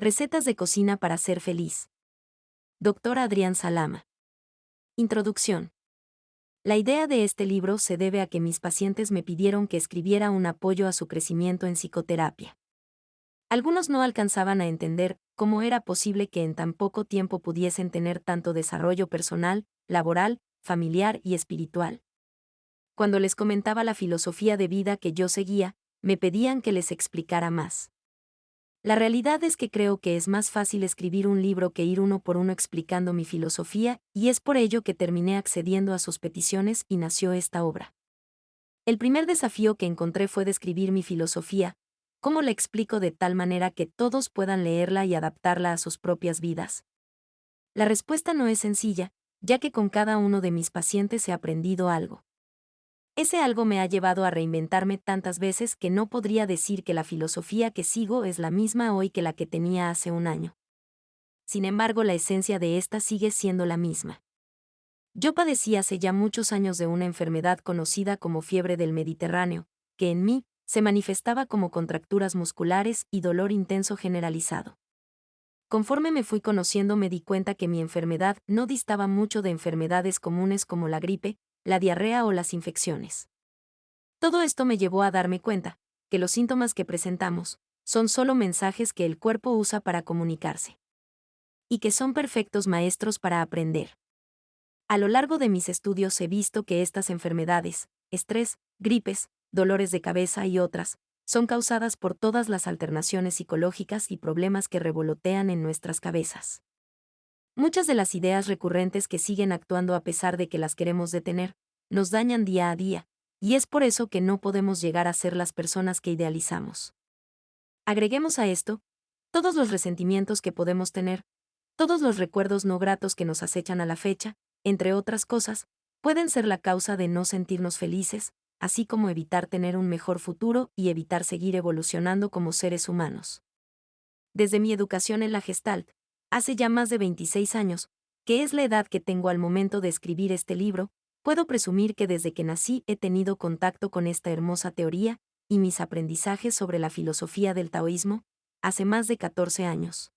Recetas de cocina para ser feliz. Dr. Adrián Salama. Introducción. La idea de este libro se debe a que mis pacientes me pidieron que escribiera un apoyo a su crecimiento en psicoterapia. Algunos no alcanzaban a entender cómo era posible que en tan poco tiempo pudiesen tener tanto desarrollo personal, laboral, familiar y espiritual. Cuando les comentaba la filosofía de vida que yo seguía, me pedían que les explicara más. La realidad es que creo que es más fácil escribir un libro que ir uno por uno explicando mi filosofía, y es por ello que terminé accediendo a sus peticiones y nació esta obra. El primer desafío que encontré fue describir mi filosofía, cómo la explico de tal manera que todos puedan leerla y adaptarla a sus propias vidas. La respuesta no es sencilla, ya que con cada uno de mis pacientes he aprendido algo. Ese algo me ha llevado a reinventarme tantas veces que no podría decir que la filosofía que sigo es la misma hoy que la que tenía hace un año. Sin embargo, la esencia de esta sigue siendo la misma. Yo padecí hace ya muchos años de una enfermedad conocida como fiebre del Mediterráneo, que en mí se manifestaba como contracturas musculares y dolor intenso generalizado. Conforme me fui conociendo me di cuenta que mi enfermedad no distaba mucho de enfermedades comunes como la gripe, la diarrea o las infecciones. Todo esto me llevó a darme cuenta que los síntomas que presentamos son solo mensajes que el cuerpo usa para comunicarse. Y que son perfectos maestros para aprender. A lo largo de mis estudios he visto que estas enfermedades, estrés, gripes, dolores de cabeza y otras, son causadas por todas las alternaciones psicológicas y problemas que revolotean en nuestras cabezas. Muchas de las ideas recurrentes que siguen actuando a pesar de que las queremos detener, nos dañan día a día, y es por eso que no podemos llegar a ser las personas que idealizamos. Agreguemos a esto todos los resentimientos que podemos tener, todos los recuerdos no gratos que nos acechan a la fecha, entre otras cosas, pueden ser la causa de no sentirnos felices, así como evitar tener un mejor futuro y evitar seguir evolucionando como seres humanos. Desde mi educación en la Gestalt, hace ya más de 26 años, que es la edad que tengo al momento de escribir este libro, puedo presumir que desde que nací he tenido contacto con esta hermosa teoría, y mis aprendizajes sobre la filosofía del taoísmo, hace más de 14 años.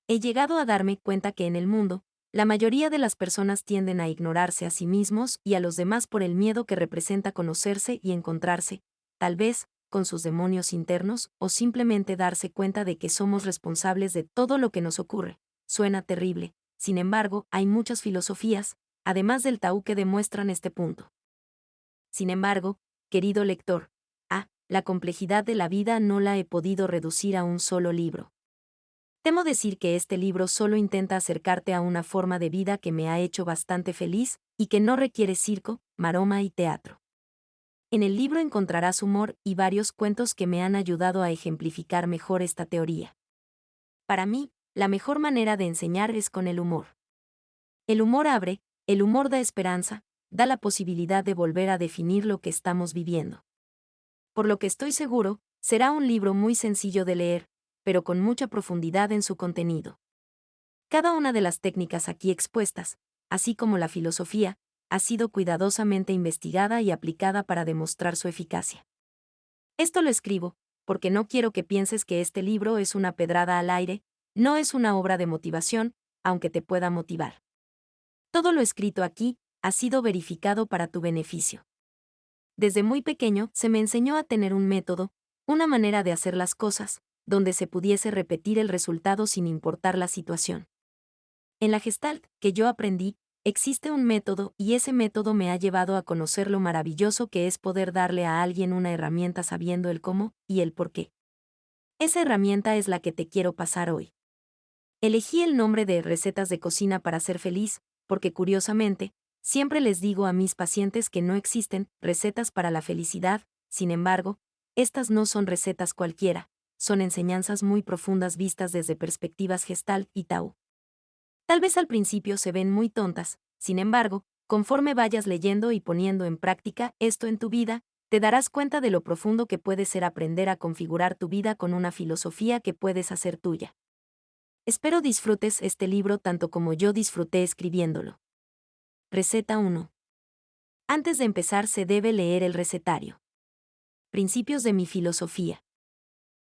He llegado a darme cuenta que en el mundo, la mayoría de las personas tienden a ignorarse a sí mismos y a los demás por el miedo que representa conocerse y encontrarse, tal vez, con sus demonios internos, o simplemente darse cuenta de que somos responsables de todo lo que nos ocurre. Suena terrible, sin embargo, hay muchas filosofías, además del Tao, que demuestran este punto. Sin embargo, querido lector, la complejidad de la vida no la he podido reducir a un solo libro. Temo decir que este libro solo intenta acercarte a una forma de vida que me ha hecho bastante feliz, y que no requiere circo, maroma y teatro. En el libro encontrarás humor y varios cuentos que me han ayudado a ejemplificar mejor esta teoría. Para mí, la mejor manera de enseñar es con el humor. El humor abre, el humor da esperanza, da la posibilidad de volver a definir lo que estamos viviendo. Por lo que estoy seguro, será un libro muy sencillo de leer, pero con mucha profundidad en su contenido. Cada una de las técnicas aquí expuestas, así como la filosofía, ha sido cuidadosamente investigada y aplicada para demostrar su eficacia. Esto lo escribo, porque no quiero que pienses que este libro es una pedrada al aire, no es una obra de motivación, aunque te pueda motivar. Todo lo escrito aquí ha sido verificado para tu beneficio. Desde muy pequeño se me enseñó a tener un método, una manera de hacer las cosas, donde se pudiese repetir el resultado sin importar la situación. En la Gestalt, que yo aprendí, existe un método, y ese método me ha llevado a conocer lo maravilloso que es poder darle a alguien una herramienta sabiendo el cómo y el por qué. Esa herramienta es la que te quiero pasar hoy. Elegí el nombre de Recetas de Cocina para ser feliz, porque curiosamente, siempre les digo a mis pacientes que no existen recetas para la felicidad. Sin embargo, estas no son recetas cualquiera, son enseñanzas muy profundas vistas desde perspectivas Gestalt y Tao. Tal vez al principio se ven muy tontas, sin embargo, conforme vayas leyendo y poniendo en práctica esto en tu vida, te darás cuenta de lo profundo que puede ser aprender a configurar tu vida con una filosofía que puedes hacer tuya. Espero disfrutes este libro tanto como yo disfruté escribiéndolo. Receta 1. Antes de empezar se debe leer el recetario. Principios de mi filosofía.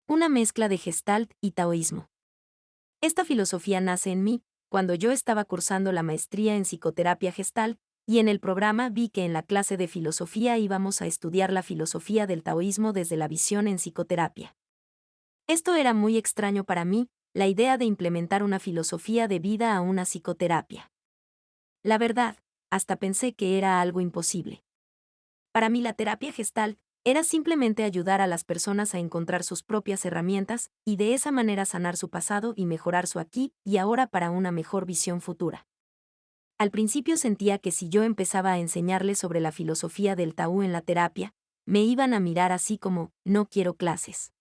Una mezcla de Gestalt y taoísmo. Esta filosofía nace en mí, cuando yo estaba cursando la maestría en psicoterapia gestal, y en el programa vi que en la clase de filosofía íbamos a estudiar la filosofía del taoísmo desde la visión en psicoterapia. Esto era muy extraño para mí, la idea de implementar una filosofía de vida a una psicoterapia. La verdad, hasta pensé que era algo imposible. Para mí la terapia gestal era simplemente ayudar a las personas a encontrar sus propias herramientas y de esa manera sanar su pasado y mejorar su aquí y ahora para una mejor visión futura. Al principio sentía que si yo empezaba a enseñarles sobre la filosofía del Tao en la terapia, me iban a mirar así como, no quiero clases.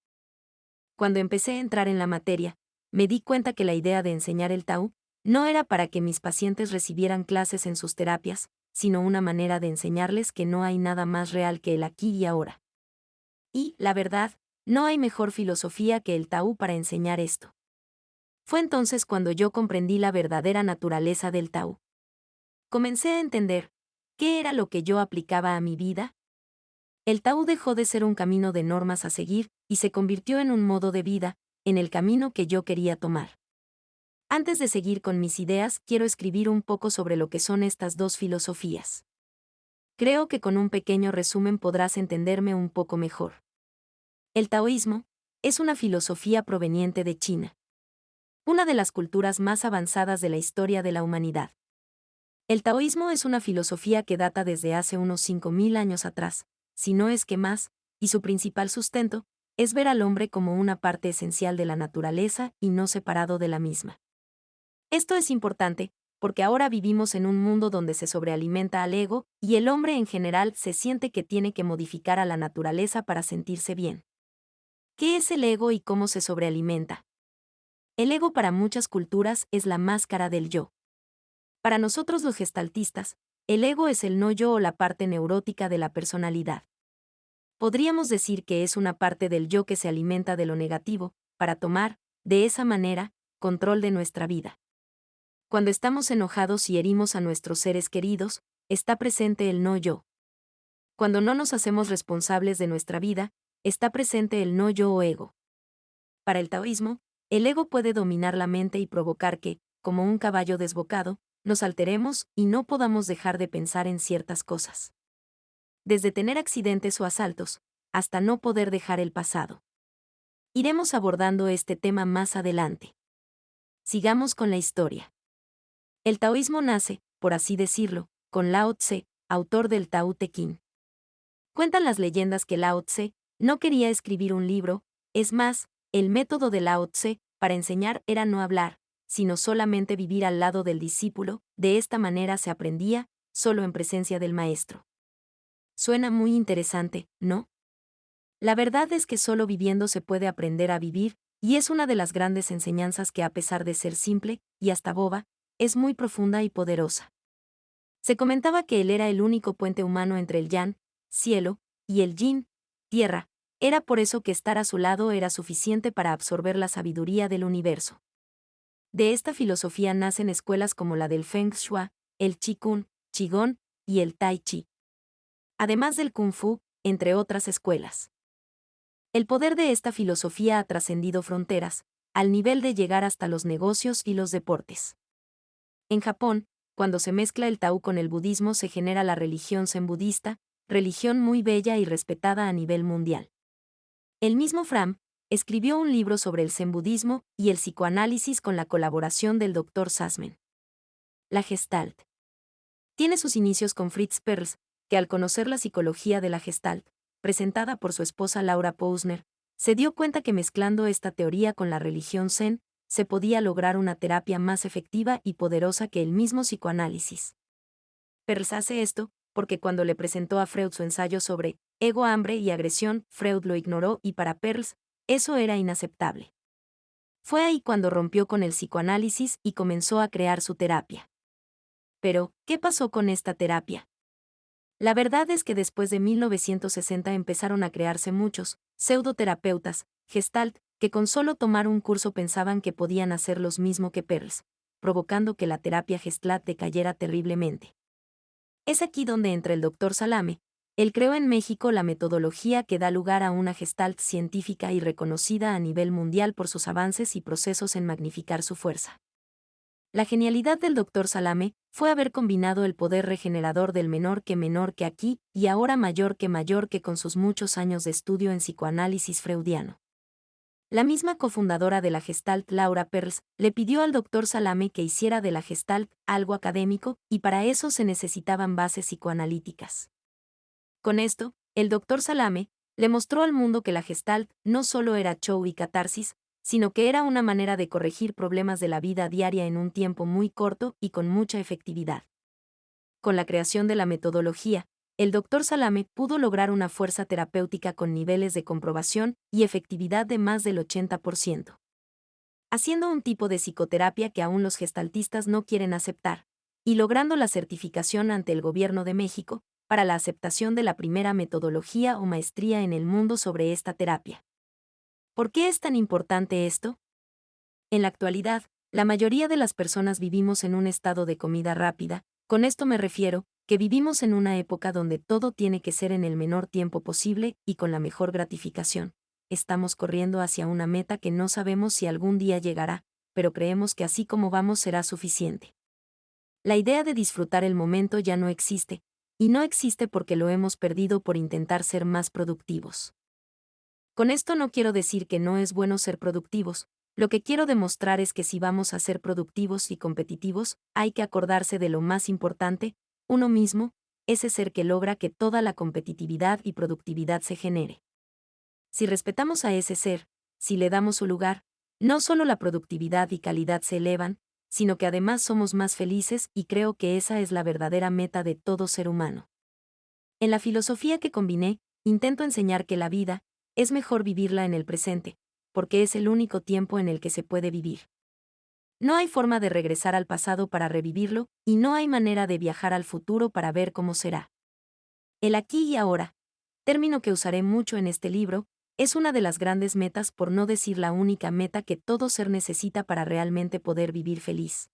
Cuando empecé a entrar en la materia, me di cuenta que la idea de enseñar el Tao no era para que mis pacientes recibieran clases en sus terapias, sino una manera de enseñarles que no hay nada más real que el aquí y ahora. Y, la verdad, no hay mejor filosofía que el Tao para enseñar esto. Fue entonces cuando yo comprendí la verdadera naturaleza del Tao. Comencé a entender, ¿qué era lo que yo aplicaba a mi vida? El Tao dejó de ser un camino de normas a seguir y se convirtió en un modo de vida, en el camino que yo quería tomar. Antes de seguir con mis ideas, quiero escribir un poco sobre lo que son estas dos filosofías. Creo que con un pequeño resumen podrás entenderme un poco mejor. El taoísmo es una filosofía proveniente de China, una de las culturas más avanzadas de la historia de la humanidad. El taoísmo es una filosofía que data desde hace unos 5000 años atrás, si no es que más, y su principal sustento es ver al hombre como una parte esencial de la naturaleza y no separado de la misma. Esto es importante, porque ahora vivimos en un mundo donde se sobrealimenta al ego, y el hombre en general se siente que tiene que modificar a la naturaleza para sentirse bien. ¿Qué es el ego y cómo se sobrealimenta? El ego para muchas culturas es la máscara del yo. Para nosotros los gestaltistas, el ego es el no yo o la parte neurótica de la personalidad. Podríamos decir que es una parte del yo que se alimenta de lo negativo, para tomar, de esa manera, control de nuestra vida. Cuando estamos enojados y herimos a nuestros seres queridos, está presente el no yo. Cuando no nos hacemos responsables de nuestra vida, está presente el no yo o ego. Para el taoísmo, el ego puede dominar la mente y provocar que, como un caballo desbocado, nos alteremos y no podamos dejar de pensar en ciertas cosas. Desde tener accidentes o asaltos, hasta no poder dejar el pasado. Iremos abordando este tema más adelante. Sigamos con la historia. El taoísmo nace, por así decirlo, con Lao Tse, autor del Tao Te Ching. Cuentan las leyendas que Lao Tse no quería escribir un libro, es más, el método de Lao Tse para enseñar era no hablar, sino solamente vivir al lado del discípulo, de esta manera se aprendía, solo en presencia del maestro. Suena muy interesante, ¿no? La verdad es que solo viviendo se puede aprender a vivir, y es una de las grandes enseñanzas que a pesar de ser simple, y hasta boba, es muy profunda y poderosa. Se comentaba que él era el único puente humano entre el Yan, cielo, y el Yin, tierra, era por eso que estar a su lado era suficiente para absorber la sabiduría del universo. De esta filosofía nacen escuelas como la del Feng Shui, el Qigong, Qigong y el Tai Chi. Además del Kung Fu, entre otras escuelas. El poder de esta filosofía ha trascendido fronteras, al nivel de llegar hasta los negocios y los deportes. En Japón, cuando se mezcla el Tao con el budismo se genera la religión zen budista, religión muy bella y respetada a nivel mundial. El mismo Fram escribió un libro sobre el zen budismo y el psicoanálisis con la colaboración del Dr. Sassman. La Gestalt. Tiene sus inicios con Fritz Perls, que al conocer la psicología de la Gestalt, presentada por su esposa Laura Posner, se dio cuenta que mezclando esta teoría con la religión zen, se podía lograr una terapia más efectiva y poderosa que el mismo psicoanálisis. Perls hace esto porque cuando le presentó a Freud su ensayo sobre ego, hambre y agresión, Freud lo ignoró y para Perls, eso era inaceptable. Fue ahí cuando rompió con el psicoanálisis y comenzó a crear su terapia. Pero, ¿qué pasó con esta terapia? La verdad es que después de 1960 empezaron a crearse muchos pseudoterapeutas, Gestalt, que con solo tomar un curso pensaban que podían hacer lo mismo que Perls, provocando que la terapia Gestalt decayera terriblemente. Es aquí donde entra el Dr. Salame, Él creó en México la metodología que da lugar a una Gestalt científica y reconocida a nivel mundial por sus avances y procesos en magnificar su fuerza. La genialidad del Dr. Salame fue haber combinado el poder regenerador del menor que aquí y ahora mayor que con sus muchos años de estudio en psicoanálisis freudiano. La misma cofundadora de la Gestalt, Laura Perls, le pidió al Dr. Salame que hiciera de la Gestalt algo académico, y para eso se necesitaban bases psicoanalíticas. Con esto, el Dr. Salame le mostró al mundo que la Gestalt no solo era show y catarsis, sino que era una manera de corregir problemas de la vida diaria en un tiempo muy corto y con mucha efectividad. Con la creación de la metodología, el Dr. Salame pudo lograr una fuerza terapéutica con niveles de comprobación y efectividad de más del 80%. Haciendo un tipo de psicoterapia que aún los gestaltistas no quieren aceptar, y logrando la certificación ante el Gobierno de México para la aceptación de la primera metodología o maestría en el mundo sobre esta terapia. ¿Por qué es tan importante esto? En la actualidad, la mayoría de las personas vivimos en un estado de comida rápida. Con esto me refiero, que vivimos en una época donde todo tiene que ser en el menor tiempo posible y con la mejor gratificación. Estamos corriendo hacia una meta que no sabemos si algún día llegará, pero creemos que así como vamos será suficiente. La idea de disfrutar el momento ya no existe, y no existe porque lo hemos perdido por intentar ser más productivos. Con esto no quiero decir que no es bueno ser productivos, lo que quiero demostrar es que si vamos a ser productivos y competitivos, hay que acordarse de lo más importante, uno mismo, ese ser que logra que toda la competitividad y productividad se genere. Si respetamos a ese ser, si le damos su lugar, no solo la productividad y calidad se elevan, sino que además somos más felices, y creo que esa es la verdadera meta de todo ser humano. En la filosofía que combiné, intento enseñar que la vida, es mejor vivirla en el presente, porque es el único tiempo en el que se puede vivir. No hay forma de regresar al pasado para revivirlo, y no hay manera de viajar al futuro para ver cómo será. El aquí y ahora, término que usaré mucho en este libro, es una de las grandes metas, por no decir la única meta que todo ser necesita para realmente poder vivir feliz.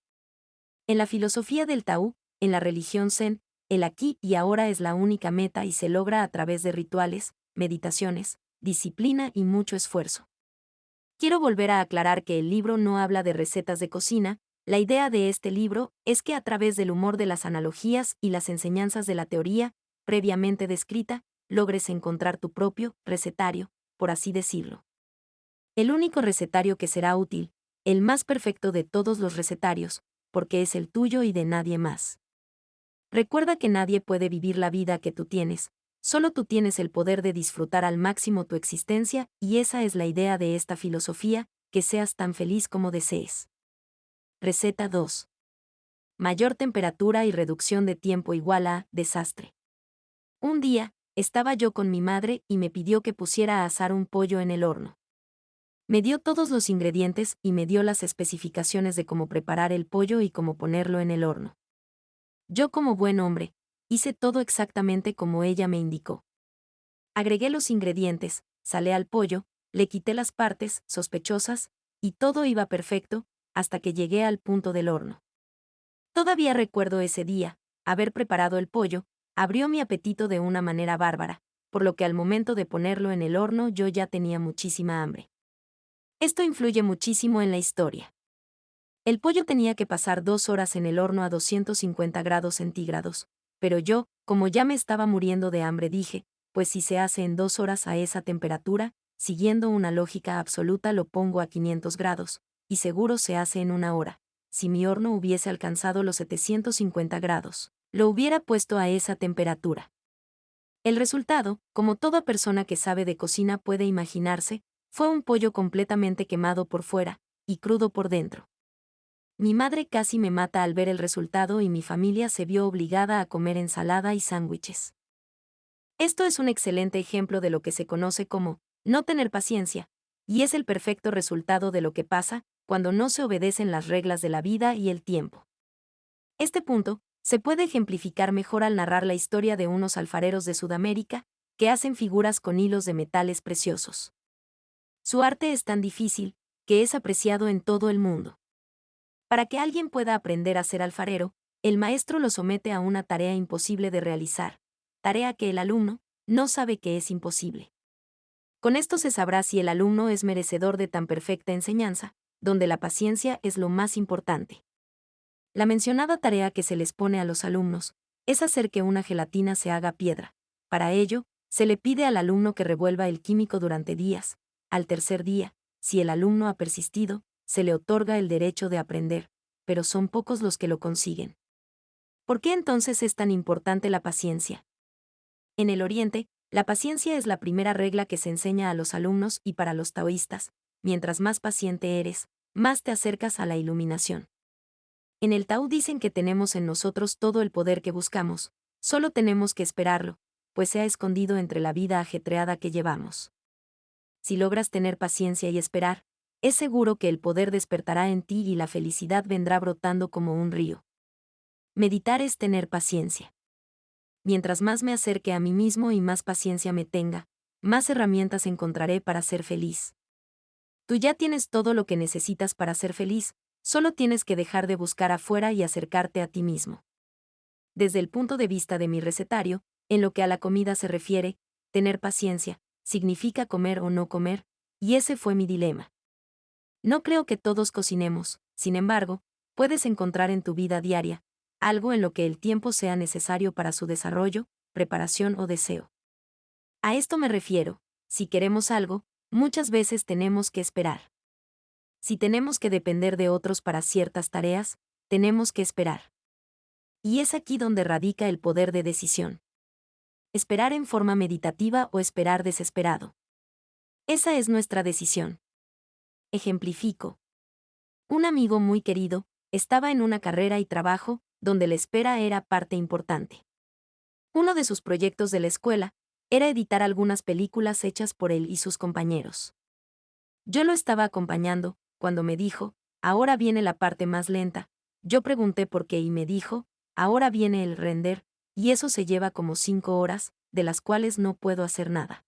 En la filosofía del Tao, en la religión Zen, el aquí y ahora es la única meta y se logra a través de rituales, meditaciones, disciplina y mucho esfuerzo. Quiero volver a aclarar que el libro no habla de recetas de cocina. La idea de este libro es que a través del humor de las analogías y las enseñanzas de la teoría, previamente descrita, logres encontrar tu propio recetario, por así decirlo. El único recetario que será útil, el más perfecto de todos los recetarios, porque es el tuyo y de nadie más. Recuerda que nadie puede vivir la vida que tú tienes, solo tú tienes el poder de disfrutar al máximo tu existencia, y esa es la idea de esta filosofía, que seas tan feliz como desees. Receta 2. Mayor temperatura y reducción de tiempo igual a desastre. Un día, estaba yo con mi madre y me pidió que pusiera a asar un pollo en el horno. Me dio todos los ingredientes y me dio las especificaciones de cómo preparar el pollo y cómo ponerlo en el horno. Yo, como buen hombre, hice todo exactamente como ella me indicó. Agregué los ingredientes, salé al pollo, le quité las partes sospechosas, y todo iba perfecto, hasta que llegué al punto del horno. Todavía recuerdo ese día, haber preparado el pollo, abrió mi apetito de una manera bárbara, por lo que al momento de ponerlo en el horno yo ya tenía muchísima hambre. Esto influye muchísimo en la historia. El pollo tenía que pasar 2 horas en el horno a 250 grados centígrados, pero yo, como ya me estaba muriendo de hambre, dije, pues si se hace en 2 horas a esa temperatura, siguiendo una lógica absoluta lo pongo a 500 grados, y seguro se hace en 1 hora. Si mi horno hubiese alcanzado los 750 grados, lo hubiera puesto a esa temperatura. El resultado, como toda persona que sabe de cocina puede imaginarse, fue un pollo completamente quemado por fuera, y crudo por dentro. Mi madre casi me mata al ver el resultado y mi familia se vio obligada a comer ensalada y sándwiches. Esto es un excelente ejemplo de lo que se conoce como no tener paciencia, y es el perfecto resultado de lo que pasa cuando no se obedecen las reglas de la vida y el tiempo. Este punto se puede ejemplificar mejor al narrar la historia de unos alfareros de Sudamérica que hacen figuras con hilos de metales preciosos. Su arte es tan difícil que es apreciado en todo el mundo. Para que alguien pueda aprender a ser alfarero, el maestro lo somete a una tarea imposible de realizar, tarea que el alumno no sabe que es imposible. Con esto se sabrá si el alumno es merecedor de tan perfecta enseñanza, donde la paciencia es lo más importante. La mencionada tarea que se les pone a los alumnos es hacer que una gelatina se haga piedra. Para ello, se le pide al alumno que revuelva el químico durante días. Al tercer día, si el alumno ha persistido, se le otorga el derecho de aprender, pero son pocos los que lo consiguen. ¿Por qué entonces es tan importante la paciencia? En el Oriente, la paciencia es la primera regla que se enseña a los alumnos y para los taoístas, mientras más paciente eres, más te acercas a la iluminación. En el Tao dicen que tenemos en nosotros todo el poder que buscamos, solo tenemos que esperarlo, pues se ha escondido entre la vida ajetreada que llevamos. Si logras tener paciencia y esperar, es seguro que el poder despertará en ti y la felicidad vendrá brotando como un río. Meditar es tener paciencia. Mientras más me acerque a mí mismo y más paciencia me tenga, más herramientas encontraré para ser feliz. Tú ya tienes todo lo que necesitas para ser feliz, solo tienes que dejar de buscar afuera y acercarte a ti mismo. Desde el punto de vista de mi recetario, en lo que a la comida se refiere, tener paciencia, significa comer o no comer, y ese fue mi dilema. No creo que todos cocinemos, sin embargo, puedes encontrar en tu vida diaria algo en lo que el tiempo sea necesario para su desarrollo, preparación o deseo. A esto me refiero, si queremos algo, muchas veces tenemos que esperar. Si tenemos que depender de otros para ciertas tareas, tenemos que esperar. Y es aquí donde radica el poder de decisión. Esperar en forma meditativa o esperar desesperado. Esa es nuestra decisión. Ejemplifico. Un amigo muy querido estaba en una carrera y trabajo donde la espera era parte importante. Uno de sus proyectos de la escuela era editar algunas películas hechas por él y sus compañeros. Yo lo estaba acompañando, cuando me dijo, ahora viene la parte más lenta. Yo pregunté por qué y me dijo, ahora viene el render, y eso se lleva como 5 horas, de las cuales no puedo hacer nada.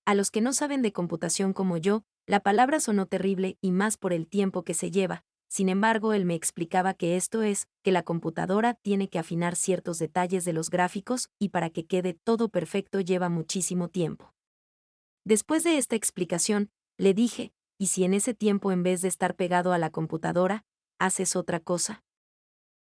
A los que no saben de computación como yo, la palabra sonó terrible y más por el tiempo que se lleva. Sin embargo, él me explicaba que esto es, que la computadora tiene que afinar ciertos detalles de los gráficos y para que quede todo perfecto lleva muchísimo tiempo. Después de esta explicación, le dije, ¿y si en ese tiempo en vez de estar pegado a la computadora, haces otra cosa?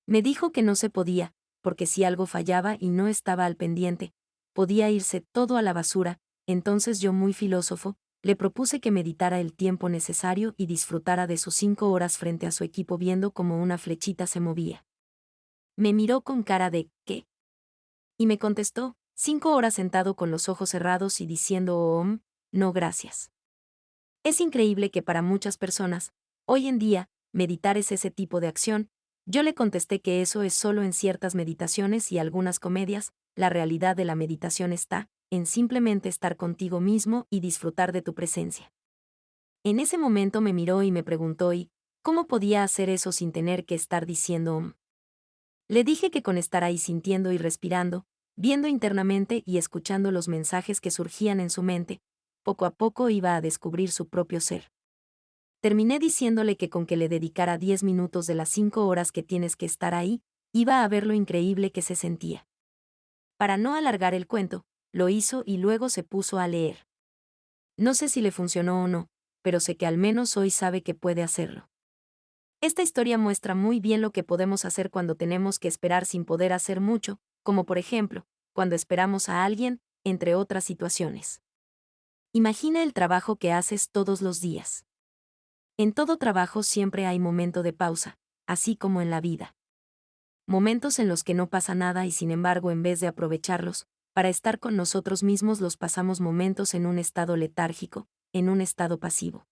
Me dijo que no se podía, porque si algo fallaba y no estaba al pendiente, podía irse todo a la basura. Entonces yo, muy filósofo, le propuse que meditara el tiempo necesario y disfrutara de sus 5 horas frente a su equipo viendo cómo una flechita se movía. Me miró con cara de ¿qué? Y me contestó, 5 horas sentado con los ojos cerrados y diciendo no gracias. Es increíble que para muchas personas, hoy en día, meditar es ese tipo de acción. Yo le contesté que eso es solo en ciertas meditaciones y algunas comedias. La realidad de la meditación está en simplemente estar contigo mismo y disfrutar de tu presencia. En ese momento me miró y me preguntó ¿y cómo podía hacer eso sin tener que estar diciendo Le dije que con estar ahí sintiendo y respirando, viendo internamente y escuchando los mensajes que surgían en su mente, poco a poco iba a descubrir su propio ser. Terminé diciéndole que con que le dedicara 10 minutos de las 5 horas que tienes que estar ahí, iba a ver lo increíble que se sentía. Para no alargar el cuento, lo hizo y luego se puso a leer. No sé si le funcionó o no, pero sé que al menos hoy sabe que puede hacerlo. Esta historia muestra muy bien lo que podemos hacer cuando tenemos que esperar sin poder hacer mucho, como por ejemplo, cuando esperamos a alguien, entre otras situaciones. Imagina el trabajo que haces todos los días. En todo trabajo siempre hay momento de pausa, así como en la vida. Momentos en los que no pasa nada y sin embargo en vez de aprovecharlos, para estar con nosotros mismos los pasamos momentos en un estado letárgico, en un estado pasivo.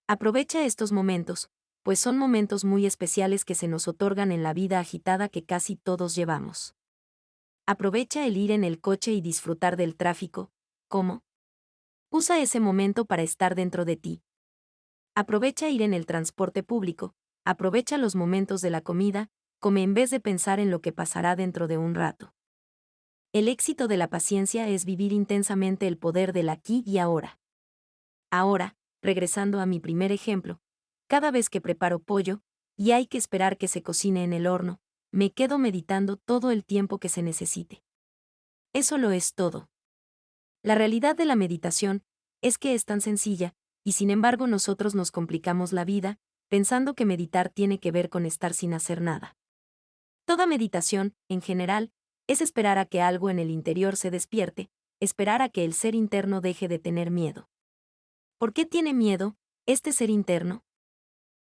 Aprovecha estos momentos, pues son momentos muy especiales que se nos otorgan en la vida agitada que casi todos llevamos. Aprovecha el ir en el coche y disfrutar del tráfico. ¿Cómo? Usa ese momento para estar dentro de ti. Aprovecha ir en el transporte público, aprovecha los momentos de la comida, come en vez de pensar en lo que pasará dentro de un rato. El éxito de la paciencia es vivir intensamente el poder del aquí y ahora. Ahora, regresando a mi primer ejemplo, cada vez que preparo pollo, y hay que esperar que se cocine en el horno, me quedo meditando todo el tiempo que se necesite. Eso lo es todo. La realidad de la meditación es que es tan sencilla, y sin embargo nosotros nos complicamos la vida, pensando que meditar tiene que ver con estar sin hacer nada. Toda meditación, en general, es esperar a que algo en el interior se despierte, esperar a que el ser interno deje de tener miedo. ¿Por qué tiene miedo este ser interno?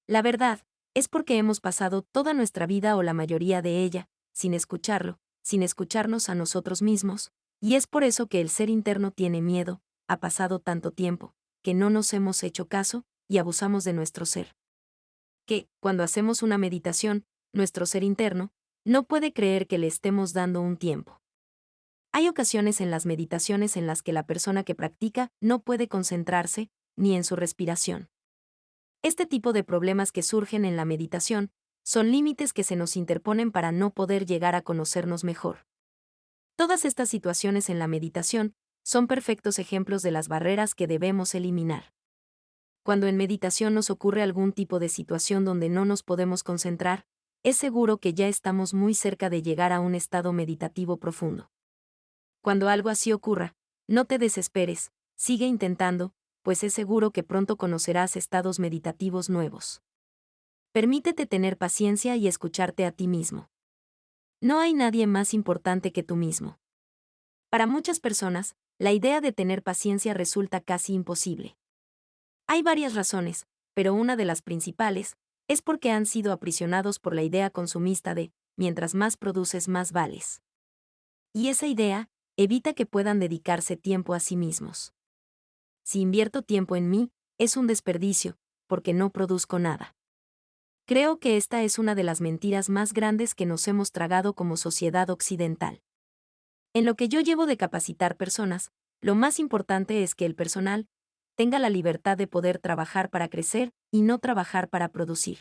La verdad, es porque hemos pasado toda nuestra vida o la mayoría de ella, sin escucharlo, sin escucharnos a nosotros mismos, y es por eso que el ser interno tiene miedo, ha pasado tanto tiempo, que no nos hemos hecho caso, y abusamos de nuestro ser. Que, cuando hacemos una meditación, nuestro ser interno, no puede creer que le estemos dando un tiempo. Hay ocasiones en las meditaciones en las que la persona que practica no puede concentrarse, ni en su respiración. Este tipo de problemas que surgen en la meditación son límites que se nos interponen para no poder llegar a conocernos mejor. Todas estas situaciones en la meditación son perfectos ejemplos de las barreras que debemos eliminar. Cuando en meditación nos ocurre algún tipo de situación donde no nos podemos concentrar, es seguro que ya estamos muy cerca de llegar a un estado meditativo profundo. Cuando algo así ocurra, no te desesperes, sigue intentando, pues es seguro que pronto conocerás estados meditativos nuevos. Permítete tener paciencia y escucharte a ti mismo. No hay nadie más importante que tú mismo. Para muchas personas, la idea de tener paciencia resulta casi imposible. Hay varias razones, pero una de las principales es porque han sido aprisionados por la idea consumista de, mientras más produces más vales. Y esa idea evita que puedan dedicarse tiempo a sí mismos. Si invierto tiempo en mí, es un desperdicio, porque no produzco nada. Creo que esta es una de las mentiras más grandes que nos hemos tragado como sociedad occidental. En lo que yo llevo de capacitar personas, lo más importante es que el personal tenga la libertad de poder trabajar para crecer y no trabajar para producir.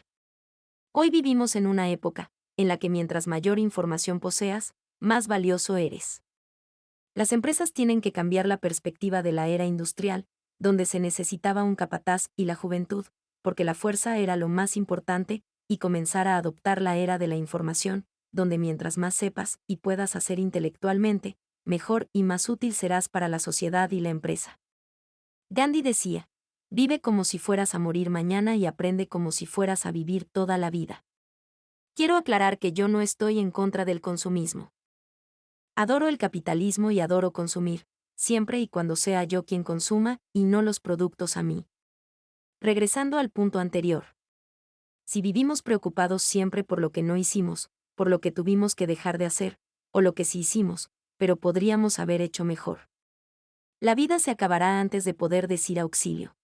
Hoy vivimos en una época en la que mientras mayor información poseas, más valioso eres. Las empresas tienen que cambiar la perspectiva de la era industrial, donde se necesitaba un capataz y la juventud, porque la fuerza era lo más importante, y comenzar a adoptar la era de la información, donde mientras más sepas y puedas hacer intelectualmente, mejor y más útil serás para la sociedad y la empresa. Gandhi decía, vive como si fueras a morir mañana y aprende como si fueras a vivir toda la vida. Quiero aclarar que yo no estoy en contra del consumismo. Adoro el capitalismo y adoro consumir, siempre y cuando sea yo quien consuma, y no los productos a mí. Regresando al punto anterior. Si vivimos preocupados siempre por lo que no hicimos, por lo que tuvimos que dejar de hacer, o lo que sí hicimos, pero podríamos haber hecho mejor. La vida se acabará antes de poder decir auxilio.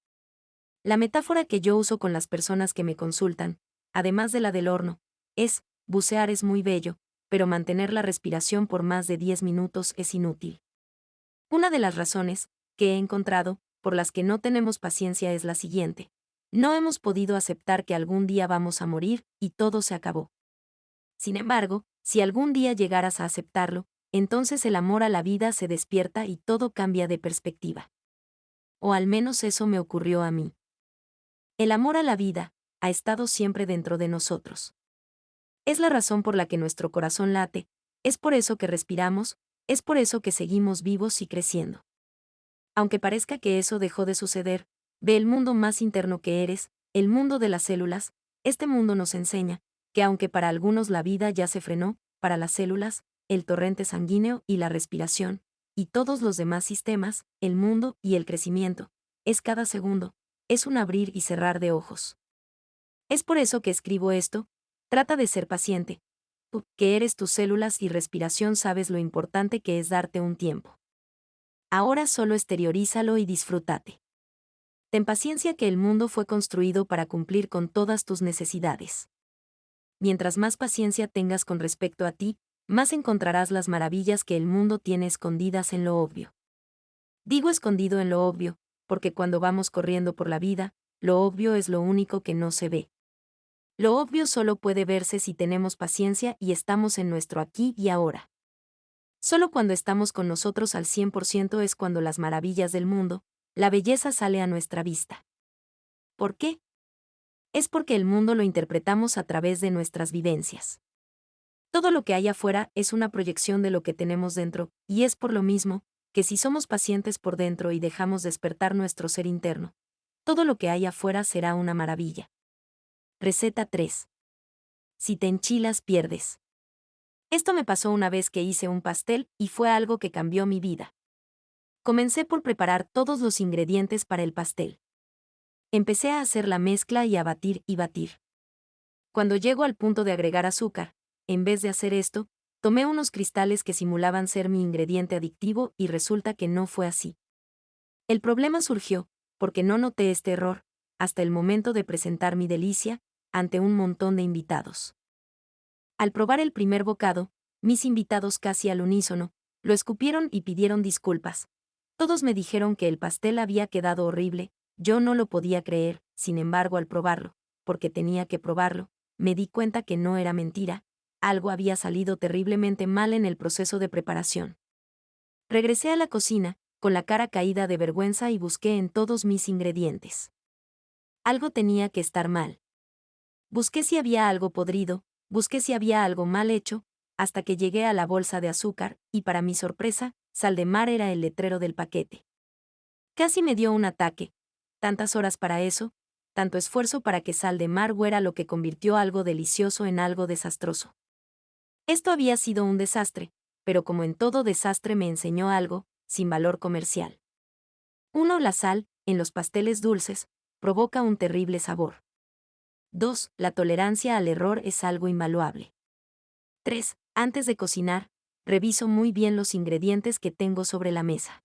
La metáfora que yo uso con las personas que me consultan, además de la del horno, es, bucear es muy bello, pero mantener la respiración por más de 10 minutos es inútil. Una de las razones que he encontrado por las que no tenemos paciencia es la siguiente. No hemos podido aceptar que algún día vamos a morir y todo se acabó. Sin embargo, si algún día llegaras a aceptarlo, entonces el amor a la vida se despierta y todo cambia de perspectiva. O al menos eso me ocurrió a mí. El amor a la vida ha estado siempre dentro de nosotros. Es la razón por la que nuestro corazón late, es por eso que respiramos, es por eso que seguimos vivos y creciendo. Aunque parezca que eso dejó de suceder, ve el mundo más interno que eres, el mundo de las células. Este mundo nos enseña que aunque para algunos la vida ya se frenó, para las células, el torrente sanguíneo y la respiración, y todos los demás sistemas, el mundo y el crecimiento, es cada segundo, es un abrir y cerrar de ojos. Es por eso que escribo esto, trata de ser paciente. Tú, que eres tus células y respiración, sabes lo importante que es darte un tiempo. Ahora solo exteriorízalo y disfrútate. Ten paciencia, que el mundo fue construido para cumplir con todas tus necesidades. Mientras más paciencia tengas con respecto a ti, más encontrarás las maravillas que el mundo tiene escondidas en lo obvio. Digo escondido en lo obvio, porque cuando vamos corriendo por la vida, lo obvio es lo único que no se ve. Lo obvio solo puede verse si tenemos paciencia y estamos en nuestro aquí y ahora. Solo cuando estamos con nosotros al 100% es cuando las maravillas del mundo, la belleza sale a nuestra vista. ¿Por qué? Es porque el mundo lo interpretamos a través de nuestras vivencias. Todo lo que hay afuera es una proyección de lo que tenemos dentro, y es por lo mismo que si somos pacientes por dentro y dejamos despertar nuestro ser interno, todo lo que hay afuera será una maravilla. Receta 3. Si te enchilas, pierdes. Esto me pasó una vez que hice un pastel y fue algo que cambió mi vida. Comencé por preparar todos los ingredientes para el pastel. Empecé a hacer la mezcla y a batir y batir. Cuando llego al punto de agregar azúcar, en vez de hacer esto, tomé unos cristales que simulaban ser mi ingrediente adictivo y resulta que no fue así. El problema surgió porque no noté este error hasta el momento de presentar mi delicia ante un montón de invitados. Al probar el primer bocado, mis invitados casi al unísono lo escupieron y pidieron disculpas. Todos me dijeron que el pastel había quedado horrible, yo no lo podía creer, sin embargo al probarlo, porque tenía que probarlo, me di cuenta que no era mentira, algo había salido terriblemente mal en el proceso de preparación. Regresé a la cocina, con la cara caída de vergüenza y busqué en todos mis ingredientes. Algo tenía que estar mal. Busqué si había algo podrido, busqué si había algo mal hecho, hasta que llegué a la bolsa de azúcar, y para mi sorpresa, sal de mar era el letrero del paquete. Casi me dio un ataque. Tantas horas para eso, tanto esfuerzo para que sal de mar fuera lo que convirtió algo delicioso en algo desastroso. Esto había sido un desastre, pero como en todo desastre me enseñó algo, sin valor comercial. 1. La sal, en los pasteles dulces, provoca un terrible sabor. 2. La tolerancia al error es algo invaluable. 3. Antes de cocinar, reviso muy bien los ingredientes que tengo sobre la mesa.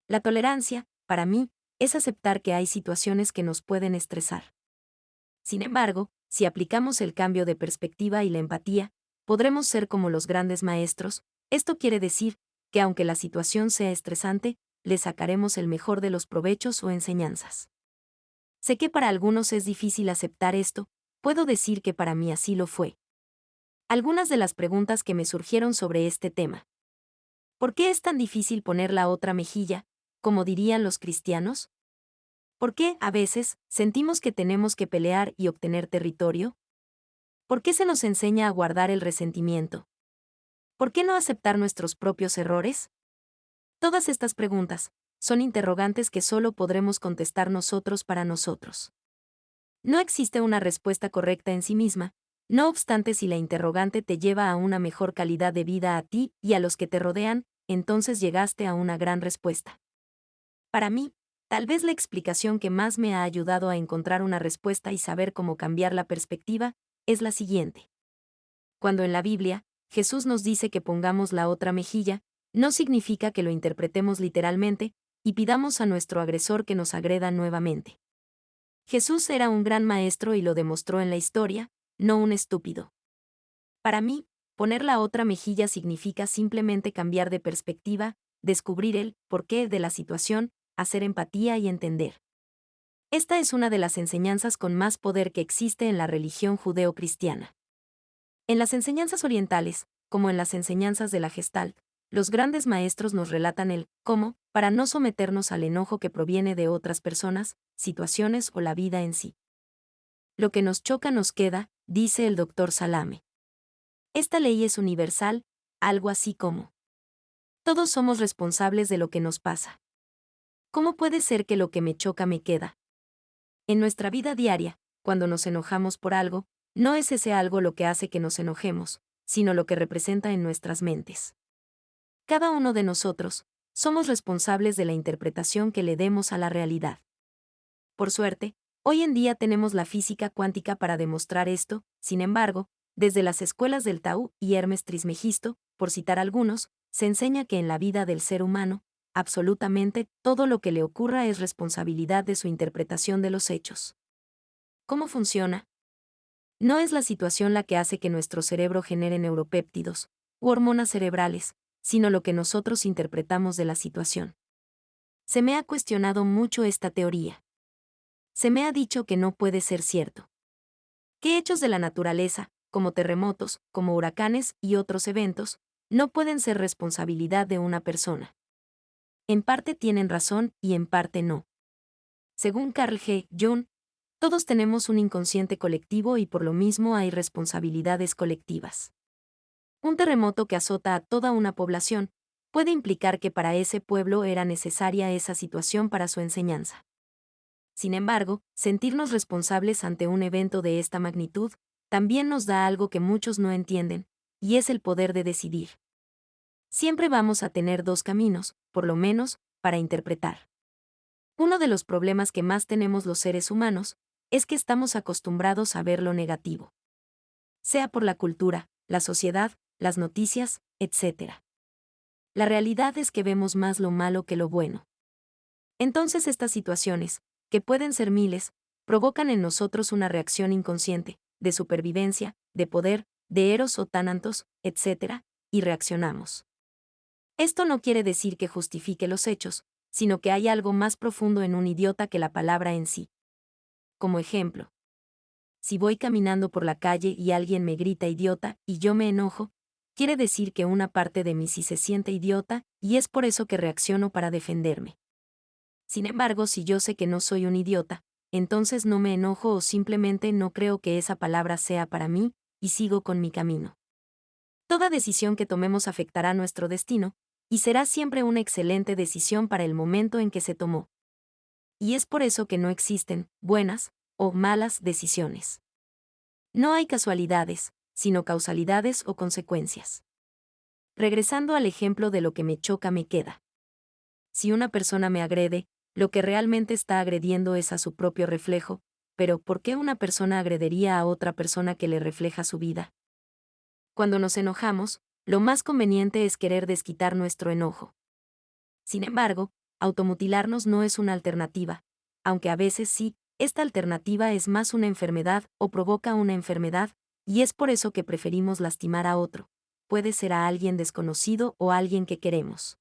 La tolerancia, para mí, es aceptar que hay situaciones que nos pueden estresar. Sin embargo, si aplicamos el cambio de perspectiva y la empatía, podremos ser como los grandes maestros. Esto quiere decir que aunque la situación sea estresante, le sacaremos el mejor de los provechos o enseñanzas. Sé que para algunos es difícil aceptar esto, puedo decir que para mí así lo fue. Algunas de las preguntas que me surgieron sobre este tema. ¿Por qué es tan difícil poner la otra mejilla, como dirían los cristianos? ¿Por qué, a veces, sentimos que tenemos que pelear y obtener territorio? ¿Por qué se nos enseña a guardar el resentimiento? ¿Por qué no aceptar nuestros propios errores? Todas estas preguntas son interrogantes que solo podremos contestar nosotros para nosotros. No existe una respuesta correcta en sí misma, no obstante si la interrogante te lleva a una mejor calidad de vida a ti y a los que te rodean, entonces llegaste a una gran respuesta. Para mí, tal vez la explicación que más me ha ayudado a encontrar una respuesta y saber cómo cambiar la perspectiva, es la siguiente. Cuando en la Biblia, Jesús nos dice que pongamos la otra mejilla, no significa que lo interpretemos literalmente y pidamos a nuestro agresor que nos agreda nuevamente. Jesús era un gran maestro y lo demostró en la historia, no un estúpido. Para mí, poner la otra mejilla significa simplemente cambiar de perspectiva, descubrir el porqué de la situación, hacer empatía y entender. Esta es una de las enseñanzas con más poder que existe en la religión judeo-cristiana. En las enseñanzas orientales, como en las enseñanzas de la Gestalt, los grandes maestros nos relatan el cómo, para no someternos al enojo que proviene de otras personas, situaciones o la vida en sí. Lo que nos choca nos queda, dice el Dr. Salame. Esta ley es universal, algo así como: todos somos responsables de lo que nos pasa. ¿Cómo puede ser que lo que me choca me queda? En nuestra vida diaria, cuando nos enojamos por algo, no es ese algo lo que hace que nos enojemos, sino lo que representa en nuestras mentes. Cada uno de nosotros somos responsables de la interpretación que le demos a la realidad. Por suerte, hoy en día tenemos la física cuántica para demostrar esto, sin embargo, desde las escuelas del Tao y Hermes Trismegisto, por citar algunos, se enseña que en la vida del ser humano, absolutamente todo lo que le ocurra es responsabilidad de su interpretación de los hechos. ¿Cómo funciona? No es la situación la que hace que nuestro cerebro genere neuropéptidos u hormonas cerebrales, sino lo que nosotros interpretamos de la situación. Se me ha cuestionado mucho esta teoría. Se me ha dicho que no puede ser cierto. Que hechos de la naturaleza, como terremotos, como huracanes y otros eventos, no pueden ser responsabilidad de una persona. En parte tienen razón y en parte no. Según Carl G. Jung, todos tenemos un inconsciente colectivo y por lo mismo hay responsabilidades colectivas. Un terremoto que azota a toda una población puede implicar que para ese pueblo era necesaria esa situación para su enseñanza. Sin embargo, sentirnos responsables ante un evento de esta magnitud también nos da algo que muchos no entienden, y es el poder de decidir. Siempre vamos a tener dos caminos, por lo menos, para interpretar. Uno de los problemas que más tenemos los seres humanos es que estamos acostumbrados a ver lo negativo. Sea por la cultura, la sociedad, las noticias, etc. La realidad es que vemos más lo malo que lo bueno. Entonces estas situaciones, que pueden ser miles, provocan en nosotros una reacción inconsciente, de supervivencia, de poder, de eros o tánatos, etc., y reaccionamos. Esto no quiere decir que justifique los hechos, sino que hay algo más profundo en un idiota que la palabra en sí. Como ejemplo, si voy caminando por la calle y alguien me grita idiota y yo me enojo, quiere decir que una parte de mí sí se siente idiota y es por eso que reacciono para defenderme. Sin embargo, si yo sé que no soy un idiota, entonces no me enojo o simplemente no creo que esa palabra sea para mí, y sigo con mi camino. Toda decisión que tomemos afectará nuestro destino, y será siempre una excelente decisión para el momento en que se tomó. Y es por eso que no existen buenas o malas decisiones. No hay casualidades, sino causalidades o consecuencias. Regresando al ejemplo de lo que me choca me queda. Si una persona me agrede, lo que realmente está agrediendo es a su propio reflejo, pero ¿por qué una persona agredería a otra persona que le refleja su vida? Cuando nos enojamos, lo más conveniente es querer desquitar nuestro enojo. Sin embargo, automutilarnos no es una alternativa, aunque a veces sí, esta alternativa es más una enfermedad o provoca una enfermedad, y es por eso que preferimos lastimar a otro. Puede ser a alguien desconocido o a alguien que queremos.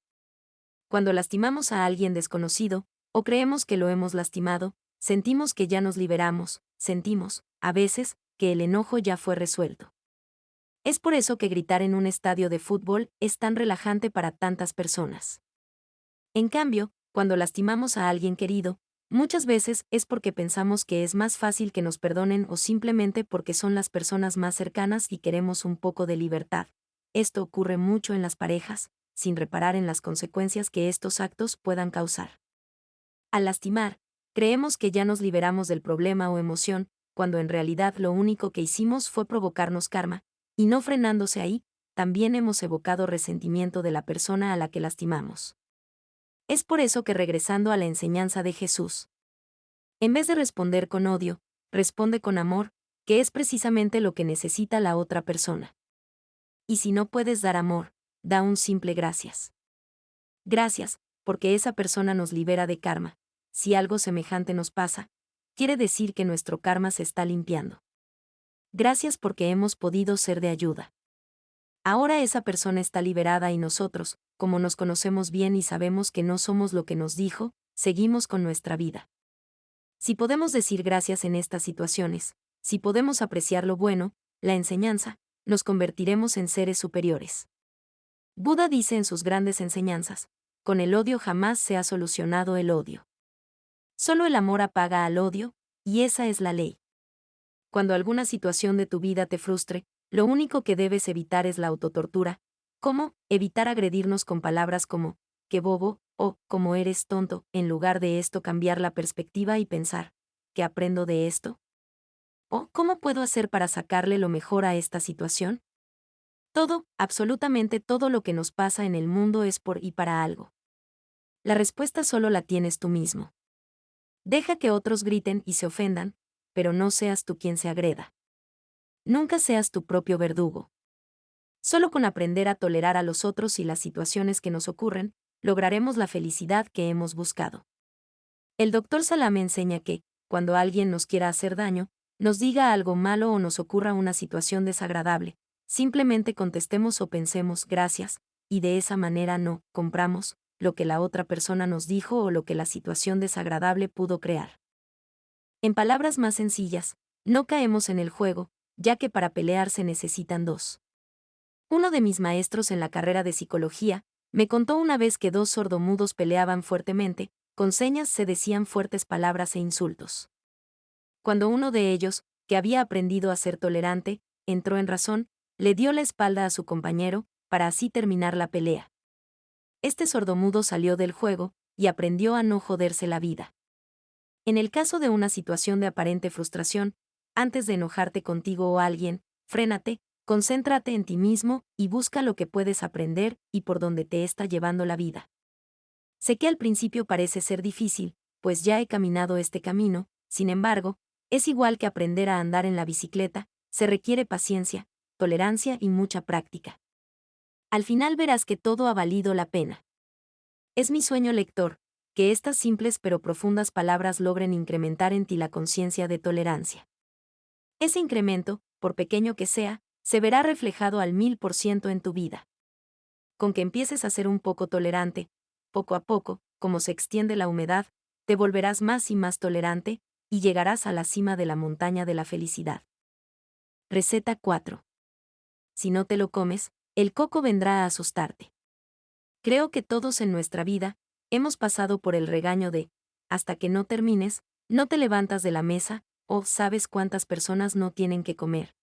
Cuando lastimamos a alguien desconocido, o creemos que lo hemos lastimado, sentimos que ya nos liberamos, sentimos, a veces, que el enojo ya fue resuelto. Es por eso que gritar en un estadio de fútbol es tan relajante para tantas personas. En cambio, cuando lastimamos a alguien querido, muchas veces es porque pensamos que es más fácil que nos perdonen o simplemente porque son las personas más cercanas y queremos un poco de libertad. Esto ocurre mucho en las parejas, sin reparar en las consecuencias que estos actos puedan causar. Al lastimar, creemos que ya nos liberamos del problema o emoción, cuando en realidad lo único que hicimos fue provocarnos karma, y no frenándose ahí, también hemos evocado resentimiento de la persona a la que lastimamos. Es por eso que regresando a la enseñanza de Jesús, en vez de responder con odio, responde con amor, que es precisamente lo que necesita la otra persona. Y si no puedes dar amor, da un simple gracias. Gracias, porque esa persona nos libera de karma. Si algo semejante nos pasa, quiere decir que nuestro karma se está limpiando. Gracias porque hemos podido ser de ayuda. Ahora esa persona está liberada y nosotros, como nos conocemos bien y sabemos que no somos lo que nos dijo, seguimos con nuestra vida. Si podemos decir gracias en estas situaciones, si podemos apreciar lo bueno, la enseñanza, nos convertiremos en seres superiores. Buda dice en sus grandes enseñanzas, con el odio jamás se ha solucionado el odio. Solo el amor apaga al odio, y esa es la ley. Cuando alguna situación de tu vida te frustre, lo único que debes evitar es la autotortura. ¿Cómo? Evitar agredirnos con palabras como, qué bobo, o, como eres tonto, en lugar de esto cambiar la perspectiva y pensar, ¿qué aprendo de esto? ¿O cómo puedo hacer para sacarle lo mejor a esta situación? Todo, absolutamente todo lo que nos pasa en el mundo es por y para algo. La respuesta solo la tienes tú mismo. Deja que otros griten y se ofendan, pero no seas tú quien se agreda. Nunca seas tu propio verdugo. Solo con aprender a tolerar a los otros y las situaciones que nos ocurren, lograremos la felicidad que hemos buscado. El doctor Salame enseña que, cuando alguien nos quiera hacer daño, nos diga algo malo o nos ocurra una situación desagradable, simplemente contestemos o pensemos gracias, y de esa manera no compramos lo que la otra persona nos dijo o lo que la situación desagradable pudo crear. En palabras más sencillas, no caemos en el juego, ya que para pelear se necesitan dos. Uno de mis maestros en la carrera de psicología me contó una vez que dos sordomudos peleaban fuertemente, con señas se decían fuertes palabras e insultos. Cuando uno de ellos, que había aprendido a ser tolerante, entró en razón, le dio la espalda a su compañero, para así terminar la pelea. Este sordomudo salió del juego, y aprendió a no joderse la vida. En el caso de una situación de aparente frustración, antes de enojarte contigo o alguien, frénate, concéntrate en ti mismo y busca lo que puedes aprender y por dónde te está llevando la vida. Sé que al principio parece ser difícil, pues ya he caminado este camino, sin embargo, es igual que aprender a andar en la bicicleta, se requiere paciencia, tolerancia y mucha práctica. Al final verás que todo ha valido la pena. Es mi sueño lector, que estas simples pero profundas palabras logren incrementar en ti la conciencia de tolerancia. Ese incremento, por pequeño que sea, se verá reflejado al 1000% en tu vida. Con que empieces a ser un poco tolerante, poco a poco, como se extiende la humedad, te volverás más y más tolerante, y llegarás a la cima de la montaña de la felicidad. Receta 4. Si no te lo comes, el coco vendrá a asustarte. Creo que todos en nuestra vida hemos pasado por el regaño de, hasta que no termines, no te levantas de la mesa, o sabes cuántas personas no tienen que comer.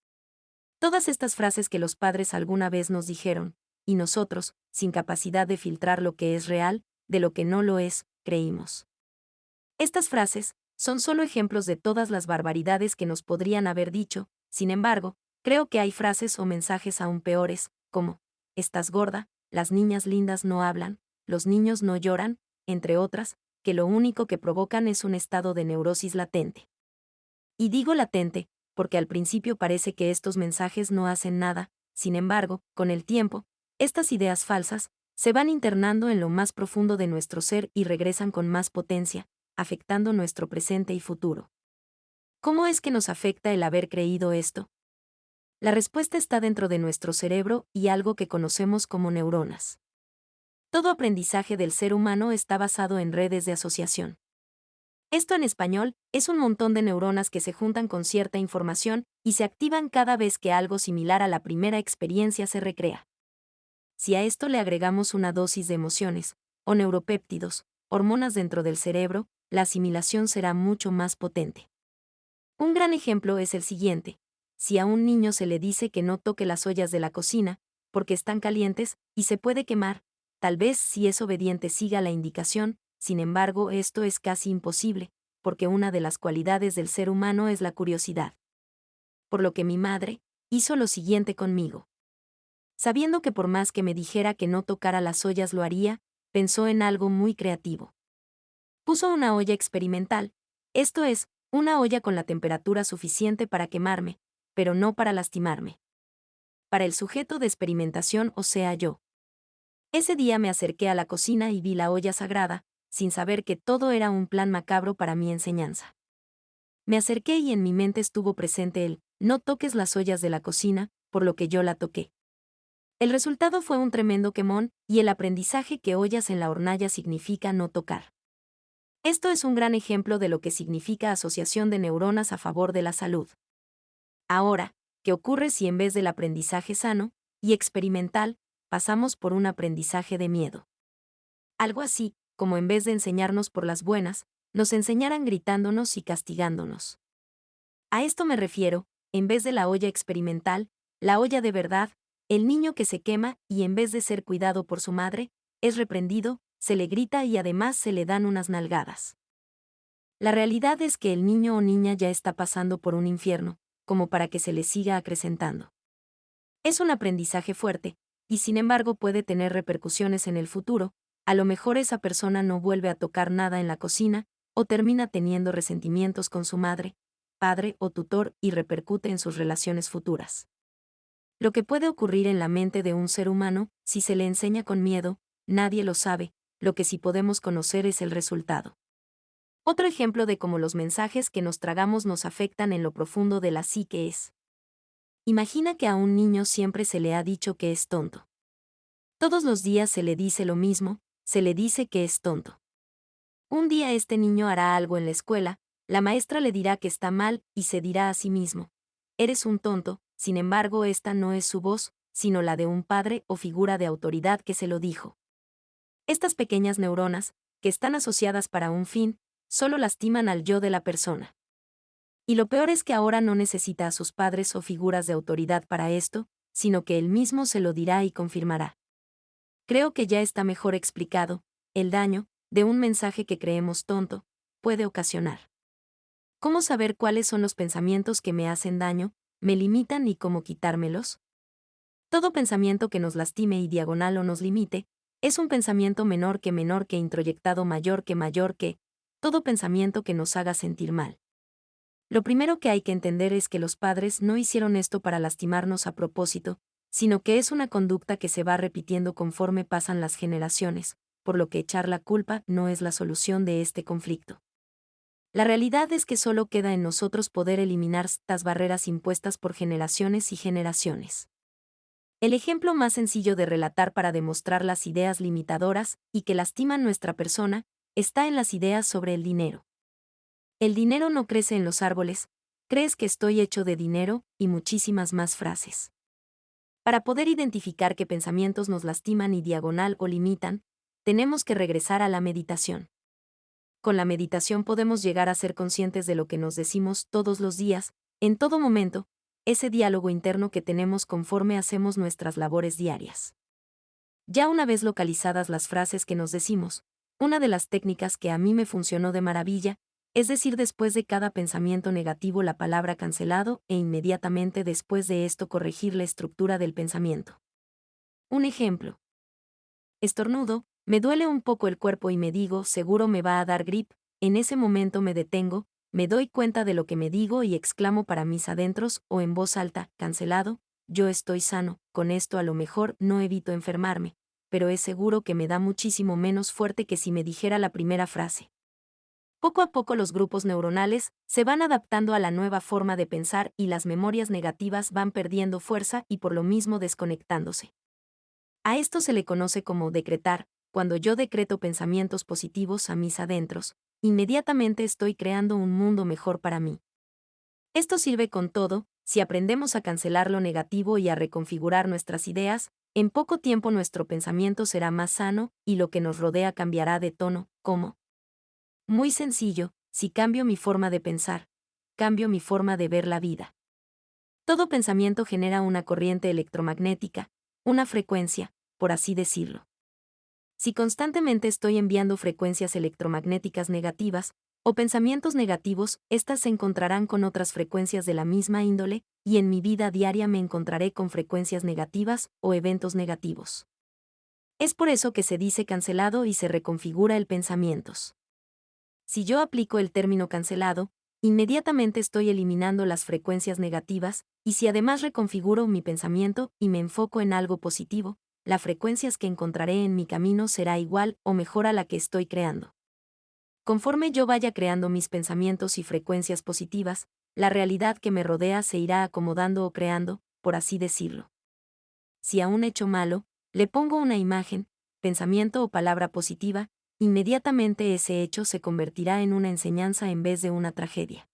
Todas estas frases que los padres alguna vez nos dijeron, y nosotros, sin capacidad de filtrar lo que es real, de lo que no lo es, creímos. Estas frases son solo ejemplos de todas las barbaridades que nos podrían haber dicho, sin embargo, creo que hay frases o mensajes aún peores, como, estás gorda, las niñas lindas no hablan, los niños no lloran, entre otras, que lo único que provocan es un estado de neurosis latente. Y digo latente, porque al principio parece que estos mensajes no hacen nada, sin embargo, con el tiempo, estas ideas falsas se van internando en lo más profundo de nuestro ser y regresan con más potencia, afectando nuestro presente y futuro. ¿Cómo es que nos afecta el haber creído esto? La respuesta está dentro de nuestro cerebro y algo que conocemos como neuronas. Todo aprendizaje del ser humano está basado en redes de asociación. Esto en español es un montón de neuronas que se juntan con cierta información y se activan cada vez que algo similar a la primera experiencia se recrea. Si a esto le agregamos una dosis de emociones, o neuropéptidos, hormonas dentro del cerebro, la asimilación será mucho más potente. Un gran ejemplo es el siguiente. Si a un niño se le dice que no toque las ollas de la cocina, porque están calientes y se puede quemar, tal vez si es obediente siga la indicación, sin embargo esto es casi imposible, porque una de las cualidades del ser humano es la curiosidad. Por lo que mi madre hizo lo siguiente conmigo. Sabiendo que por más que me dijera que no tocara las ollas lo haría, pensó en algo muy creativo. Puso una olla experimental, esto es, una olla con la temperatura suficiente para quemarme, pero no para lastimarme. Para el sujeto de experimentación, o sea yo. Ese día me acerqué a la cocina y vi la olla sagrada, sin saber que todo era un plan macabro para mi enseñanza. Me acerqué y en mi mente estuvo presente el, no toques las ollas de la cocina, por lo que yo la toqué. El resultado fue un tremendo quemón, y el aprendizaje que ollas en la hornalla significa no tocar. Esto es un gran ejemplo de lo que significa asociación de neuronas a favor de la salud. Ahora, ¿qué ocurre si en vez del aprendizaje sano y experimental, pasamos por un aprendizaje de miedo? Algo así, como en vez de enseñarnos por las buenas, nos enseñaran gritándonos y castigándonos. A esto me refiero, en vez de la olla experimental, la olla de verdad, el niño que se quema y en vez de ser cuidado por su madre, es reprendido, se le grita y además se le dan unas nalgadas. La realidad es que el niño o niña ya está pasando por un infierno, como para que se le siga acrecentando. Es un aprendizaje fuerte, y sin embargo puede tener repercusiones en el futuro, a lo mejor esa persona no vuelve a tocar nada en la cocina, o termina teniendo resentimientos con su madre, padre o tutor y repercute en sus relaciones futuras. Lo que puede ocurrir en la mente de un ser humano, si se le enseña con miedo, nadie lo sabe, lo que sí podemos conocer es el resultado. Otro ejemplo de cómo los mensajes que nos tragamos nos afectan en lo profundo de la psique es. Imagina que a un niño siempre se le ha dicho que es tonto. Todos los días se le dice lo mismo, se le dice que es tonto. Un día este niño hará algo en la escuela, la maestra le dirá que está mal y se dirá a sí mismo, eres un tonto, sin embargo esta no es su voz, sino la de un padre o figura de autoridad que se lo dijo. Estas pequeñas neuronas, que están asociadas para un fin, solo lastiman al yo de la persona. Y lo peor es que ahora no necesita a sus padres o figuras de autoridad para esto, sino que él mismo se lo dirá y confirmará. Creo que ya está mejor explicado, el daño, de un mensaje que creemos tonto, puede ocasionar. ¿Cómo saber cuáles son los pensamientos que me hacen daño, me limitan y cómo quitármelos? Todo pensamiento que nos lastime y diagonal o nos limite, es un pensamiento menor que introyectado mayor que, todo pensamiento que nos haga sentir mal. Lo primero que hay que entender es que los padres no hicieron esto para lastimarnos a propósito, sino que es una conducta que se va repitiendo conforme pasan las generaciones, por lo que echar la culpa no es la solución de este conflicto. La realidad es que solo queda en nosotros poder eliminar estas barreras impuestas por generaciones y generaciones. El ejemplo más sencillo de relatar para demostrar las ideas limitadoras y que lastiman nuestra persona está en las ideas sobre el dinero. El dinero no crece en los árboles, crees que estoy hecho de dinero, y muchísimas más frases. Para poder identificar qué pensamientos nos lastiman y diagonal o limitan, tenemos que regresar a la meditación. Con la meditación podemos llegar a ser conscientes de lo que nos decimos todos los días, en todo momento, ese diálogo interno que tenemos conforme hacemos nuestras labores diarias. Ya una vez localizadas las frases que nos decimos, una de las técnicas que a mí me funcionó de maravilla, es decir después de cada pensamiento negativo la palabra cancelado e inmediatamente después de esto corregir la estructura del pensamiento. Un ejemplo. Estornudo, me duele un poco el cuerpo y me digo, seguro me va a dar grip, en ese momento me detengo, me doy cuenta de lo que me digo y exclamo para mis adentros o en voz alta, cancelado, yo estoy sano, con esto a lo mejor no evito enfermarme, pero es seguro que me da muchísimo menos fuerte que si me dijera la primera frase. Poco a poco los grupos neuronales se van adaptando a la nueva forma de pensar y las memorias negativas van perdiendo fuerza y por lo mismo desconectándose. A esto se le conoce como decretar. Cuando yo decreto pensamientos positivos a mis adentros, inmediatamente estoy creando un mundo mejor para mí. Esto sirve con todo, si aprendemos a cancelar lo negativo y a reconfigurar nuestras ideas, en poco tiempo nuestro pensamiento será más sano y lo que nos rodea cambiará de tono, ¿cómo? Muy sencillo, si cambio mi forma de pensar, cambio mi forma de ver la vida. Todo pensamiento genera una corriente electromagnética, una frecuencia, por así decirlo. Si constantemente estoy enviando frecuencias electromagnéticas negativas, o pensamientos negativos, éstas se encontrarán con otras frecuencias de la misma índole, y en mi vida diaria me encontraré con frecuencias negativas o eventos negativos. Es por eso que se dice cancelado y se reconfigura el pensamientos. Si yo aplico el término cancelado, inmediatamente estoy eliminando las frecuencias negativas, y si además reconfiguro mi pensamiento y me enfoco en algo positivo, las frecuencias que encontraré en mi camino será igual o mejor a la que estoy creando. Conforme yo vaya creando mis pensamientos y frecuencias positivas, la realidad que me rodea se irá acomodando o creando, por así decirlo. Si a un hecho malo, le pongo una imagen, pensamiento o palabra positiva, inmediatamente ese hecho se convertirá en una enseñanza en vez de una tragedia.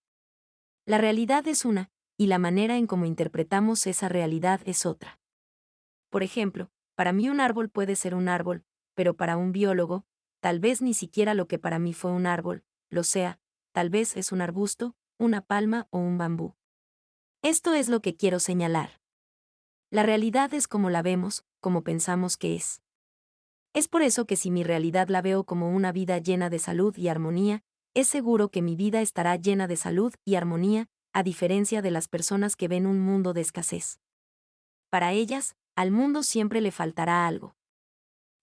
La realidad es una, y la manera en cómo interpretamos esa realidad es otra. Por ejemplo, para mí un árbol puede ser un árbol, pero para un biólogo, tal vez ni siquiera lo que para mí fue un árbol, lo sea, tal vez es un arbusto, una palma o un bambú. Esto es lo que quiero señalar. La realidad es como la vemos, como pensamos que es. Es por eso que si mi realidad la veo como una vida llena de salud y armonía, es seguro que mi vida estará llena de salud y armonía, a diferencia de las personas que ven un mundo de escasez. Para ellas, al mundo siempre le faltará algo.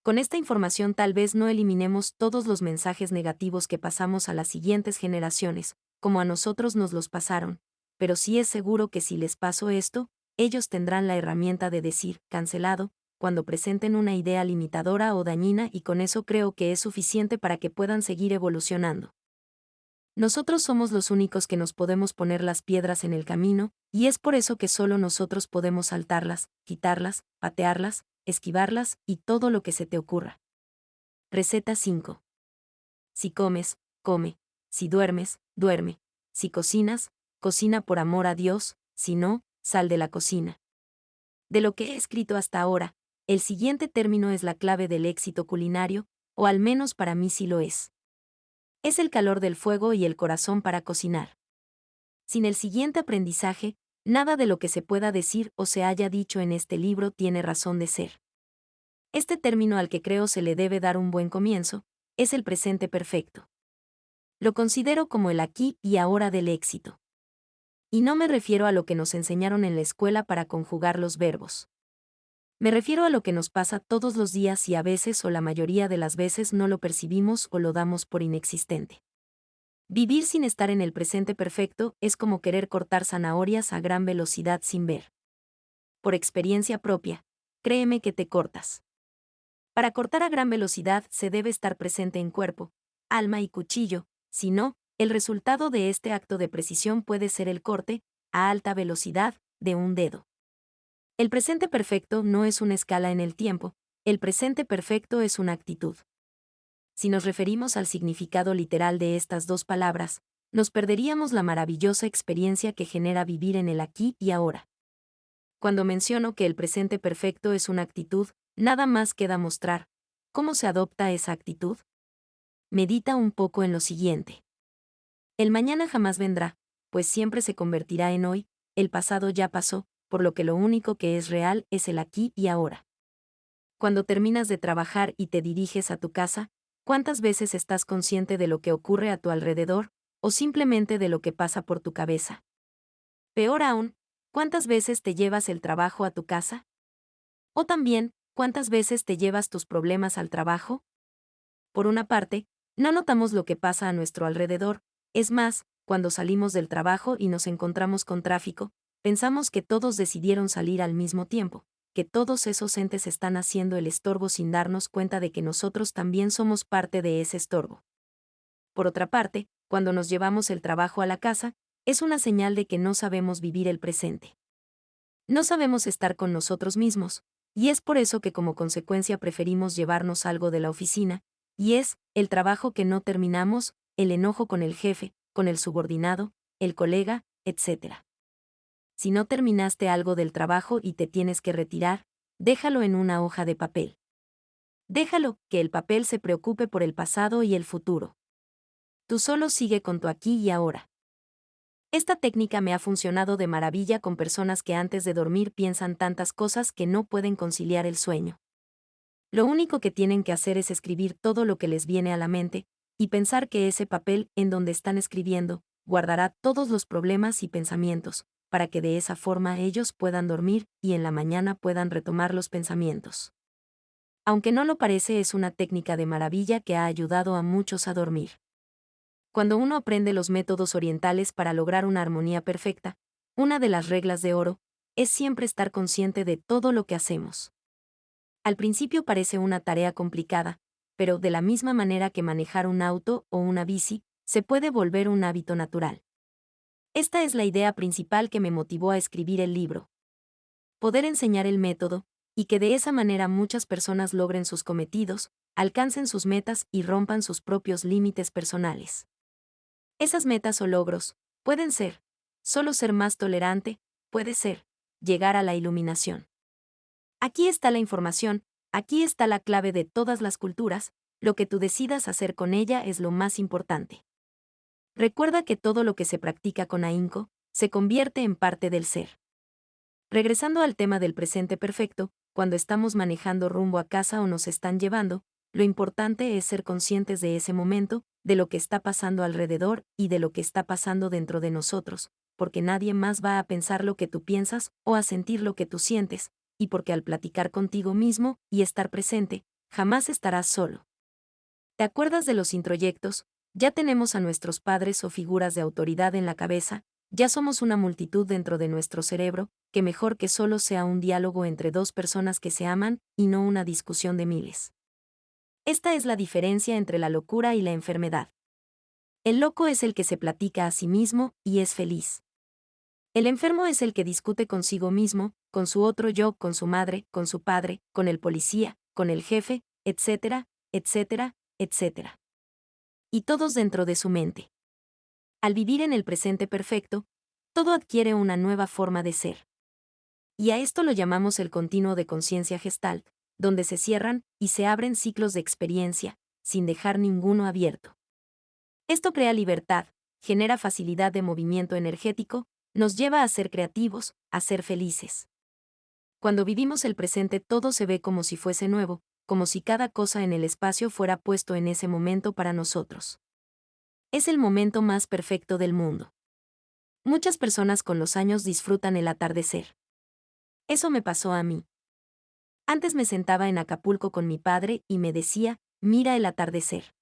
Con esta información tal vez no eliminemos todos los mensajes negativos que pasamos a las siguientes generaciones, como a nosotros nos los pasaron, pero sí es seguro que si les paso esto, ellos tendrán la herramienta de decir, cancelado, cuando presenten una idea limitadora o dañina y con eso creo que es suficiente para que puedan seguir evolucionando. Nosotros somos los únicos que nos podemos poner las piedras en el camino, y es por eso que solo nosotros podemos saltarlas, quitarlas, patearlas, esquivarlas y todo lo que se te ocurra. Receta 5. Si comes, come. Si duermes, duerme. Si cocinas, cocina por amor a Dios, si no, sal de la cocina. De lo que he escrito hasta ahora, el siguiente término es la clave del éxito culinario, o al menos para mí sí lo es. Es el calor del fuego y el corazón para cocinar. Sin el siguiente aprendizaje, Nada de lo que se pueda decir o se haya dicho en este libro tiene razón de ser. Este término al que creo se le debe dar un buen comienzo, es el presente perfecto. Lo considero como el aquí y ahora del éxito. Y no me refiero a lo que nos enseñaron en la escuela para conjugar los verbos. Me refiero a lo que nos pasa todos los días y a veces o la mayoría de las veces no lo percibimos o lo damos por inexistente. Vivir sin estar en el presente perfecto es como querer cortar zanahorias a gran velocidad sin ver. Por experiencia propia, créeme que te cortas. Para cortar a gran velocidad se debe estar presente en cuerpo, alma y cuchillo, si no, el resultado de este acto de precisión puede ser el corte, a alta velocidad, de un dedo. El presente perfecto no es una escala en el tiempo, el presente perfecto es una actitud. Si nos referimos al significado literal de estas dos palabras, nos perderíamos la maravillosa experiencia que genera vivir en el aquí y ahora. Cuando menciono que el presente perfecto es una actitud, nada más queda mostrar cómo se adopta esa actitud. Medita un poco en lo siguiente. El mañana jamás vendrá, pues siempre se convertirá en hoy, el pasado ya pasó, por lo que lo único que es real es el aquí y ahora. Cuando terminas de trabajar y te diriges a tu casa, ¿cuántas veces estás consciente de lo que ocurre a tu alrededor, o simplemente de lo que pasa por tu cabeza? Peor aún, ¿cuántas veces te llevas el trabajo a tu casa? O también, ¿cuántas veces te llevas tus problemas al trabajo? Por una parte, no notamos lo que pasa a nuestro alrededor, es más, cuando salimos del trabajo y nos encontramos con tráfico, pensamos que todos decidieron salir al mismo tiempo, que todos esos entes están haciendo el estorbo sin darnos cuenta de que nosotros también somos parte de ese estorbo. Por otra parte, cuando nos llevamos el trabajo a la casa, es una señal de que no sabemos vivir el presente. No sabemos estar con nosotros mismos, y es por eso que como consecuencia preferimos llevarnos algo de la oficina, y es el trabajo que no terminamos, el enojo con el jefe, con el subordinado, el colega, etc. Si no terminaste algo del trabajo y te tienes que retirar, déjalo en una hoja de papel. Déjalo, que el papel se preocupe por el pasado y el futuro. Tú solo sigue con tu aquí y ahora. Esta técnica me ha funcionado de maravilla con personas que antes de dormir piensan tantas cosas que no pueden conciliar el sueño. Lo único que tienen que hacer es escribir todo lo que les viene a la mente, y pensar que ese papel, en donde están escribiendo, guardará todos los problemas y pensamientos, para que de esa forma ellos puedan dormir y en la mañana puedan retomar los pensamientos. Aunque no lo parece, es una técnica de maravilla que ha ayudado a muchos a dormir. Cuando uno aprende los métodos orientales para lograr una armonía perfecta, una de las reglas de oro es siempre estar consciente de todo lo que hacemos. Al principio parece una tarea complicada, pero de la misma manera que manejar un auto o una bici, se puede volver un hábito natural. Esta es la idea principal que me motivó a escribir el libro. Poder enseñar el método, y que de esa manera muchas personas logren sus cometidos, alcancen sus metas y rompan sus propios límites personales. Esas metas o logros pueden ser solo ser más tolerante, puede ser llegar a la iluminación. Aquí está la información, aquí está la clave de todas las culturas, lo que tú decidas hacer con ella es lo más importante. Recuerda que todo lo que se practica con ahínco se convierte en parte del ser. Regresando al tema del presente perfecto, cuando estamos manejando rumbo a casa o nos están llevando, lo importante es ser conscientes de ese momento, de lo que está pasando alrededor y de lo que está pasando dentro de nosotros, porque nadie más va a pensar lo que tú piensas o a sentir lo que tú sientes, y porque al platicar contigo mismo y estar presente, jamás estarás solo. ¿Te acuerdas de los introyectos? Ya tenemos a nuestros padres o figuras de autoridad en la cabeza, ya somos una multitud dentro de nuestro cerebro, que mejor que solo sea un diálogo entre dos personas que se aman y no una discusión de miles. Esta es la diferencia entre la locura y la enfermedad. El loco es el que se platica a sí mismo y es feliz. El enfermo es el que discute consigo mismo, con su otro yo, con su madre, con su padre, con el policía, con el jefe, etcétera, etcétera, etcétera. Y todos dentro de su mente. Al vivir en el presente perfecto, todo adquiere una nueva forma de ser. Y a esto lo llamamos el continuo de conciencia Gestalt, donde se cierran y se abren ciclos de experiencia, sin dejar ninguno abierto. Esto crea libertad, genera facilidad de movimiento energético, Nos lleva a ser creativos, a ser felices. Cuando vivimos el presente todo se ve como si fuese nuevo, como si cada cosa en el espacio fuera puesto en ese momento para nosotros. Es el momento más perfecto del mundo. Muchas personas con los años disfrutan el atardecer. Eso me pasó a mí. Antes me sentaba en Acapulco con mi padre y me decía, mira el atardecer.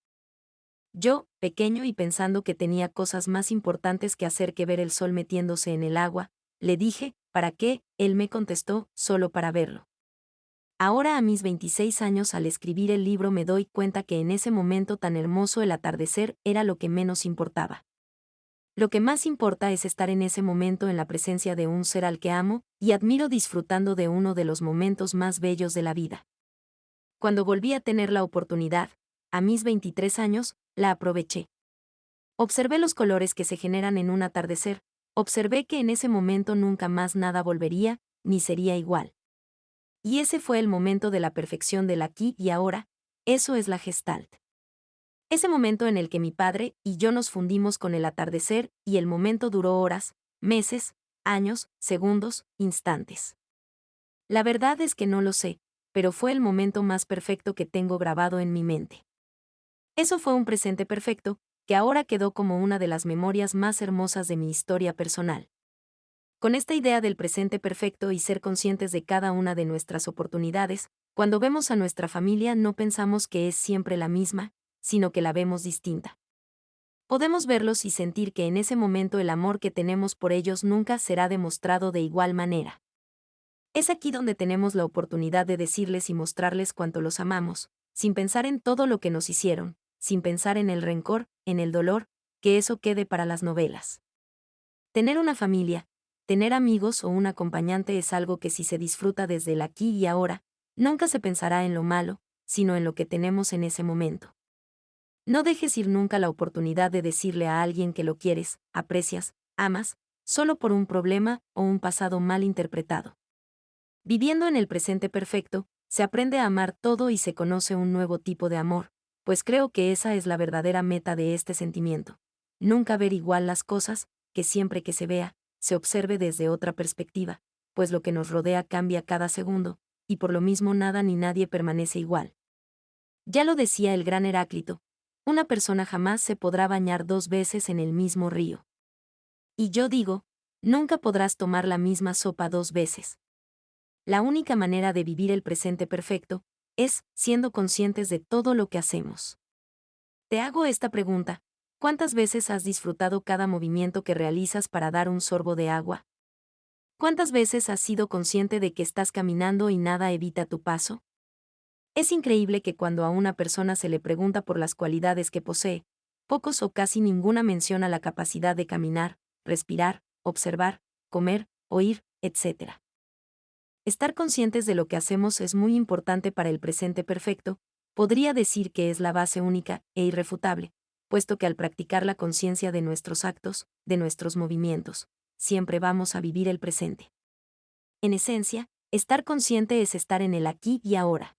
Yo, pequeño y pensando que tenía cosas más importantes que hacer que ver el sol metiéndose en el agua, le dije, ¿para qué? Él me contestó, solo para verlo. Ahora a mis 26 años al escribir el libro me doy cuenta que en ese momento tan hermoso el atardecer era lo que menos importaba. Lo que más importa es estar en ese momento en la presencia de un ser al que amo y admiro disfrutando de uno de los momentos más bellos de la vida. Cuando volví a tener la oportunidad, a mis 23 años, la aproveché. Observé los colores que se generan en un atardecer, observé que en ese momento nunca más nada volvería, ni sería igual. Y ese fue el momento de la perfección del aquí y ahora, eso es la Gestalt. Ese momento en el que mi padre y yo nos fundimos con el atardecer y el momento duró horas, meses, años, segundos, instantes. La verdad es que no lo sé, pero fue el momento más perfecto que tengo grabado en mi mente. Eso fue un presente perfecto, que ahora quedó como una de las memorias más hermosas de mi historia personal. Con esta idea del presente perfecto y ser conscientes de cada una de nuestras oportunidades, cuando vemos a nuestra familia no pensamos que es siempre la misma, sino que la vemos distinta. Podemos verlos y sentir que en ese momento el amor que tenemos por ellos nunca será demostrado de igual manera. Es aquí donde tenemos la oportunidad de decirles y mostrarles cuánto los amamos, sin pensar en todo lo que nos hicieron, sin pensar en el rencor, en el dolor, que eso quede para las novelas. Tener una familia, tener amigos o un acompañante es algo que si se disfruta desde el aquí y ahora, nunca se pensará en lo malo, sino en lo que tenemos en ese momento. No dejes ir nunca la oportunidad de decirle a alguien que lo quieres, aprecias, amas, solo por un problema o un pasado mal interpretado. Viviendo en el presente perfecto, se aprende a amar todo y se conoce un nuevo tipo de amor, pues creo que esa es la verdadera meta de este sentimiento. Nunca ver igual las cosas, que siempre que se vea, se observe desde otra perspectiva, pues lo que nos rodea cambia cada segundo, y por lo mismo nada ni nadie permanece igual. Ya lo decía el gran Heráclito, una persona jamás se podrá bañar 2 veces en el mismo río. Y yo digo, nunca podrás tomar la misma sopa 2 veces. La única manera de vivir el presente perfecto es siendo conscientes de todo lo que hacemos. Te hago esta pregunta, ¿cuántas veces has disfrutado cada movimiento que realizas para dar un sorbo de agua? ¿Cuántas veces has sido consciente de que estás caminando y nada evita tu paso? Es increíble que cuando a una persona se le pregunta por las cualidades que posee, pocos o casi ninguna menciona la capacidad de caminar, respirar, observar, comer, oír, etc. Estar conscientes de lo que hacemos es muy importante para el presente perfecto, podría decir que es la base única e irrefutable, puesto que al practicar la conciencia de nuestros actos, de nuestros movimientos, siempre vamos a vivir el presente. En esencia, estar consciente es estar en el aquí y ahora.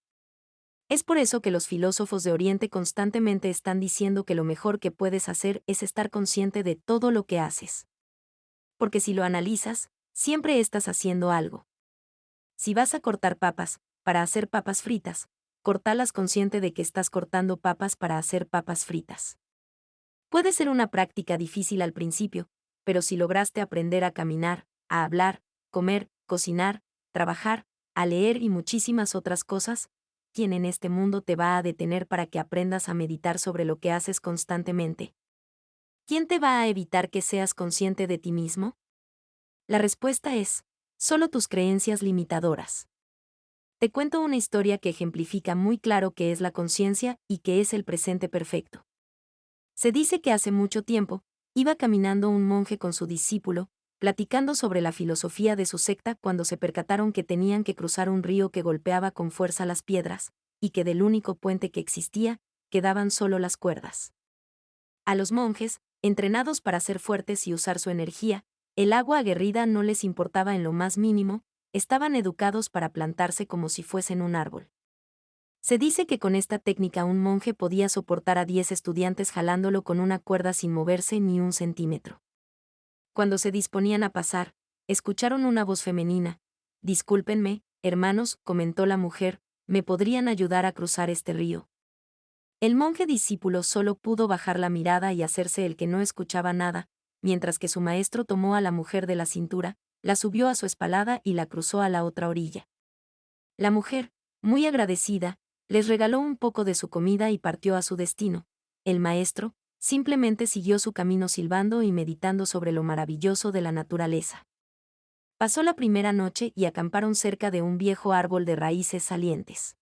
Es por eso que los filósofos de Oriente constantemente están diciendo que lo mejor que puedes hacer es estar consciente de todo lo que haces. Porque si lo analizas, siempre estás haciendo algo. Si vas a cortar papas, para hacer papas fritas, cortalas consciente de que estás cortando papas para hacer papas fritas. Puede ser una práctica difícil al principio, pero si lograste aprender a caminar, a hablar, comer, cocinar, trabajar, a leer y muchísimas otras cosas, ¿quién en este mundo te va a detener para que aprendas a meditar sobre lo que haces constantemente? ¿Quién te va a evitar que seas consciente de ti mismo? La respuesta es, solo tus creencias limitadoras. Te cuento una historia que ejemplifica muy claro qué es la conciencia y qué es el presente perfecto. Se dice que hace mucho tiempo, iba caminando un monje con su discípulo, platicando sobre la filosofía de su secta cuando se percataron que tenían que cruzar un río que golpeaba con fuerza las piedras, y que del único puente que existía, quedaban solo las cuerdas. A los monjes, entrenados para ser fuertes y usar su energía, el agua aguerrida no les importaba en lo más mínimo, estaban educados para plantarse como si fuesen un árbol. Se dice que con esta técnica un monje podía soportar a 10 estudiantes jalándolo con una cuerda sin moverse ni un centímetro. Cuando se disponían a pasar, escucharon una voz femenina. «Discúlpenme, hermanos», comentó la mujer, «¿me podrían ayudar a cruzar este río?». El monje discípulo solo pudo bajar la mirada y hacerse el que no escuchaba nada, mientras que su maestro tomó a la mujer de la cintura, la subió a su espalda y la cruzó a la otra orilla. La mujer, muy agradecida, les regaló un poco de su comida y partió a su destino. El maestro, simplemente siguió su camino silbando y meditando sobre lo maravilloso de la naturaleza. Pasó la primera noche y acamparon cerca de un viejo árbol de raíces salientes.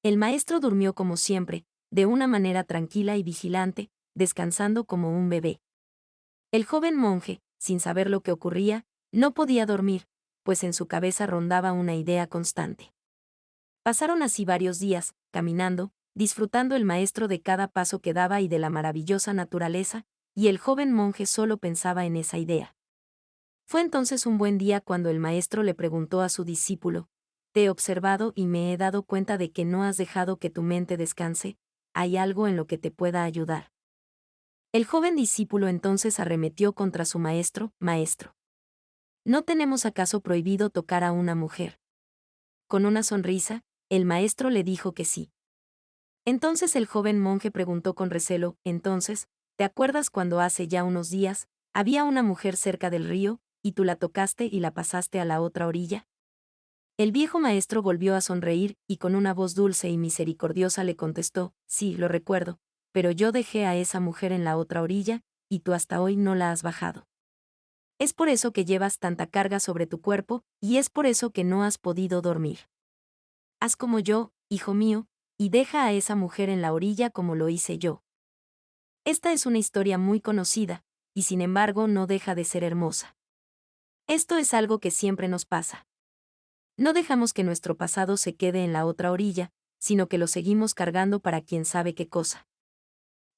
El maestro durmió como siempre, de una manera tranquila y vigilante, descansando como un bebé. El joven monje, sin saber lo que ocurría, no podía dormir, pues en su cabeza rondaba una idea constante. Pasaron así varios días, caminando, disfrutando el maestro de cada paso que daba y de la maravillosa naturaleza, y el joven monje solo pensaba en esa idea. Fue entonces un buen día cuando el maestro le preguntó a su discípulo: «Te he observado y me he dado cuenta de que no has dejado que tu mente descanse, ¿hay algo en lo que te pueda ayudar?». El joven discípulo entonces arremetió contra su maestro: «Maestro, ¿no tenemos acaso prohibido tocar a una mujer?». Con una sonrisa, el maestro le dijo que sí. Entonces el joven monje preguntó con recelo: «Entonces, ¿te acuerdas cuando hace ya unos días, había una mujer cerca del río, y tú la tocaste y la pasaste a la otra orilla?». El viejo maestro volvió a sonreír, y con una voz dulce y misericordiosa le contestó: «Sí, lo recuerdo, pero yo dejé a esa mujer en la otra orilla, y tú hasta hoy no la has bajado. Es por eso que llevas tanta carga sobre tu cuerpo, y es por eso que no has podido dormir. Haz como yo, hijo mío, y deja a esa mujer en la orilla como lo hice yo». Esta es una historia muy conocida, y sin embargo no deja de ser hermosa. Esto es algo que siempre nos pasa. No dejamos que nuestro pasado se quede en la otra orilla, sino que lo seguimos cargando para quién sabe qué cosa.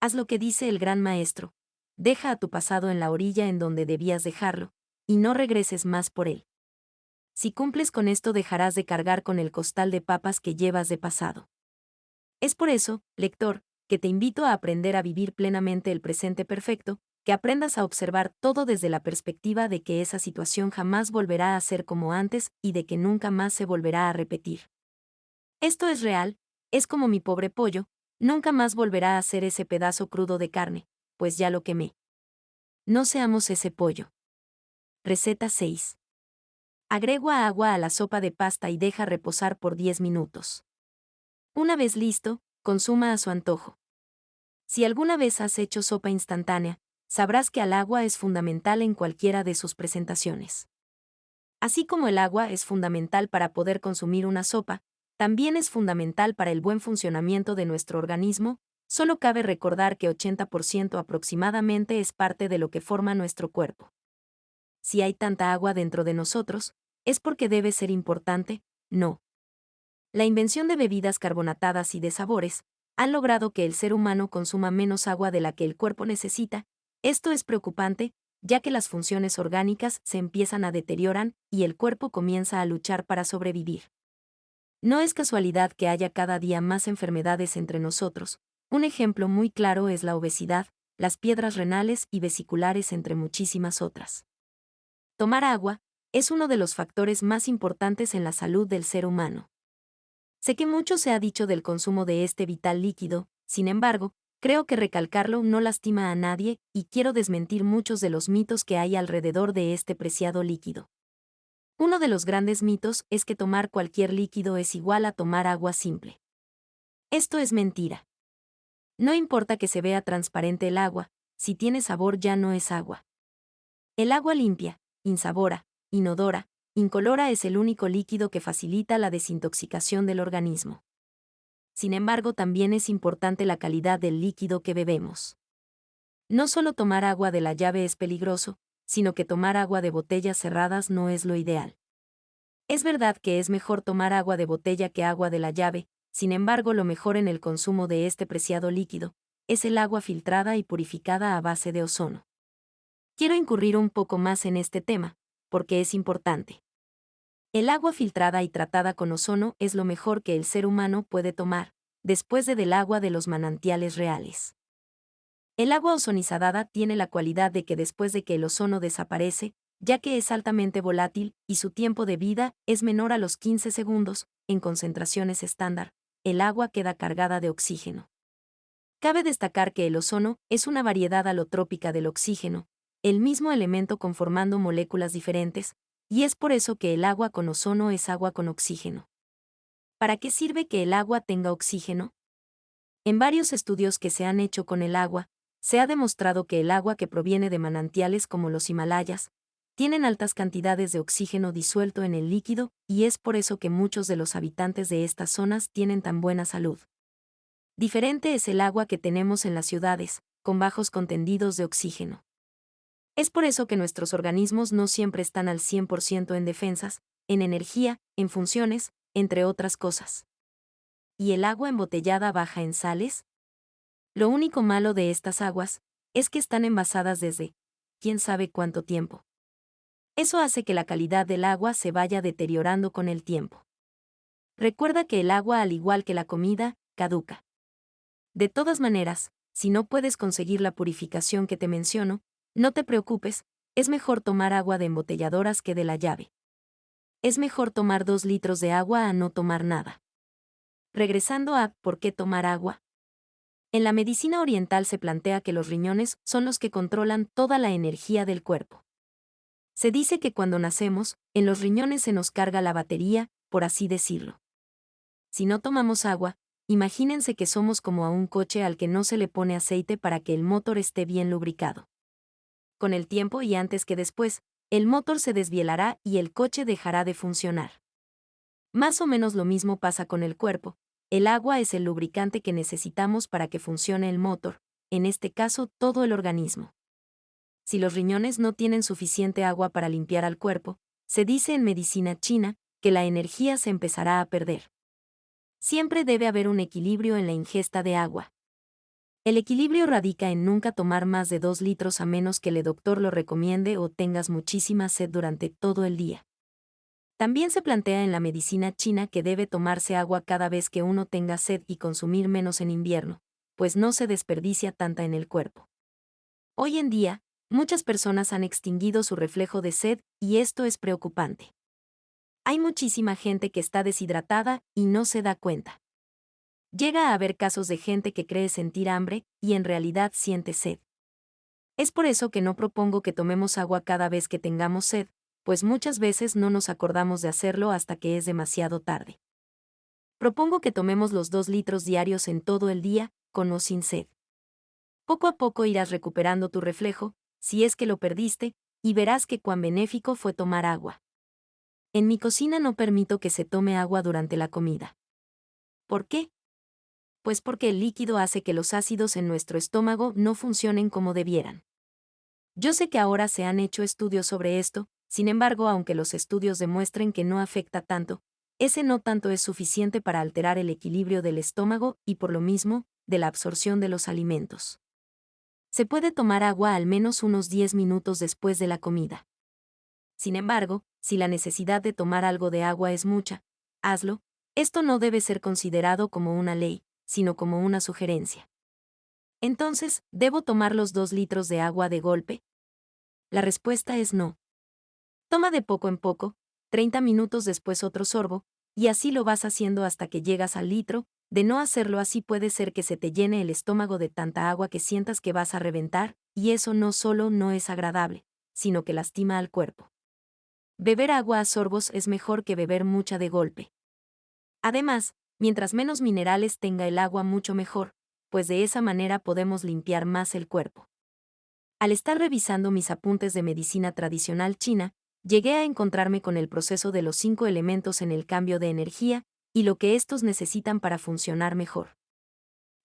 Haz lo que dice el gran maestro: deja a tu pasado en la orilla en donde debías dejarlo, y no regreses más por él. Si cumples con esto dejarás de cargar con el costal de papas que llevas de pasado. Es por eso, lector, que te invito a aprender a vivir plenamente el presente perfecto, que aprendas a observar todo desde la perspectiva de que esa situación jamás volverá a ser como antes y de que nunca más se volverá a repetir. Esto es real, es como mi pobre pollo, nunca más volverá a ser ese pedazo crudo de carne, pues ya lo quemé. No seamos ese pollo. Receta 6. Agrega agua a la sopa de pasta y deja reposar por 10 minutos. Una vez listo, consuma a su antojo. Si alguna vez has hecho sopa instantánea, sabrás que el agua es fundamental en cualquiera de sus presentaciones. Así como el agua es fundamental para poder consumir una sopa, también es fundamental para el buen funcionamiento de nuestro organismo. Solo cabe recordar que 80% aproximadamente es parte de lo que forma nuestro cuerpo. Si hay tanta agua dentro de nosotros, ¿es porque debe ser importante? No. La invención de bebidas carbonatadas y de sabores han logrado que el ser humano consuma menos agua de la que el cuerpo necesita. Esto es preocupante, ya que las funciones orgánicas se empiezan a deteriorar y el cuerpo comienza a luchar para sobrevivir. No es casualidad que haya cada día más enfermedades entre nosotros. Un ejemplo muy claro es la obesidad, las piedras renales y vesiculares, entre muchísimas otras. Tomar agua es uno de los factores más importantes en la salud del ser humano. Sé que mucho se ha dicho del consumo de este vital líquido, sin embargo, creo que recalcarlo no lastima a nadie y quiero desmentir muchos de los mitos que hay alrededor de este preciado líquido. Uno de los grandes mitos es que tomar cualquier líquido es igual a tomar agua simple. Esto es mentira. No importa que se vea transparente el agua, si tiene sabor ya no es agua. El agua limpia, insabora, inodora, incolora es el único líquido que facilita la desintoxicación del organismo. Sin embargo, también es importante la calidad del líquido que bebemos. No solo tomar agua de la llave es peligroso, sino que tomar agua de botellas cerradas no es lo ideal. Es verdad que es mejor tomar agua de botella que agua de la llave, sin embargo lo mejor en el consumo de este preciado líquido es el agua filtrada y purificada a base de ozono. Quiero incurrir un poco más en este tema, porque es importante. El agua filtrada y tratada con ozono es lo mejor que el ser humano puede tomar, después del agua de los manantiales reales. El agua ozonizada tiene la cualidad de que después de que el ozono desaparece, ya que es altamente volátil y su tiempo de vida es menor a los 15 segundos, en concentraciones estándar, el agua queda cargada de oxígeno. Cabe destacar que el ozono es una variedad alotrópica del oxígeno, el mismo elemento conformando moléculas diferentes, y es por eso que el agua con ozono es agua con oxígeno. ¿Para qué sirve que el agua tenga oxígeno? En varios estudios que se han hecho con el agua, se ha demostrado que el agua que proviene de manantiales como los Himalayas, tienen altas cantidades de oxígeno disuelto en el líquido, y es por eso que muchos de los habitantes de estas zonas tienen tan buena salud. Diferente es el agua que tenemos en las ciudades, con bajos contenidos de oxígeno. Es por eso que nuestros organismos no siempre están al 100% en defensas, en energía, en funciones, entre otras cosas. ¿Y el agua embotellada baja en sales? Lo único malo de estas aguas es que están envasadas desde quién sabe cuánto tiempo. Eso hace que la calidad del agua se vaya deteriorando con el tiempo. Recuerda que el agua, al igual que la comida, caduca. De todas maneras, si no puedes conseguir la purificación que te menciono, no te preocupes, es mejor tomar agua de embotelladoras que de la llave. Es mejor tomar 2 litros de agua a no tomar nada. Regresando a ¿por qué tomar agua? En la medicina oriental se plantea que los riñones son los que controlan toda la energía del cuerpo. Se dice que cuando nacemos, en los riñones se nos carga la batería, por así decirlo. Si no tomamos agua, imagínense que somos como a un coche al que no se le pone aceite para que el motor esté bien lubricado. Con el tiempo y antes que después, el motor se desvielará y el coche dejará de funcionar. Más o menos lo mismo pasa con el cuerpo. El agua es el lubricante que necesitamos para que funcione el motor, en este caso todo el organismo. Si los riñones no tienen suficiente agua para limpiar al cuerpo, se dice en medicina china que la energía se empezará a perder. Siempre debe haber un equilibrio en la ingesta de agua. El equilibrio radica en nunca tomar más de 2 litros a menos que el doctor lo recomiende o tengas muchísima sed durante todo el día. También se plantea en la medicina china que debe tomarse agua cada vez que uno tenga sed y consumir menos en invierno, pues no se desperdicia tanta en el cuerpo. Hoy en día, muchas personas han extinguido su reflejo de sed y esto es preocupante. Hay muchísima gente que está deshidratada y no se da cuenta. Llega a haber casos de gente que cree sentir hambre y en realidad siente sed. Es por eso que no propongo que tomemos agua cada vez que tengamos sed, pues muchas veces no nos acordamos de hacerlo hasta que es demasiado tarde. Propongo que tomemos los 2 litros diarios en todo el día, con o sin sed. Poco a poco irás recuperando tu reflejo, si es que lo perdiste, y verás que cuán benéfico fue tomar agua. En mi cocina no permito que se tome agua durante la comida. ¿Por qué? Pues porque el líquido hace que los ácidos en nuestro estómago no funcionen como debieran. Yo sé que ahora se han hecho estudios sobre esto, sin embargo, aunque los estudios demuestren que no afecta tanto, ese no tanto es suficiente para alterar el equilibrio del estómago y por lo mismo, de la absorción de los alimentos. Se puede tomar agua al menos unos 10 minutos después de la comida. Sin embargo, si la necesidad de tomar algo de agua es mucha, hazlo. Esto no debe ser considerado como una ley, sino como una sugerencia. Entonces, ¿debo tomar los 2 litros de agua de golpe? La respuesta es no. Toma de poco en poco, 30 minutos después otro sorbo, y así lo vas haciendo hasta que llegas al litro. De no hacerlo así puede ser que se te llene el estómago de tanta agua que sientas que vas a reventar, y eso no solo no es agradable, sino que lastima al cuerpo. Beber agua a sorbos es mejor que beber mucha de golpe. Además, mientras menos minerales tenga el agua mucho mejor, pues de esa manera podemos limpiar más el cuerpo. Al estar revisando mis apuntes de medicina tradicional china, llegué a encontrarme con el proceso de los 5 elementos en el cambio de energía y lo que estos necesitan para funcionar mejor.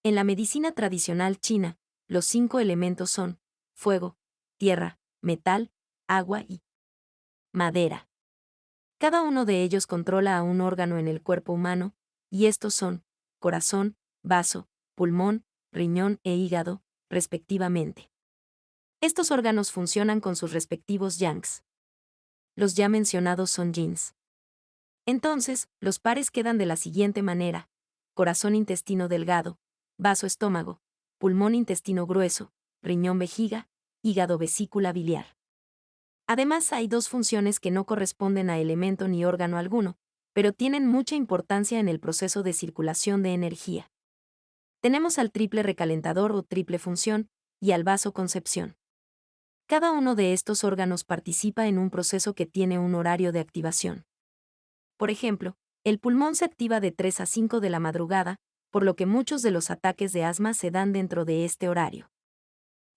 En la medicina tradicional china, los 5 elementos son fuego, tierra, metal, agua y madera. Cada uno de ellos controla a un órgano en el cuerpo humano, y estos son corazón, vaso, pulmón, riñón e hígado, respectivamente. Estos órganos funcionan con sus respectivos yangs. Los ya mencionados son yins. Entonces, los pares quedan de la siguiente manera: corazón intestino delgado, vaso estómago, pulmón intestino grueso, riñón vejiga, hígado vesícula biliar. Además, hay dos funciones que no corresponden a elemento ni órgano alguno, pero tienen mucha importancia en el proceso de circulación de energía. Tenemos al triple recalentador o triple función, y al vasoconcepción. Cada uno de estos órganos participa en un proceso que tiene un horario de activación. Por ejemplo, el pulmón se activa de 3 a 5 de la madrugada, por lo que muchos de los ataques de asma se dan dentro de este horario.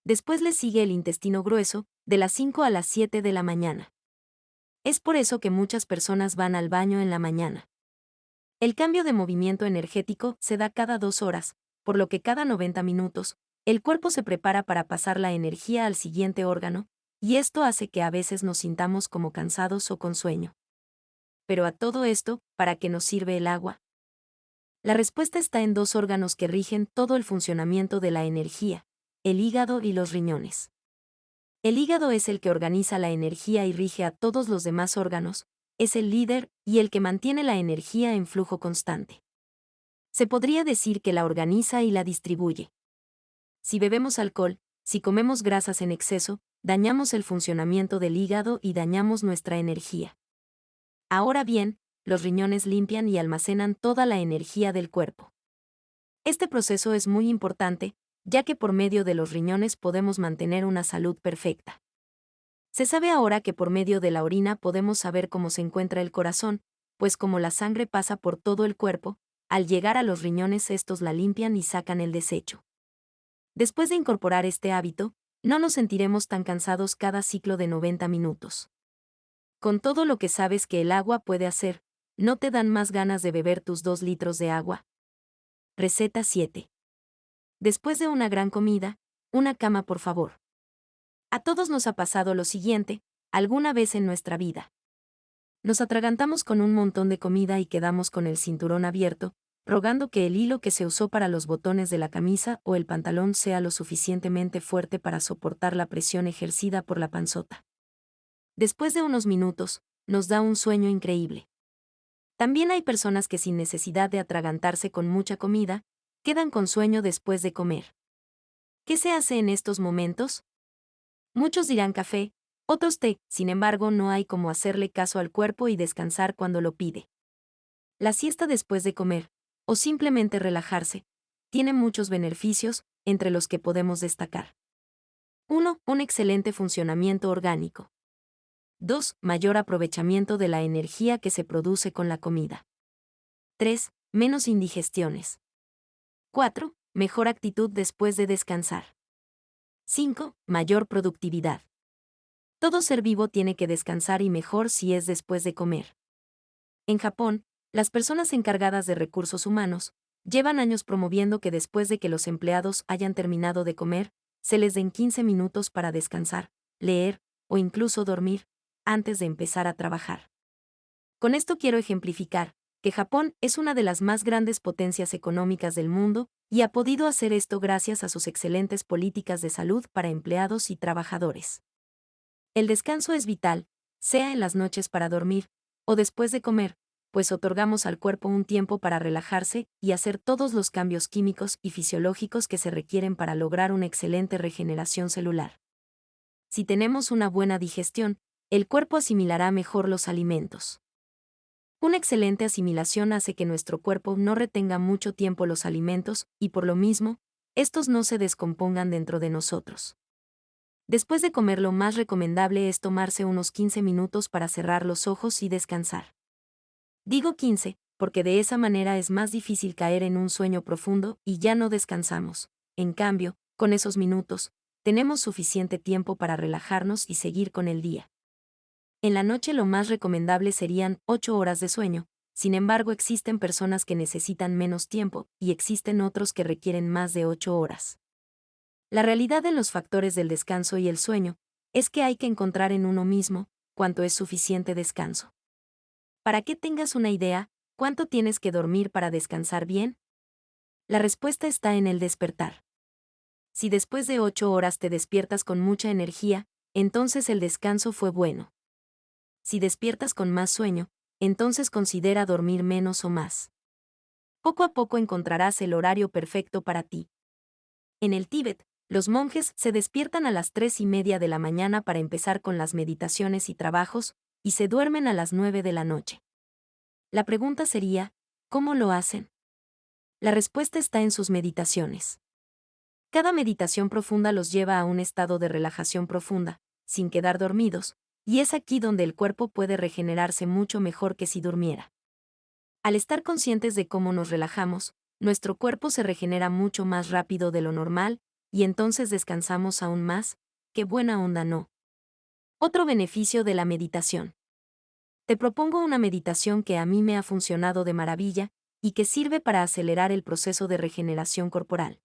Después le sigue el intestino grueso, de las 5 a las 7 de la mañana. Es por eso que muchas personas van al baño en la mañana. El cambio de movimiento energético se da cada 2 horas, por lo que cada 90 minutos, el cuerpo se prepara para pasar la energía al siguiente órgano, y esto hace que a veces nos sintamos como cansados o con sueño. Pero a todo esto, ¿para qué nos sirve el agua? La respuesta está en dos órganos que rigen todo el funcionamiento de la energía, el hígado y los riñones. El hígado es el que organiza la energía y rige a todos los demás órganos, es el líder y el que mantiene la energía en flujo constante. Se podría decir que la organiza y la distribuye. Si bebemos alcohol, si comemos grasas en exceso, dañamos el funcionamiento del hígado y dañamos nuestra energía. Ahora bien, los riñones limpian y almacenan toda la energía del cuerpo. Este proceso es muy importante, ya que por medio de los riñones podemos mantener una salud perfecta. Se sabe ahora que por medio de la orina podemos saber cómo se encuentra el corazón, pues como la sangre pasa por todo el cuerpo, al llegar a los riñones estos la limpian y sacan el desecho. Después de incorporar este hábito, no nos sentiremos tan cansados cada ciclo de 90 minutos. Con todo lo que sabes que el agua puede hacer, ¿no te dan más ganas de beber tus 2 litros de agua? Receta 7. Después de una gran comida, una cama por favor. A todos nos ha pasado lo siguiente, alguna vez en nuestra vida. Nos atragantamos con un montón de comida y quedamos con el cinturón abierto, rogando que el hilo que se usó para los botones de la camisa o el pantalón sea lo suficientemente fuerte para soportar la presión ejercida por la panzota. Después de unos minutos, nos da un sueño increíble. También hay personas que sin necesidad de atragantarse con mucha comida, quedan con sueño después de comer. ¿Qué se hace en estos momentos? Muchos dirán café, otros té, sin embargo no hay como hacerle caso al cuerpo y descansar cuando lo pide. La siesta después de comer, o simplemente relajarse, tiene muchos beneficios, entre los que podemos destacar. 1. Un excelente funcionamiento orgánico. 2. Mayor aprovechamiento de la energía que se produce con la comida. 3. Menos indigestiones. 4. Mejor actitud después de descansar. 5. Mayor productividad. Todo ser vivo tiene que descansar y mejor si es después de comer. En Japón, las personas encargadas de recursos humanos llevan años promoviendo que después de que los empleados hayan terminado de comer, se les den 15 minutos para descansar, leer o incluso dormir, antes de empezar a trabajar. Con esto quiero ejemplificar que Japón es una de las más grandes potencias económicas del mundo y ha podido hacer esto gracias a sus excelentes políticas de salud para empleados y trabajadores. El descanso es vital, sea en las noches para dormir o después de comer, pues otorgamos al cuerpo un tiempo para relajarse y hacer todos los cambios químicos y fisiológicos que se requieren para lograr una excelente regeneración celular. Si tenemos una buena digestión, el cuerpo asimilará mejor los alimentos. Una excelente asimilación hace que nuestro cuerpo no retenga mucho tiempo los alimentos y por lo mismo, estos no se descompongan dentro de nosotros. Después de comer, lo más recomendable es tomarse unos 15 minutos para cerrar los ojos y descansar. Digo 15, porque de esa manera es más difícil caer en un sueño profundo y ya no descansamos. En cambio, con esos minutos, tenemos suficiente tiempo para relajarnos y seguir con el día. En la noche lo más recomendable serían 8 horas de sueño, sin embargo existen personas que necesitan menos tiempo y existen otros que requieren más de 8 horas. La realidad en los factores del descanso y el sueño es que hay que encontrar en uno mismo cuánto es suficiente descanso. Para que tengas una idea, ¿cuánto tienes que dormir para descansar bien? La respuesta está en el despertar. Si después de 8 horas te despiertas con mucha energía, entonces el descanso fue bueno. Si despiertas con más sueño, entonces considera dormir menos o más. Poco a poco encontrarás el horario perfecto para ti. En el Tíbet, Los monjes se despiertan a las 3:30 de la mañana para empezar con las meditaciones y trabajos, y se duermen a las 9 de la noche. La pregunta sería, ¿cómo lo hacen? La respuesta está en sus meditaciones. Cada meditación profunda los lleva a un estado de relajación profunda, sin quedar dormidos, y es aquí donde el cuerpo puede regenerarse mucho mejor que si durmiera. Al estar conscientes de cómo nos relajamos, nuestro cuerpo se regenera mucho más rápido de lo normal, y entonces descansamos aún más. ¡Qué buena onda, no! Otro beneficio de la meditación. Te propongo una meditación que a mí me ha funcionado de maravilla, y que sirve para acelerar el proceso de regeneración corporal.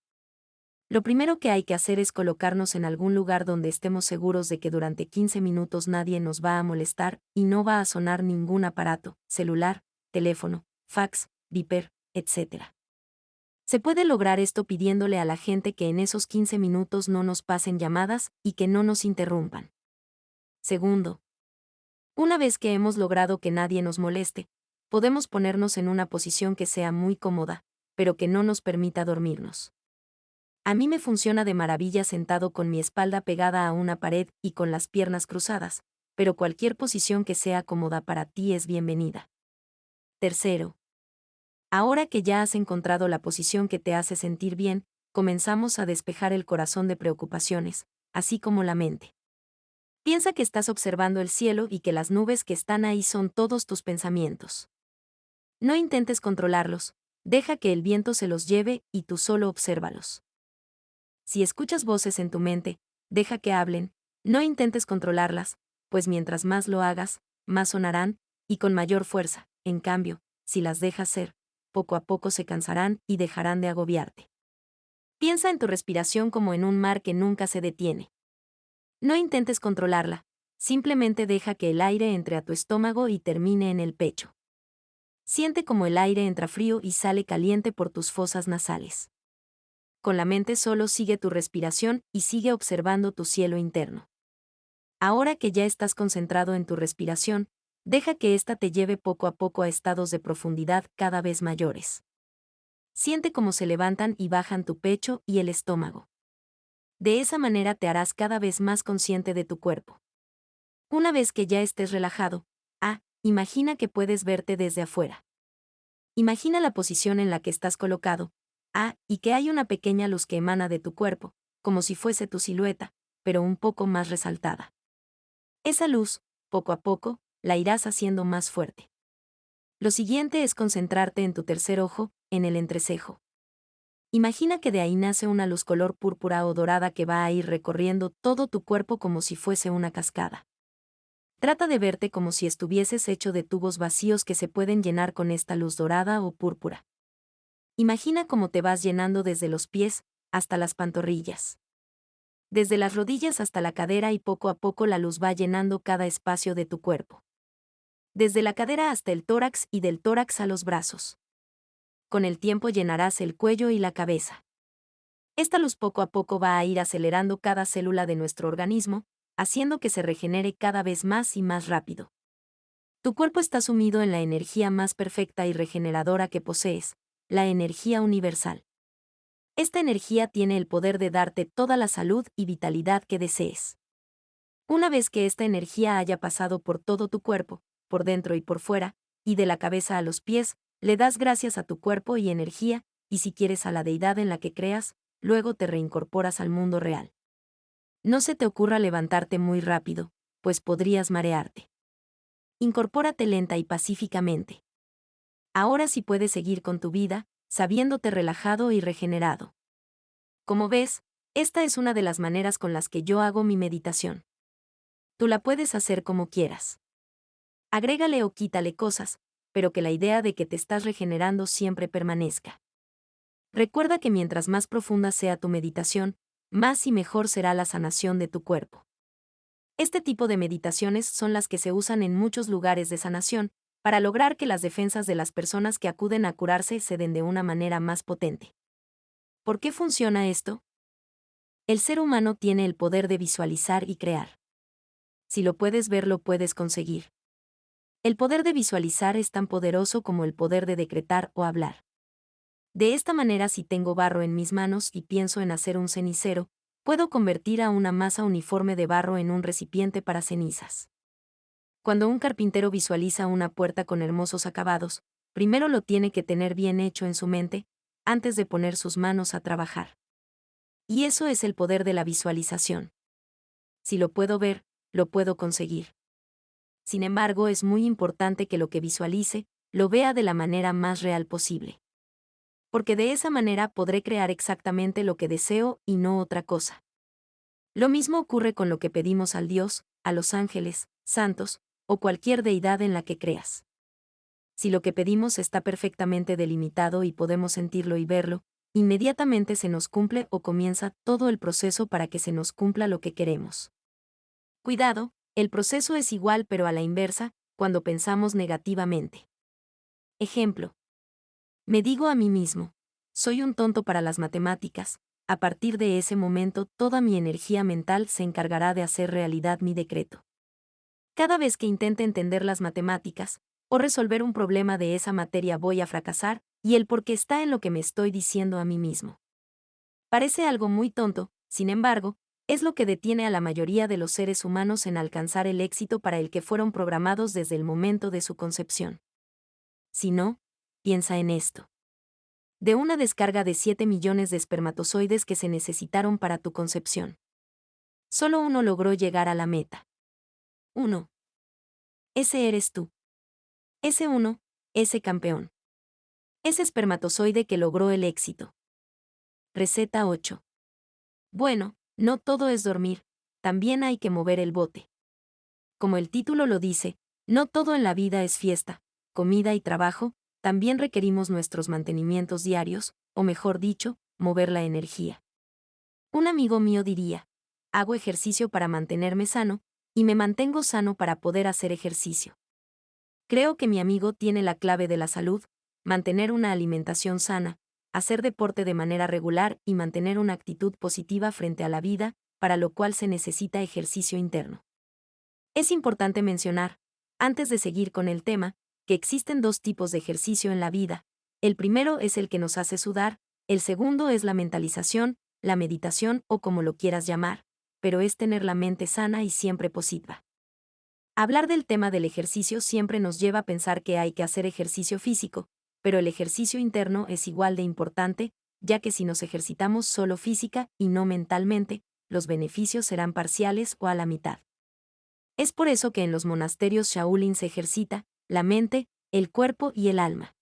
Lo primero que hay que hacer es colocarnos en algún lugar donde estemos seguros de que durante 15 minutos nadie nos va a molestar y no va a sonar ningún aparato, celular, teléfono, fax, viper, etc. Se puede lograr esto pidiéndole a la gente que en esos 15 minutos no nos pasen llamadas y que no nos interrumpan. Segundo, una vez que hemos logrado que nadie nos moleste, podemos ponernos en una posición que sea muy cómoda, pero que no nos permita dormirnos. A mí me funciona de maravilla sentado con mi espalda pegada a una pared y con las piernas cruzadas, pero cualquier posición que sea cómoda para ti es bienvenida. Tercero, ahora que ya has encontrado la posición que te hace sentir bien, comenzamos a despejar el corazón de preocupaciones, así como la mente. Piensa que estás observando el cielo y que las nubes que están ahí son todos tus pensamientos. No intentes controlarlos, deja que el viento se los lleve y tú solo obsérvalos. Si escuchas voces en tu mente, deja que hablen, no intentes controlarlas, pues mientras más lo hagas, más sonarán, y con mayor fuerza. En cambio, si las dejas ser, poco a poco se cansarán y dejarán de agobiarte. Piensa en tu respiración como en un mar que nunca se detiene. No intentes controlarla, simplemente deja que el aire entre a tu estómago y termine en el pecho. Siente como el aire entra frío y sale caliente por tus fosas nasales. Con la mente solo sigue tu respiración y sigue observando tu cielo interno. Ahora que ya estás concentrado en tu respiración, deja que ésta te lleve poco a poco a estados de profundidad cada vez mayores. Siente cómo se levantan y bajan tu pecho y el estómago. De esa manera te harás cada vez más consciente de tu cuerpo. Una vez que ya estés relajado, imagina que puedes verte desde afuera. Imagina la posición en la que estás colocado, y que hay una pequeña luz que emana de tu cuerpo, como si fuese tu silueta, pero un poco más resaltada. Esa luz, poco a poco, la irás haciendo más fuerte. Lo siguiente es concentrarte en tu tercer ojo, en el entrecejo. Imagina que de ahí nace una luz color púrpura o dorada que va a ir recorriendo todo tu cuerpo como si fuese una cascada. Trata de verte como si estuvieses hecho de tubos vacíos que se pueden llenar con esta luz dorada o púrpura. Imagina cómo te vas llenando desde los pies hasta las pantorrillas. Desde las rodillas hasta la cadera y poco a poco la luz va llenando cada espacio de tu cuerpo. Desde la cadera hasta el tórax y del tórax a los brazos. Con el tiempo llenarás el cuello y la cabeza. Esta luz poco a poco va a ir acelerando cada célula de nuestro organismo, haciendo que se regenere cada vez más y más rápido. Tu cuerpo está sumido en la energía más perfecta y regeneradora que posees, la energía universal. Esta energía tiene el poder de darte toda la salud y vitalidad que desees. Una vez que esta energía haya pasado por todo tu cuerpo, por dentro y por fuera, y de la cabeza a los pies, le das gracias a tu cuerpo y energía, y si quieres a la deidad en la que creas, luego te reincorporas al mundo real. No se te ocurra levantarte muy rápido, pues podrías marearte. Incorpórate lenta y pacíficamente. Ahora sí puedes seguir con tu vida, sabiéndote relajado y regenerado. Como ves, esta es una de las maneras con las que yo hago mi meditación. Tú la puedes hacer como quieras. Agrégale o quítale cosas, pero que la idea de que te estás regenerando siempre permanezca. Recuerda que mientras más profunda sea tu meditación, más y mejor será la sanación de tu cuerpo. Este tipo de meditaciones son las que se usan en muchos lugares de sanación, para lograr que las defensas de las personas que acuden a curarse se den de una manera más potente. ¿Por qué funciona esto? El ser humano tiene el poder de visualizar y crear. Si lo puedes ver, lo puedes conseguir. El poder de visualizar es tan poderoso como el poder de decretar o hablar. De esta manera, si tengo barro en mis manos y pienso en hacer un cenicero, puedo convertir a una masa uniforme de barro en un recipiente para cenizas. Cuando un carpintero visualiza una puerta con hermosos acabados, primero lo tiene que tener bien hecho en su mente, antes de poner sus manos a trabajar. Y eso es el poder de la visualización. Si lo puedo ver, lo puedo conseguir. Sin embargo, es muy importante que lo que visualice, lo vea de la manera más real posible. Porque de esa manera podré crear exactamente lo que deseo y no otra cosa. Lo mismo ocurre con lo que pedimos al Dios, a los ángeles, santos, o cualquier deidad en la que creas. Si lo que pedimos está perfectamente delimitado y podemos sentirlo y verlo, inmediatamente se nos cumple o comienza todo el proceso para que se nos cumpla lo que queremos. Cuidado, el proceso es igual pero a la inversa, cuando pensamos negativamente. Ejemplo. Me digo a mí mismo, soy un tonto para las matemáticas. A partir de ese momento toda mi energía mental se encargará de hacer realidad mi decreto. Cada vez que intente entender las matemáticas, o resolver un problema de esa materia voy a fracasar, y el por qué está en lo que me estoy diciendo a mí mismo. Parece algo muy tonto, sin embargo, es lo que detiene a la mayoría de los seres humanos en alcanzar el éxito para el que fueron programados desde el momento de su concepción. Si no, piensa en esto. De una descarga de 7 millones de espermatozoides que se necesitaron para tu concepción. Solo uno logró llegar a la meta. 1. Ese eres tú. Ese uno, ese campeón. Ese espermatozoide que logró el éxito. Receta 8. Bueno, no todo es dormir, también hay que mover el bote. Como el título lo dice, no todo en la vida es fiesta, comida y trabajo, también requerimos nuestros mantenimientos diarios, o mejor dicho, mover la energía. Un amigo mío diría, hago ejercicio para mantenerme sano, y me mantengo sano para poder hacer ejercicio. Creo que mi amigo tiene la clave de la salud, mantener una alimentación sana, hacer deporte de manera regular y mantener una actitud positiva frente a la vida, para lo cual se necesita ejercicio interno. Es importante mencionar, antes de seguir con el tema, que existen dos tipos de ejercicio en la vida. El primero es el que nos hace sudar, el segundo es la mentalización, la meditación o como lo quieras llamar, pero es tener la mente sana y siempre positiva. Hablar del tema del ejercicio siempre nos lleva a pensar que hay que hacer ejercicio físico, pero el ejercicio interno es igual de importante, ya que si nos ejercitamos solo física y no mentalmente, los beneficios serán parciales o a la mitad. Es por eso que en los monasterios Shaolin se ejercita la mente, el cuerpo y el alma.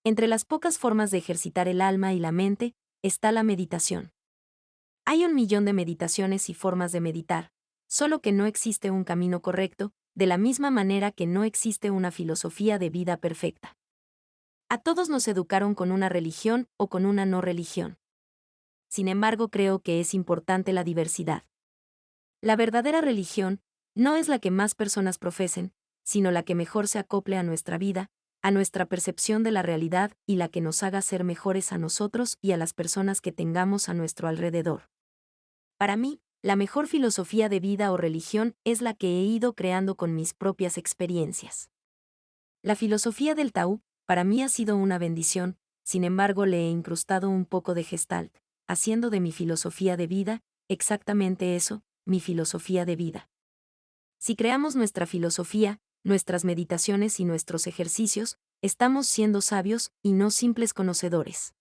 Entre las pocas formas de ejercitar el alma y la mente, está la meditación. Hay 1 millón de meditaciones y formas de meditar, solo que no existe un camino correcto, de la misma manera que no existe una filosofía de vida perfecta. A todos nos educaron con una religión o con una no religión. Sin embargo, creo que es importante la diversidad. La verdadera religión no es la que más personas profesen, sino la que mejor se acople a nuestra vida, a nuestra percepción de la realidad y la que nos haga ser mejores a nosotros y a las personas que tengamos a nuestro alrededor. Para mí, la mejor filosofía de vida o religión es la que he ido creando con mis propias experiencias. La filosofía del Tao, para mí ha sido una bendición, sin embargo le he incrustado un poco de Gestalt, haciendo de mi filosofía de vida, exactamente eso, mi filosofía de vida. Si creamos nuestra filosofía, nuestras meditaciones y nuestros ejercicios, estamos siendo sabios y no simples conocedores.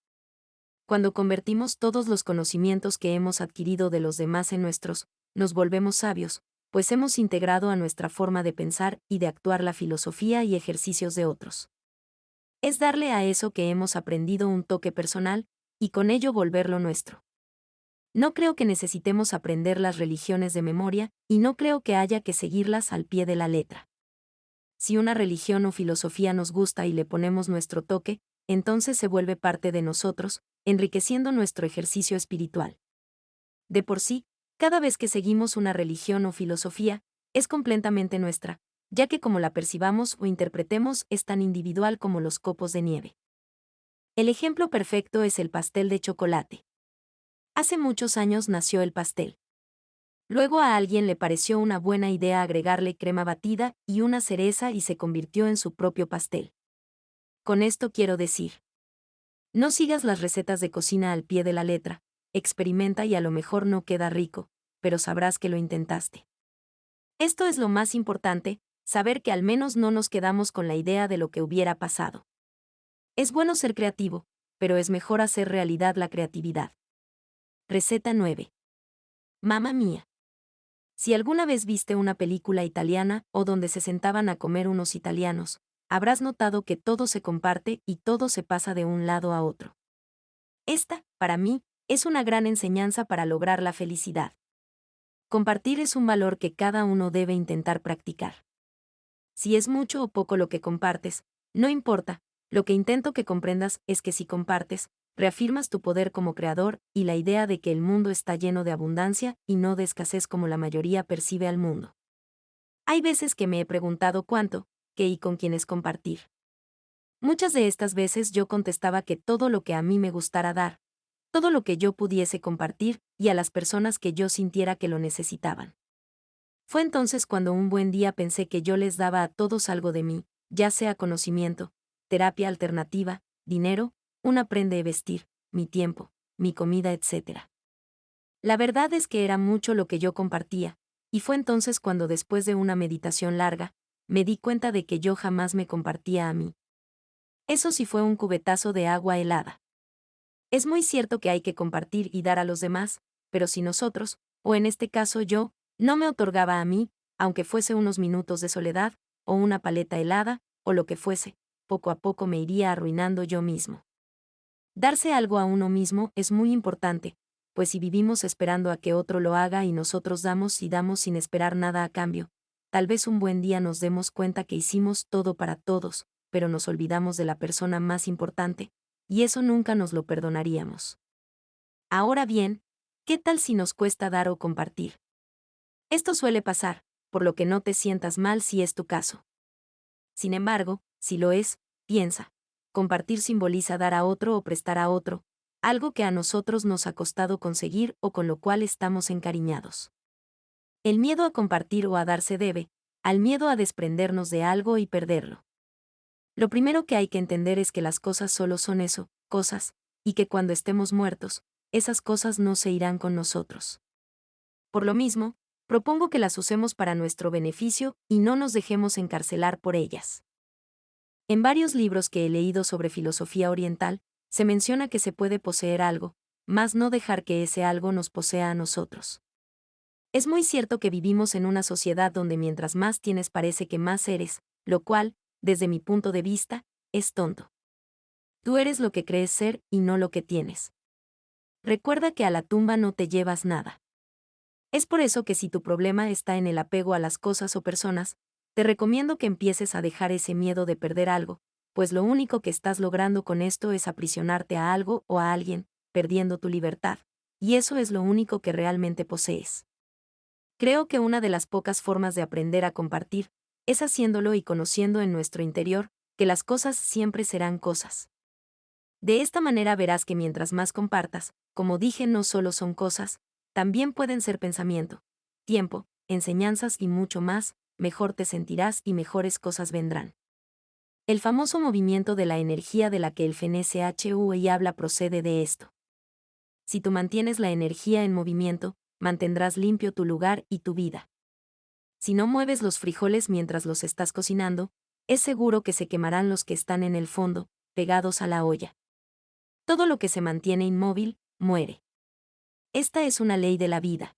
Cuando convertimos todos los conocimientos que hemos adquirido de los demás en nuestros, nos volvemos sabios, pues hemos integrado a nuestra forma de pensar y de actuar la filosofía y ejercicios de otros. Es darle a eso que hemos aprendido un toque personal, y con ello volverlo nuestro. No creo que necesitemos aprender las religiones de memoria, y no creo que haya que seguirlas al pie de la letra. Si una religión o filosofía nos gusta y le ponemos nuestro toque, entonces se vuelve parte de nosotros, enriqueciendo nuestro ejercicio espiritual. De por sí, cada vez que seguimos una religión o filosofía, es completamente nuestra, ya que como la percibamos o interpretemos es tan individual como los copos de nieve. El ejemplo perfecto es el pastel de chocolate. Hace muchos años nació el pastel. Luego a alguien le pareció una buena idea agregarle crema batida y una cereza y se convirtió en su propio pastel. Con esto quiero decir: no sigas las recetas de cocina al pie de la letra, experimenta y a lo mejor no queda rico, pero sabrás que lo intentaste. Esto es lo más importante, saber que al menos no nos quedamos con la idea de lo que hubiera pasado. Es bueno ser creativo, pero es mejor hacer realidad la creatividad. Receta 9. Mamma mía. Si alguna vez viste una película italiana o donde se sentaban a comer unos italianos, habrás notado que todo se comparte y todo se pasa de un lado a otro. Esta, para mí, es una gran enseñanza para lograr la felicidad. Compartir es un valor que cada uno debe intentar practicar. Si es mucho o poco lo que compartes, no importa, lo que intento que comprendas es que si compartes, reafirmas tu poder como creador y la idea de que el mundo está lleno de abundancia y no de escasez como la mayoría percibe al mundo. Hay veces que me he preguntado cuánto, qué y con quiénes compartir. Muchas de estas veces yo contestaba que todo lo que a mí me gustara dar, todo lo que yo pudiese compartir y a las personas que yo sintiera que lo necesitaban. Fue entonces cuando un buen día pensé que yo les daba a todos algo de mí, ya sea conocimiento, terapia alternativa, dinero, una prenda de vestir, mi tiempo, mi comida, etc. La verdad es que era mucho lo que yo compartía, y fue entonces cuando después de una meditación larga, me di cuenta de que yo jamás me compartía a mí. Eso sí fue un cubetazo de agua helada. Es muy cierto que hay que compartir y dar a los demás, pero si nosotros, o en este caso yo, no me otorgaba a mí, aunque fuese unos minutos de soledad, o una paleta helada, o lo que fuese, poco a poco me iría arruinando yo mismo. Darse algo a uno mismo es muy importante, pues si vivimos esperando a que otro lo haga y nosotros damos y damos sin esperar nada a cambio, tal vez un buen día nos demos cuenta que hicimos todo para todos, pero nos olvidamos de la persona más importante, y eso nunca nos lo perdonaríamos. Ahora bien, ¿qué tal si nos cuesta dar o compartir? Esto suele pasar, por lo que no te sientas mal si es tu caso. Sin embargo, si lo es, piensa. Compartir simboliza dar a otro o prestar a otro, algo que a nosotros nos ha costado conseguir o con lo cual estamos encariñados. El miedo a compartir o a dar se debe al miedo a desprendernos de algo y perderlo. Lo primero que hay que entender es que las cosas solo son eso, cosas, y que cuando estemos muertos, esas cosas no se irán con nosotros. Por lo mismo, propongo que las usemos para nuestro beneficio y no nos dejemos encarcelar por ellas. En varios libros que he leído sobre filosofía oriental, se menciona que se puede poseer algo, mas no dejar que ese algo nos posea a nosotros. Es muy cierto que vivimos en una sociedad donde mientras más tienes parece que más eres, lo cual, desde mi punto de vista, es tonto. Tú eres lo que crees ser y no lo que tienes. Recuerda que a la tumba no te llevas nada. Es por eso que si tu problema está en el apego a las cosas o personas, te recomiendo que empieces a dejar ese miedo de perder algo, pues lo único que estás logrando con esto es aprisionarte a algo o a alguien, perdiendo tu libertad, y eso es lo único que realmente posees. Creo que una de las pocas formas de aprender a compartir es haciéndolo y conociendo en nuestro interior que las cosas siempre serán cosas. De esta manera verás que mientras más compartas, como dije, no solo son cosas, también pueden ser pensamiento, tiempo, enseñanzas y mucho más, mejor te sentirás y mejores cosas vendrán. El famoso movimiento de la energía de la que el FNSHUI habla procede de esto. Si tú mantienes la energía en movimiento, mantendrás limpio tu lugar y tu vida. Si no mueves los frijoles mientras los estás cocinando, es seguro que se quemarán los que están en el fondo, pegados a la olla. Todo lo que se mantiene inmóvil, muere. Esta es una ley de la vida.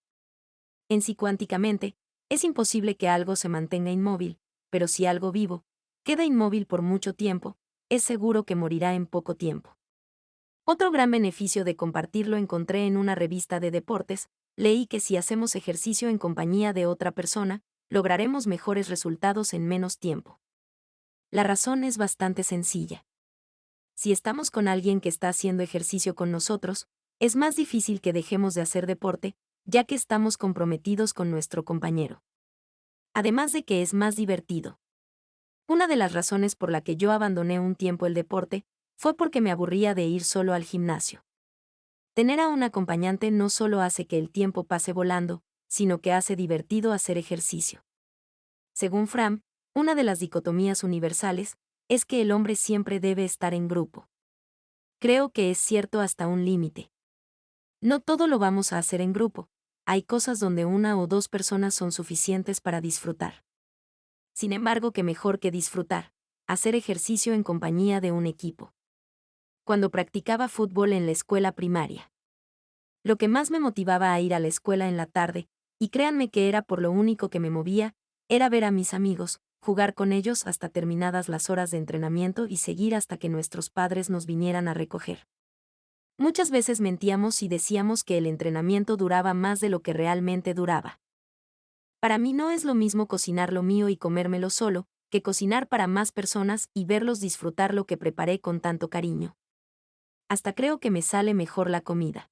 En sí cuánticamente, es imposible que algo se mantenga inmóvil, pero si algo vivo queda inmóvil por mucho tiempo, es seguro que morirá en poco tiempo. Otro gran beneficio de compartirlo encontré en una revista de deportes, leí que si hacemos ejercicio en compañía de otra persona, lograremos mejores resultados en menos tiempo. La razón es bastante sencilla. Si estamos con alguien que está haciendo ejercicio con nosotros, es más difícil que dejemos de hacer deporte, ya que estamos comprometidos con nuestro compañero. Además de que es más divertido. Una de las razones por la que yo abandoné un tiempo el deporte fue porque me aburría de ir solo al gimnasio. Tener a un acompañante no solo hace que el tiempo pase volando, sino que hace divertido hacer ejercicio. Según Fromm, una de las dicotomías universales es que el hombre siempre debe estar en grupo. Creo que es cierto hasta un límite. No todo lo vamos a hacer en grupo. Hay cosas donde una o dos personas son suficientes para disfrutar. Sin embargo, qué mejor que disfrutar, hacer ejercicio en compañía de un equipo. Cuando practicaba fútbol en la escuela primaria. Lo que más me motivaba a ir a la escuela en la tarde, y créanme que era por lo único que me movía, era ver a mis amigos, jugar con ellos hasta terminadas las horas de entrenamiento y seguir hasta que nuestros padres nos vinieran a recoger. Muchas veces mentíamos y decíamos que el entrenamiento duraba más de lo que realmente duraba. Para mí no es lo mismo cocinar lo mío y comérmelo solo, que cocinar para más personas y verlos disfrutar lo que preparé con tanto cariño. Hasta creo que me sale mejor la comida.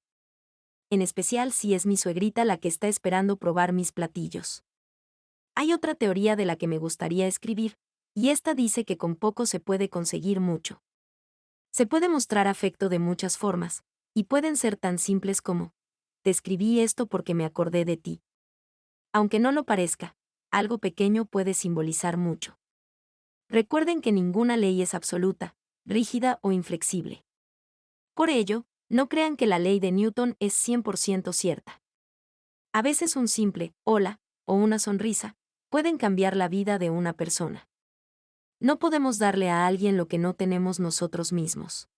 En especial si es mi suegrita la que está esperando probar mis platillos. Hay otra teoría de la que me gustaría escribir, y esta dice que con poco se puede conseguir mucho. Se puede mostrar afecto de muchas formas, y pueden ser tan simples como, te escribí esto porque me acordé de ti. Aunque no lo parezca, algo pequeño puede simbolizar mucho. Recuerden que ninguna ley es absoluta, rígida o inflexible. Por ello, no crean que la ley de Newton es 100% cierta. A veces un simple hola o una sonrisa pueden cambiar la vida de una persona. No podemos darle a alguien lo que no tenemos nosotros mismos.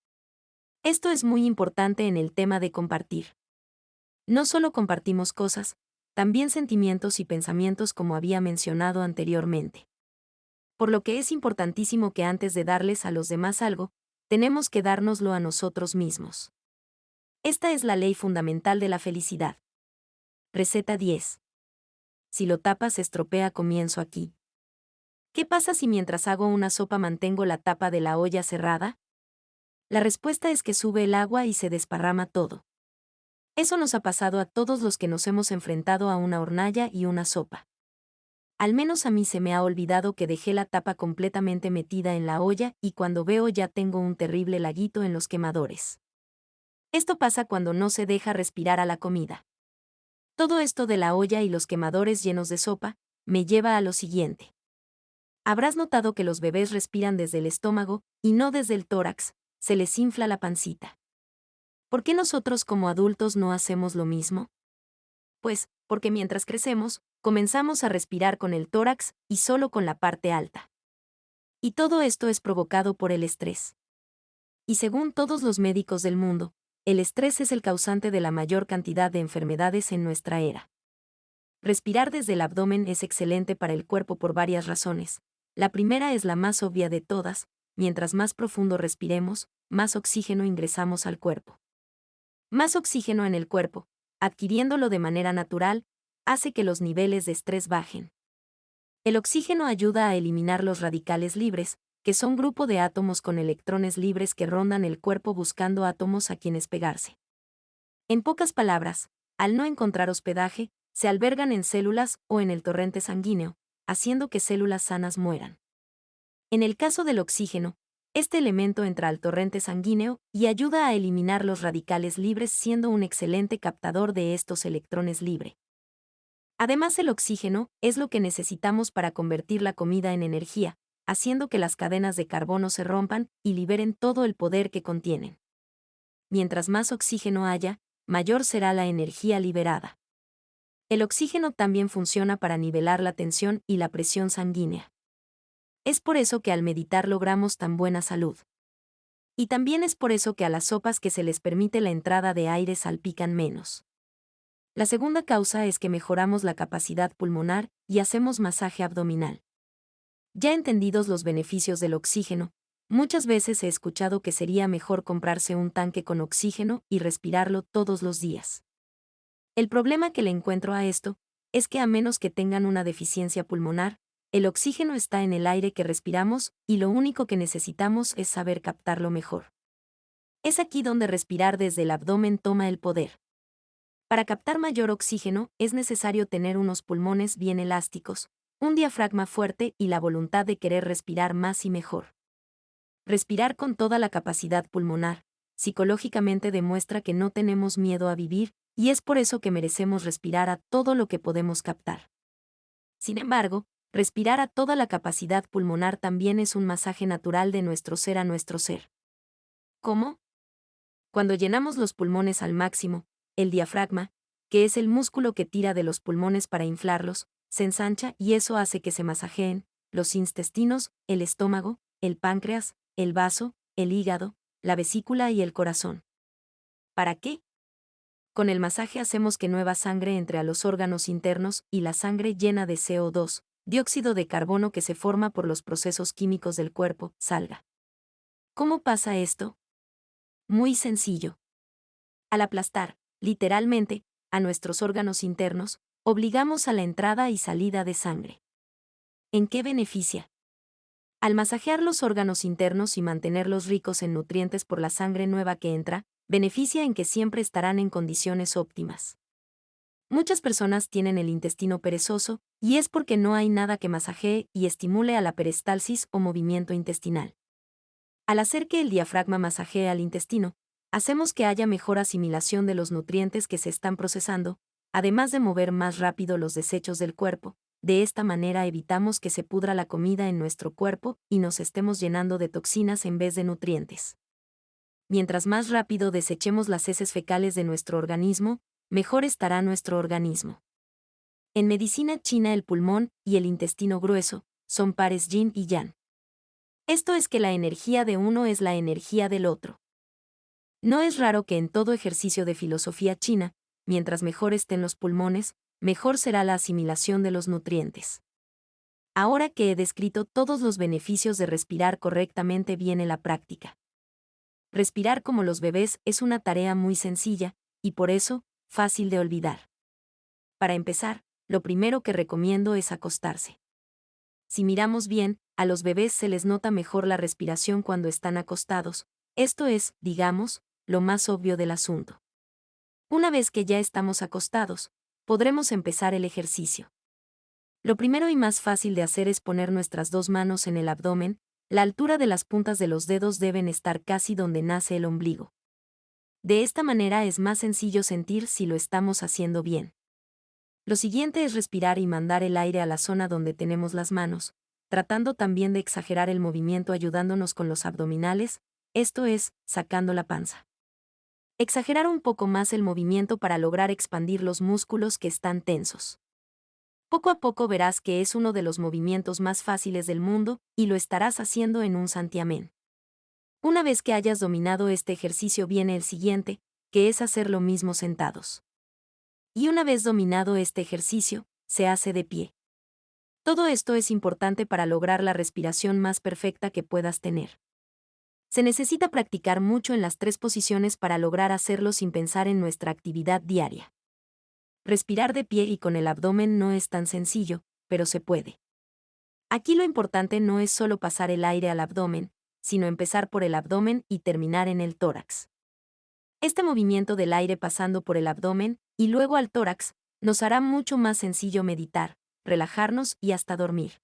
Esto es muy importante en el tema de compartir. No solo compartimos cosas, también sentimientos y pensamientos como había mencionado anteriormente. Por lo que es importantísimo que antes de darles a los demás algo, tenemos que dárnoslo a nosotros mismos. Esta es la ley fundamental de la felicidad. Receta 10. Si lo tapas estropea, comienzo aquí. ¿Qué pasa si mientras hago una sopa mantengo la tapa de la olla cerrada? La respuesta es que sube el agua y se desparrama todo. Eso nos ha pasado a todos los que nos hemos enfrentado a una hornalla y una sopa. Al menos a mí se me ha olvidado que dejé la tapa completamente metida en la olla y cuando veo ya tengo un terrible laguito en los quemadores. Esto pasa cuando no se deja respirar a la comida. Todo esto de la olla y los quemadores llenos de sopa, me lleva a lo siguiente. Habrás notado que los bebés respiran desde el estómago, y no desde el tórax, se les infla la pancita. ¿Por qué nosotros como adultos no hacemos lo mismo? Pues, porque mientras crecemos, comenzamos a respirar con el tórax y solo con la parte alta. Y todo esto es provocado por el estrés. Y según todos los médicos del mundo, el estrés es el causante de la mayor cantidad de enfermedades en nuestra era. Respirar desde el abdomen es excelente para el cuerpo por varias razones. La primera es la más obvia de todas: mientras más profundo respiremos, más oxígeno ingresamos al cuerpo. Más oxígeno en el cuerpo, adquiriéndolo de manera natural, hace que los niveles de estrés bajen. El oxígeno ayuda a eliminar los radicales libres, que son grupo de átomos con electrones libres que rondan el cuerpo buscando átomos a quienes pegarse. En pocas palabras, al no encontrar hospedaje, se albergan en células o en el torrente sanguíneo, haciendo que células sanas mueran. En el caso del oxígeno, este elemento entra al torrente sanguíneo y ayuda a eliminar los radicales libres, siendo un excelente captador de estos electrones libres. Además, el oxígeno es lo que necesitamos para convertir la comida en energía, haciendo que las cadenas de carbono se rompan y liberen todo el poder que contienen. Mientras más oxígeno haya, mayor será la energía liberada. El oxígeno también funciona para nivelar la tensión y la presión sanguínea. Es por eso que al meditar logramos tan buena salud. Y también es por eso que a las sopas que se les permite la entrada de aire salpican menos. La segunda causa es que mejoramos la capacidad pulmonar y hacemos masaje abdominal. Ya entendidos los beneficios del oxígeno, muchas veces he escuchado que sería mejor comprarse un tanque con oxígeno y respirarlo todos los días. El problema que le encuentro a esto es que a menos que tengan una deficiencia pulmonar, el oxígeno está en el aire que respiramos y lo único que necesitamos es saber captarlo mejor. Es aquí donde respirar desde el abdomen toma el poder. Para captar mayor oxígeno es necesario tener unos pulmones bien elásticos, un diafragma fuerte y la voluntad de querer respirar más y mejor. Respirar con toda la capacidad pulmonar, psicológicamente demuestra que no tenemos miedo a vivir, y es por eso que merecemos respirar a todo lo que podemos captar. Sin embargo, respirar a toda la capacidad pulmonar también es un masaje natural de nuestro ser a nuestro ser. ¿Cómo? Cuando llenamos los pulmones al máximo, el diafragma, que es el músculo que tira de los pulmones para inflarlos, se ensancha y eso hace que se masajeen los intestinos, el estómago, el páncreas, el vaso, el hígado, la vesícula y el corazón. ¿Para qué? Con el masaje hacemos que nueva sangre entre a los órganos internos y la sangre llena de CO2, dióxido de carbono que se forma por los procesos químicos del cuerpo, salga. ¿Cómo pasa esto? Muy sencillo. Al aplastar, literalmente, a nuestros órganos internos, obligamos a la entrada y salida de sangre. ¿En qué beneficia? Al masajear los órganos internos y mantenerlos ricos en nutrientes por la sangre nueva que entra, beneficia en que siempre estarán en condiciones óptimas. Muchas personas tienen el intestino perezoso, y es porque no hay nada que masajee y estimule a la peristalsis o movimiento intestinal. Al hacer que el diafragma masajee al intestino, hacemos que haya mejor asimilación de los nutrientes que se están procesando, además de mover más rápido los desechos del cuerpo. De esta manera evitamos que se pudra la comida en nuestro cuerpo y nos estemos llenando de toxinas en vez de nutrientes. Mientras más rápido desechemos las heces fecales de nuestro organismo, mejor estará nuestro organismo. En medicina china el pulmón y el intestino grueso son pares yin y yang. Esto es que la energía de uno es la energía del otro. No es raro que en todo ejercicio de filosofía china, mientras mejor estén los pulmones, mejor será la asimilación de los nutrientes. Ahora que he descrito todos los beneficios de respirar correctamente viene la práctica. Respirar como los bebés es una tarea muy sencilla, y por eso, fácil de olvidar. Para empezar, lo primero que recomiendo es acostarse. Si miramos bien, a los bebés se les nota mejor la respiración cuando están acostados, esto es, digamos, lo más obvio del asunto. Una vez que ya estamos acostados, podremos empezar el ejercicio. Lo primero y más fácil de hacer es poner nuestras dos manos en el abdomen, la altura de las puntas de los dedos deben estar casi donde nace el ombligo. De esta manera es más sencillo sentir si lo estamos haciendo bien. Lo siguiente es respirar y mandar el aire a la zona donde tenemos las manos, tratando también de exagerar el movimiento ayudándonos con los abdominales, esto es, sacando la panza. Exagerar un poco más el movimiento para lograr expandir los músculos que están tensos. Poco a poco verás que es uno de los movimientos más fáciles del mundo y lo estarás haciendo en un santiamén. Una vez que hayas dominado este ejercicio viene el siguiente, que es hacer lo mismo sentados. Y una vez dominado este ejercicio, se hace de pie. Todo esto es importante para lograr la respiración más perfecta que puedas tener. Se necesita practicar mucho en las tres posiciones para lograr hacerlo sin pensar en nuestra actividad diaria. Respirar de pie y con el abdomen no es tan sencillo, pero se puede. Aquí lo importante no es solo pasar el aire al abdomen, sino empezar por el abdomen y terminar en el tórax. Este movimiento del aire pasando por el abdomen y luego al tórax nos hará mucho más sencillo meditar, relajarnos y hasta dormir.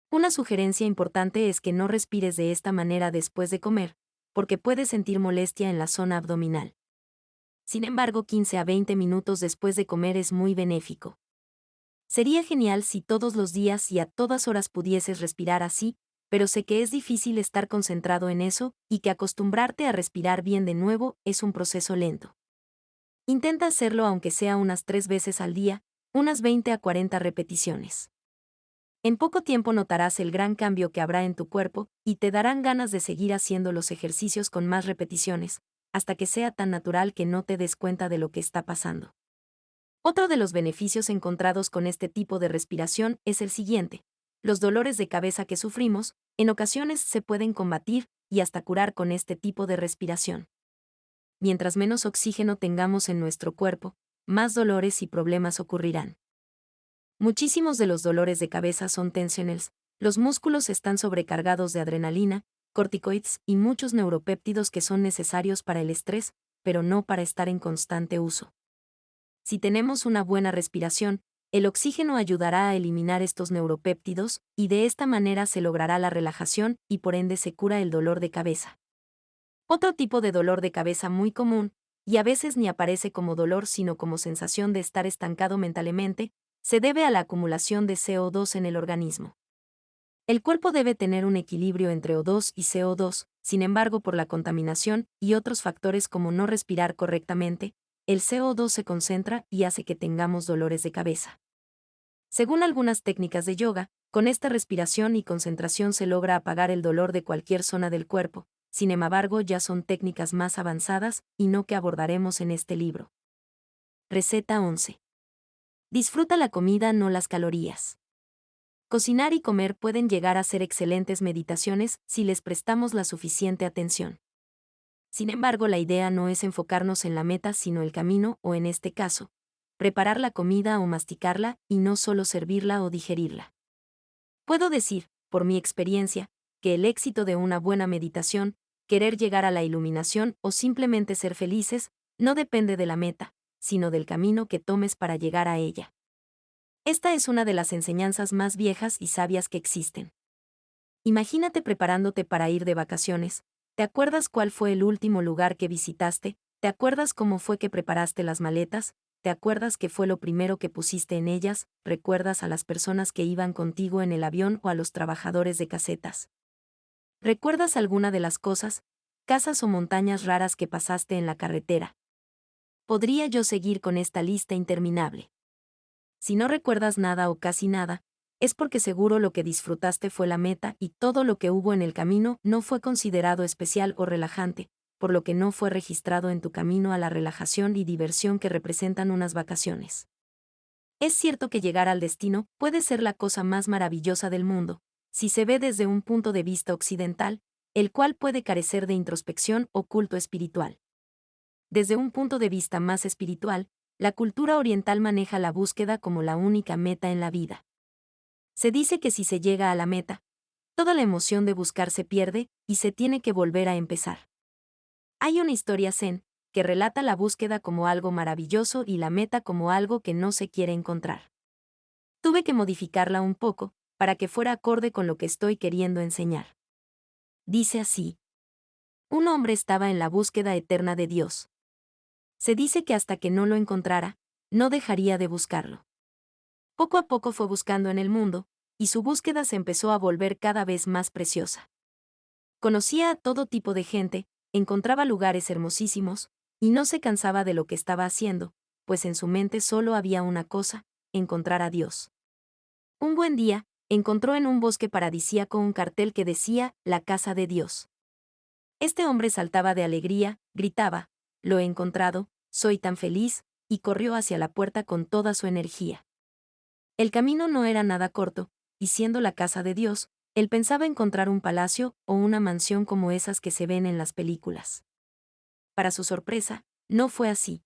Una sugerencia importante es que no respires de esta manera después de comer, porque puedes sentir molestia en la zona abdominal. Sin embargo, 15 a 20 minutos después de comer es muy benéfico. Sería genial si todos los días y a todas horas pudieses respirar así, pero sé que es difícil estar concentrado en eso y que acostumbrarte a respirar bien de nuevo es un proceso lento. Intenta hacerlo aunque sea unas 3 veces al día, unas 20 a 40 repeticiones. En poco tiempo notarás el gran cambio que habrá en tu cuerpo y te darán ganas de seguir haciendo los ejercicios con más repeticiones, hasta que sea tan natural que no te des cuenta de lo que está pasando. Otro de los beneficios encontrados con este tipo de respiración es el siguiente. Los dolores de cabeza que sufrimos, en ocasiones se pueden combatir y hasta curar con este tipo de respiración. Mientras menos oxígeno tengamos en nuestro cuerpo, más dolores y problemas ocurrirán. Muchísimos de los dolores de cabeza son tensionales, los músculos están sobrecargados de adrenalina, corticoides y muchos neuropéptidos que son necesarios para el estrés, pero no para estar en constante uso. Si tenemos una buena respiración, el oxígeno ayudará a eliminar estos neuropéptidos y de esta manera se logrará la relajación y por ende se cura el dolor de cabeza. Otro tipo de dolor de cabeza muy común, y a veces ni aparece como dolor sino como sensación de estar estancado mentalmente, se debe a la acumulación de CO2 en el organismo. El cuerpo debe tener un equilibrio entre O2 y CO2, sin embargo por la contaminación y otros factores como no respirar correctamente, el CO2 se concentra y hace que tengamos dolores de cabeza. Según algunas técnicas de yoga, con esta respiración y concentración se logra apagar el dolor de cualquier zona del cuerpo, sin embargo ya son técnicas más avanzadas y no que abordaremos en este libro. Receta 11. Disfruta la comida, no las calorías. Cocinar y comer pueden llegar a ser excelentes meditaciones si les prestamos la suficiente atención. Sin embargo, la idea no es enfocarnos en la meta sino el camino o, en este caso, preparar la comida o masticarla y no solo servirla o digerirla. Puedo decir, por mi experiencia, que el éxito de una buena meditación, querer llegar a la iluminación o simplemente ser felices, no depende de la meta, sino del camino que tomes para llegar a ella. Esta es una de las enseñanzas más viejas y sabias que existen. Imagínate preparándote para ir de vacaciones. ¿Te acuerdas cuál fue el último lugar que visitaste? ¿Te acuerdas cómo fue que preparaste las maletas? ¿Te acuerdas qué fue lo primero que pusiste en ellas? ¿Recuerdas a las personas que iban contigo en el avión o a los trabajadores de casetas? ¿Recuerdas alguna de las cosas, casas o montañas raras que pasaste en la carretera? Podría yo seguir con esta lista interminable. Si no recuerdas nada o casi nada, es porque seguro lo que disfrutaste fue la meta y todo lo que hubo en el camino no fue considerado especial o relajante, por lo que no fue registrado en tu camino a la relajación y diversión que representan unas vacaciones. Es cierto que llegar al destino puede ser la cosa más maravillosa del mundo, si se ve desde un punto de vista occidental, el cual puede carecer de introspección o culto espiritual. Desde un punto de vista más espiritual, la cultura oriental maneja la búsqueda como la única meta en la vida. Se dice que si se llega a la meta, toda la emoción de buscar se pierde y se tiene que volver a empezar. Hay una historia zen que relata la búsqueda como algo maravilloso y la meta como algo que no se quiere encontrar. Tuve que modificarla un poco para que fuera acorde con lo que estoy queriendo enseñar. Dice así: un hombre estaba en la búsqueda eterna de Dios. Se dice que hasta que no lo encontrara, no dejaría de buscarlo. Poco a poco fue buscando en el mundo, y su búsqueda se empezó a volver cada vez más preciosa. Conocía a todo tipo de gente, encontraba lugares hermosísimos, y no se cansaba de lo que estaba haciendo, pues en su mente solo había una cosa: encontrar a Dios. Un buen día, encontró en un bosque paradisíaco un cartel que decía: la casa de Dios. Este hombre saltaba de alegría, gritaba: lo he encontrado, soy tan feliz, y corrió hacia la puerta con toda su energía. El camino no era nada corto, y siendo la casa de Dios, él pensaba encontrar un palacio o una mansión como esas que se ven en las películas. Para su sorpresa, no fue así.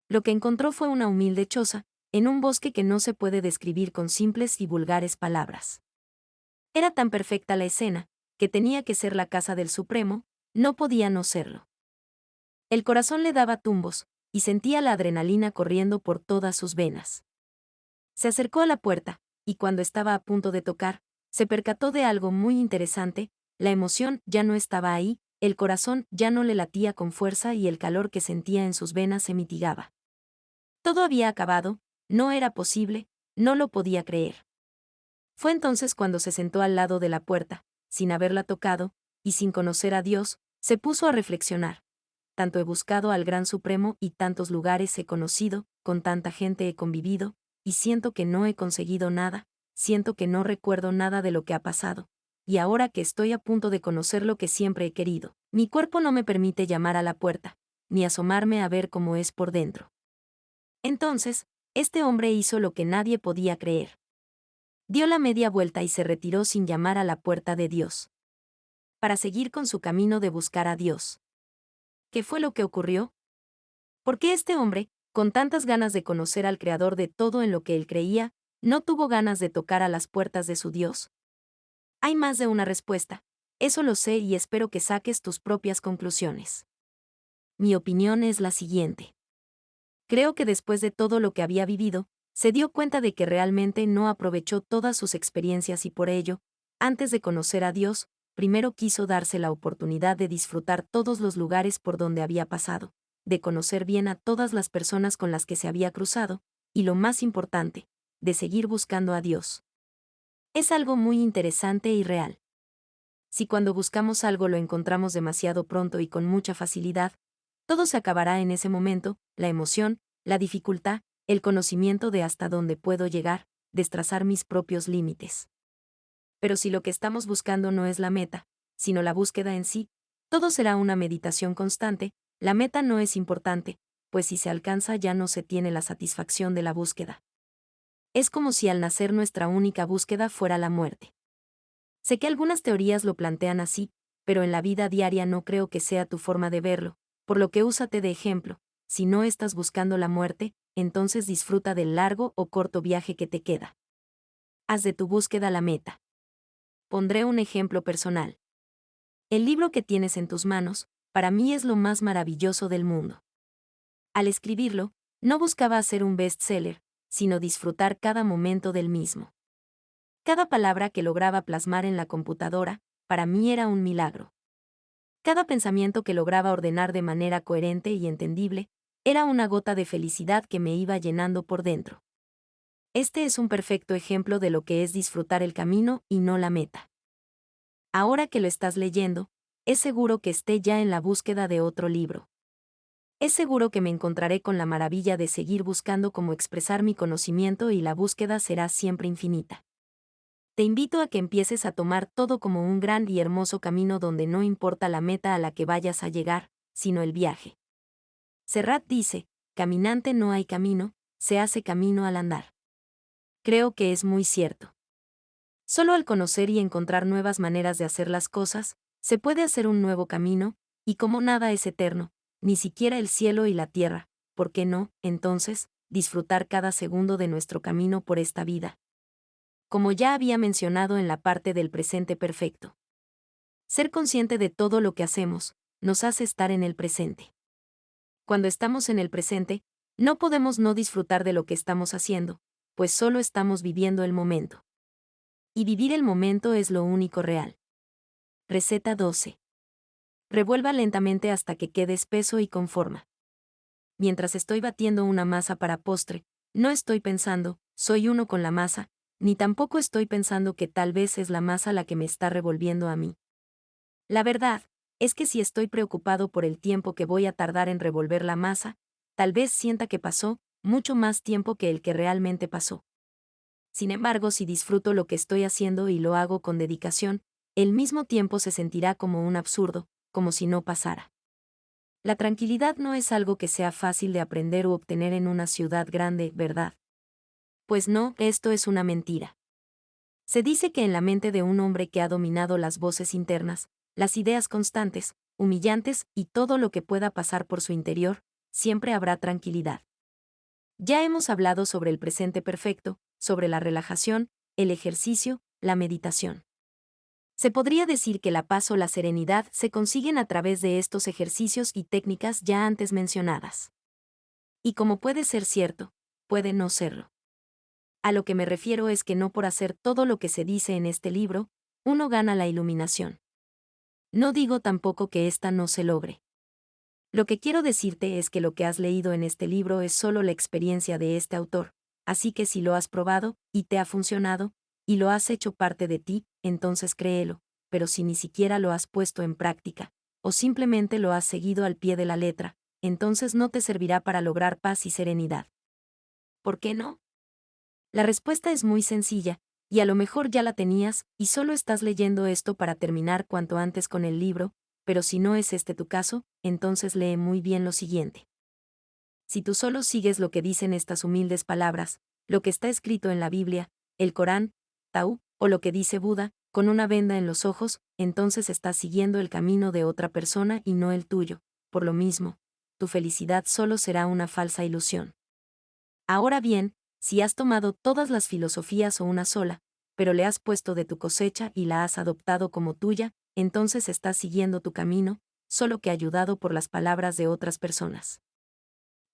Lo que encontró fue una humilde choza, en un bosque que no se puede describir con simples y vulgares palabras. Era tan perfecta la escena, que tenía que ser la casa del Supremo, no podía no serlo. El corazón le daba tumbos, y sentía la adrenalina corriendo por todas sus venas. Se acercó a la puerta, y cuando estaba a punto de tocar, se percató de algo muy interesante: la emoción ya no estaba ahí, el corazón ya no le latía con fuerza y el calor que sentía en sus venas se mitigaba. Todo había acabado, no era posible, no lo podía creer. Fue entonces cuando se sentó al lado de la puerta, sin haberla tocado, y sin conocer a Dios, se puso a reflexionar. Tanto he buscado al Gran Supremo y tantos lugares he conocido, con tanta gente he convivido, y siento que no he conseguido nada, siento que no recuerdo nada de lo que ha pasado, y ahora que estoy a punto de conocer lo que siempre he querido, mi cuerpo no me permite llamar a la puerta, ni asomarme a ver cómo es por dentro. Entonces, este hombre hizo lo que nadie podía creer. Dio la media vuelta y se retiró sin llamar a la puerta de Dios, para seguir con su camino de buscar a Dios. ¿Qué fue lo que ocurrió? ¿Por qué este hombre, con tantas ganas de conocer al Creador de todo en lo que él creía, no tuvo ganas de tocar a las puertas de su Dios? Hay más de una respuesta, eso lo sé y espero que saques tus propias conclusiones. Mi opinión es la siguiente. Creo que después de todo lo que había vivido, se dio cuenta de que realmente no aprovechó todas sus experiencias y por ello, antes de conocer a Dios, primero quiso darse la oportunidad de disfrutar todos los lugares por donde había pasado, de conocer bien a todas las personas con las que se había cruzado, y lo más importante, de seguir buscando a Dios. Es algo muy interesante y real. Si cuando buscamos algo lo encontramos demasiado pronto y con mucha facilidad, Todo se acabará en ese momento, la emoción, la dificultad, el conocimiento de hasta dónde puedo llegar, destrazar mis propios límites. Pero si lo que estamos buscando no es la meta, sino la búsqueda en sí, todo será una meditación constante. La meta no es importante, pues si se alcanza ya no se tiene la satisfacción de la búsqueda. Es como si al nacer nuestra única búsqueda fuera la muerte. Sé que algunas teorías lo plantean así, pero en la vida diaria no creo que sea tu forma de verlo, por lo que úsate de ejemplo. Si no estás buscando la muerte, entonces disfruta del largo o corto viaje que te queda. Haz de tu búsqueda la meta. Pondré un ejemplo personal. El libro que tienes en tus manos, para mí es lo más maravilloso del mundo. Al escribirlo, no buscaba hacer un bestseller, sino disfrutar cada momento del mismo. Cada palabra que lograba plasmar en la computadora, para mí era un milagro. Cada pensamiento que lograba ordenar de manera coherente y entendible, era una gota de felicidad que me iba llenando por dentro. Este es un perfecto ejemplo de lo que es disfrutar el camino y no la meta. Ahora que lo estás leyendo, es seguro que esté ya en la búsqueda de otro libro. Es seguro que me encontraré con la maravilla de seguir buscando cómo expresar mi conocimiento y la búsqueda será siempre infinita. Te invito a que empieces a tomar todo como un gran y hermoso camino donde no importa la meta a la que vayas a llegar, sino el viaje. Serrat dice, caminante no hay camino, se hace camino al andar. Creo que es muy cierto. Solo al conocer y encontrar nuevas maneras de hacer las cosas, se puede hacer un nuevo camino, y como nada es eterno, ni siquiera el cielo y la tierra, ¿por qué no, entonces, disfrutar cada segundo de nuestro camino por esta vida? Como ya había mencionado en la parte del presente perfecto. Ser consciente de todo lo que hacemos, nos hace estar en el presente. Cuando estamos en el presente, no podemos no disfrutar de lo que estamos haciendo, pues solo estamos viviendo el momento. Y vivir el momento es lo único real. Receta 12. Revuelva lentamente hasta que quede espeso y con forma. Mientras estoy batiendo una masa para postre, no estoy pensando, soy uno con la masa, ni tampoco estoy pensando que tal vez es la masa la que me está revolviendo a mí. La verdad, es que si estoy preocupado por el tiempo que voy a tardar en revolver la masa, tal vez sienta que pasó mucho más tiempo que el que realmente pasó. Sin embargo, si disfruto lo que estoy haciendo y lo hago con dedicación, el mismo tiempo se sentirá como un absurdo, como si no pasara. La tranquilidad no es algo que sea fácil de aprender o obtener en una ciudad grande, ¿verdad? Pues no, esto es una mentira. Se dice que en la mente de un hombre que ha dominado las voces internas, las ideas constantes, humillantes y todo lo que pueda pasar por su interior, siempre habrá tranquilidad. Ya hemos hablado sobre el presente perfecto, sobre la relajación, el ejercicio, la meditación. Se podría decir que la paz o la serenidad se consiguen a través de estos ejercicios y técnicas ya antes mencionadas. Y como puede ser cierto, puede no serlo. A lo que me refiero es que no por hacer todo lo que se dice en este libro, uno gana la iluminación. No digo tampoco que ésta no se logre. Lo que quiero decirte es que lo que has leído en este libro es solo la experiencia de este autor, así que si lo has probado, y te ha funcionado, y lo has hecho parte de ti, entonces créelo, pero si ni siquiera lo has puesto en práctica, o simplemente lo has seguido al pie de la letra, entonces no te servirá para lograr paz y serenidad. ¿Por qué no? La respuesta es muy sencilla, y a lo mejor ya la tenías, y solo estás leyendo esto para terminar cuanto antes con el libro, pero si no es este tu caso, entonces lee muy bien lo siguiente. Si tú solo sigues lo que dicen estas humildes palabras, lo que está escrito en la Biblia, el Corán, Tao, o lo que dice Buda, con una venda en los ojos, entonces estás siguiendo el camino de otra persona y no el tuyo. Por lo mismo, tu felicidad solo será una falsa ilusión. Ahora bien, si has tomado todas las filosofías o una sola, pero le has puesto de tu cosecha y la has adoptado como tuya, entonces estás siguiendo tu camino, solo que ayudado por las palabras de otras personas.